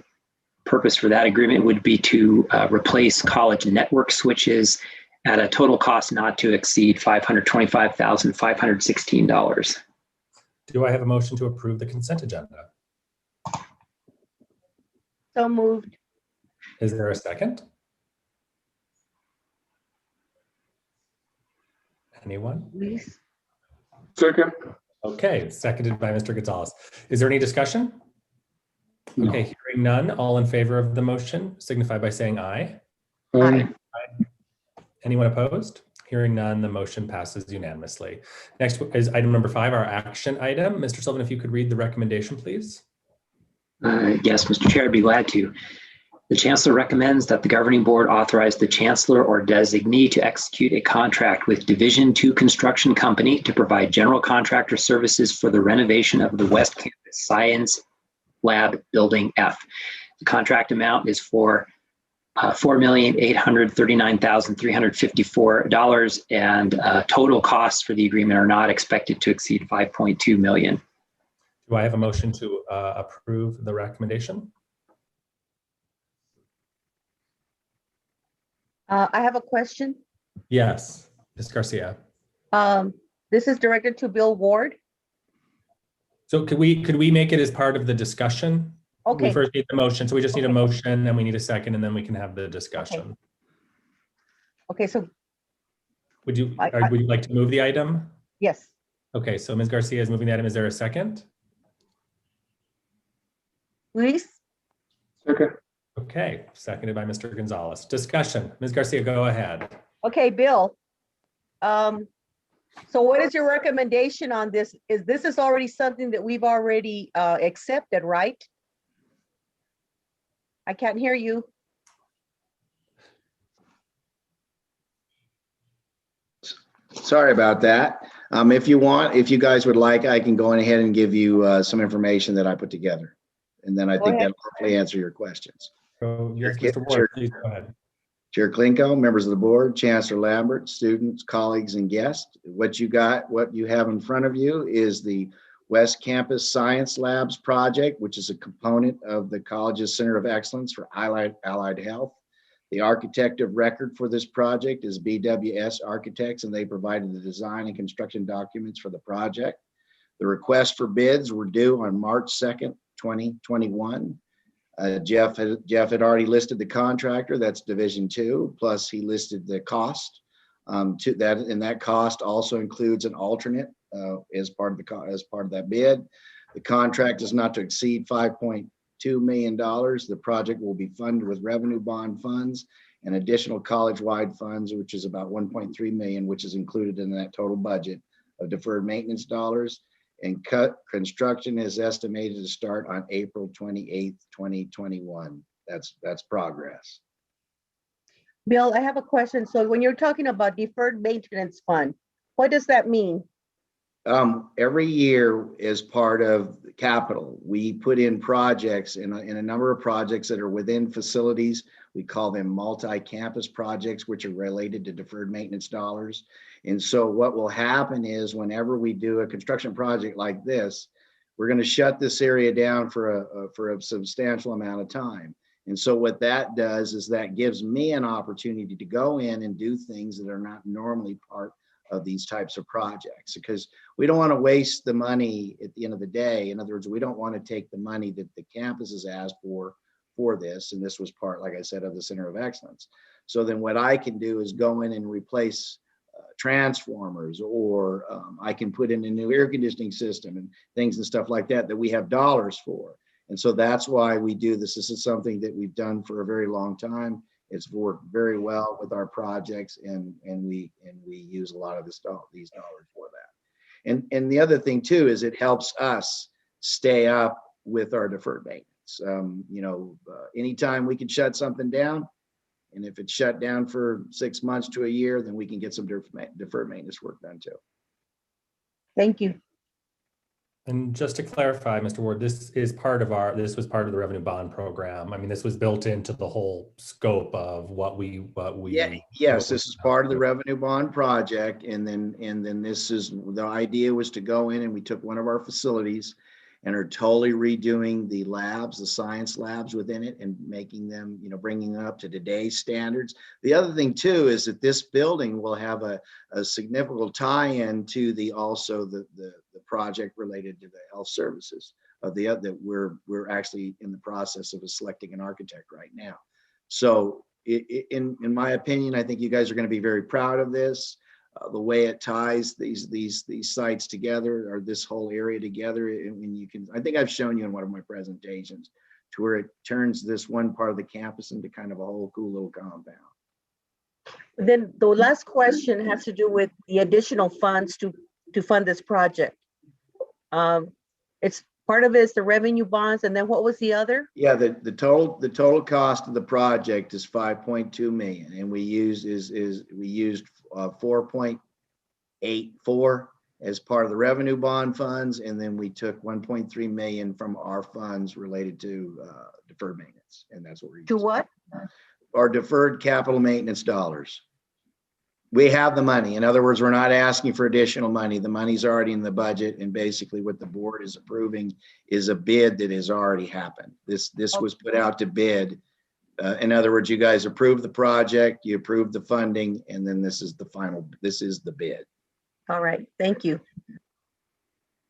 purpose for that agreement would be to replace college network switches at a total cost not to exceed $525,516. Do I have a motion to approve the consent agenda? So moved. Is there a second? Anyone? Please. Second. Okay, seconded by Mr. Gonzalez. Is there any discussion? No. Okay, hearing none, all in favor of the motion signify by saying aye. Aye. Anyone opposed? Hearing none, the motion passes unanimously. Next is item number 5, our action item. Mr. Sullivan, if you could read the recommendation, please. Yes, Mr. Chair, I'd be glad to. The Chancellor recommends that the governing board authorize the Chancellor or designee to execute a contract with Division II Construction Company to provide general contractor services for the renovation of the West Campus Science Lab Building F. The contract amount is for $4,839,354, and total costs for the agreement are not expected to exceed $5.2 million. Do I have a motion to approve the recommendation? I have a question. Yes, Ms. Garcia. This is directed to Bill Ward. So could we make it as part of the discussion? Okay. We first need the motion, so we just need a motion, and we need a second, and then we can have the discussion. Okay, so Would you like to move the item? yes. Okay, so Ms. Garcia is moving the item. Is there a second? Luis? Second. Okay, seconded by Mr. Gonzalez. Discussion. Ms. Garcia, go ahead. Okay, Bill. So what is your recommendation on this? This is already something that we've already accepted, right? I can't hear you. Sorry about that. If you guys would like, I can go ahead and give you some information that I put together. And then I think that'll hopefully answer your questions. So yes, Mr. Ward, please go ahead. Chair Klinko, members of the board, Chancellor Lambert, students, colleagues, and guests. What you have in front of you is the West Campus Science Labs project, which is a component of the college's Center of Excellence for Allied Health. The architect of record for this project is BWS Architects, and they provided the design and construction documents for the project. The request for bids were due on March 2nd, 2021. Jeff had already listed the contractor, that's Division II, plus he listed the cost to that, and that cost also includes an alternate as part of that bid. The contract is not to exceed $5.2 million. The project will be funded with revenue bond funds and additional college-wide funds, which is about $1.3 million, which is included in that total budget of deferred maintenance dollars. And construction is estimated to start on April 28th, 2021. That's progress. Bill, I have a question. So when you're talking about deferred maintenance fund, what does that mean? Every year as part of capital, we put in projects in a number of projects that are within facilities. We call them multi-campus projects, which are related to deferred maintenance dollars. And so what will happen is whenever we do a construction project like this, we're going to shut this area down for a substantial amount of time. And so what that does is that gives me an opportunity to go in and do things that are not normally part of these types of projects, because we don't want to waste the money at the end of the day. In other words, we don't want to take the money that the campus has asked for this, and this was part, like I said, of the Center of Excellence. So then what I can do is go in and replace transformers, or I can put in a new air conditioning system and things and stuff like that we have dollars for. And so that's why we do this. This is something that we've done for a very long time. It's worked very well with our projects, and we use a lot of these dollars for that. And the other thing too is it helps us stay up with our deferred maintenance. Anytime we can shut something down, and if it's shut down for 6 months to a year, then we can get some deferred maintenance work done too. Thank you. And just to clarify, Mr. Ward, this was part of the revenue bond program. I mean, this was built into the whole scope of what we. Yes, this is part of the revenue bond project. And then this is, the idea was to go in and we took one of our facilities and are totally redoing the labs, the science labs within it, and making them, bringing them up to today's standards. The other thing too is that this building will have a significant tie-in to the project related to the health services of that we're actually in the process of selecting an architect right now. So in my opinion, I think you guys are going to be very proud of this. The way it ties these sites together, or this whole area together, and you can, I think I've shown you in one of my presentations, to where it turns this one part of the campus into kind of a whole cool little compound. Then the last question has to do with the additional funds to fund this project. It's part of it is the revenue bonds, and then what was the other? Yeah, the total cost of the project is 5.2 million, and we used 4.84 as part of the revenue bond funds, and then we took 1.3 million from our funds related to deferred maintenance, and that's what we're to what? Our deferred capital maintenance dollars. We have the money. In other words, we're not asking for additional money. The money's already in the budget, and basically what the board is approving is a bid that has already happened. This was put out to bid. In other words, you guys approved the project, you approved the funding, and then this is the bid. All right, thank you.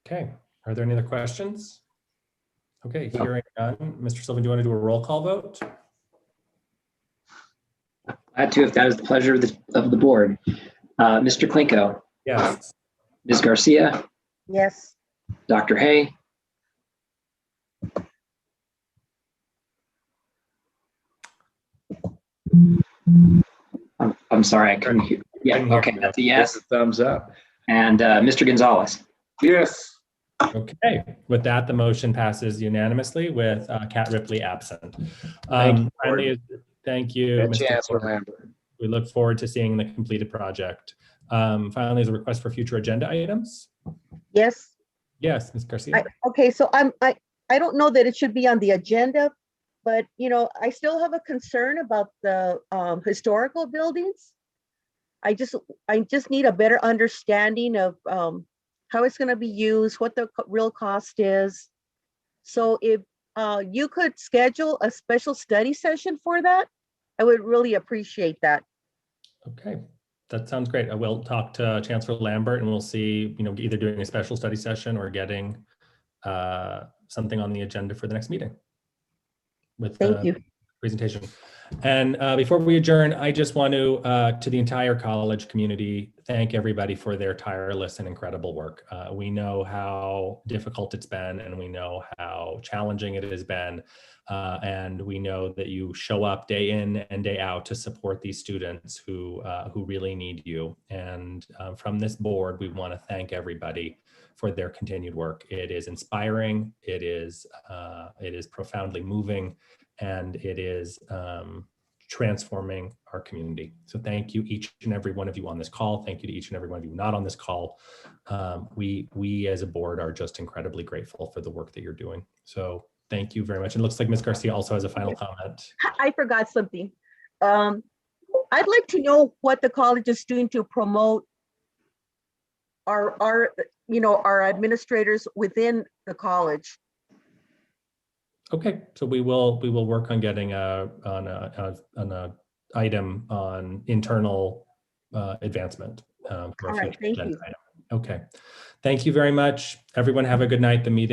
Okay, are there any other questions? Okay, hearing none. Mr. Sylvan, do you want to do a roll call vote? Glad to, if that is the pleasure of the board. Mr. Klinko. Yes. Ms. Garcia. Yes. Dr. Hay. I'm sorry, I couldn't hear. Yeah, okay, that's a yes. That's a thumbs up. And Mr. Gonzalez. Yes. Okay, with that, the motion passes unanimously with Kat Ripley absent. Thank you, Mr. Chancellor Lambert. We look forward to seeing the completed project. Finally, there's a request for future agenda items. Yes. Yes, Ms. Garcia. Okay, so I don't know that it should be on the agenda, but I still have a concern about the historical buildings. I just need a better understanding of how it's going to be used, what the real cost is. So if you could schedule a special study session for that, I would really appreciate that. Okay, that sounds great. I will talk to Chancellor Lambert, and we'll see, either doing a special study session or getting something on the agenda for the next meeting with the presentation. And before we adjourn, I just want to the entire college community, thank everybody for their tireless and incredible work. We know how difficult it's been, and we know how challenging it has been. And we know that you show up day in and day out to support these students who really need you. And from this board, we want to thank everybody for their continued work. It is inspiring. It is profoundly moving, and it is transforming our community. So thank you, each and every one of you on this call. Thank you to each and every one of you not on this call. We as a board are just incredibly grateful for the work that you're doing. So thank you very much. It looks like Ms. Garcia also has a final comment. I forgot something. I'd like to know what the college is doing to promote our administrators within the college. Okay, so we will work on getting an item on internal advancement. For a All right, future thank agenda you. item. Okay. Thank you very much. Everyone have a good night. The meeting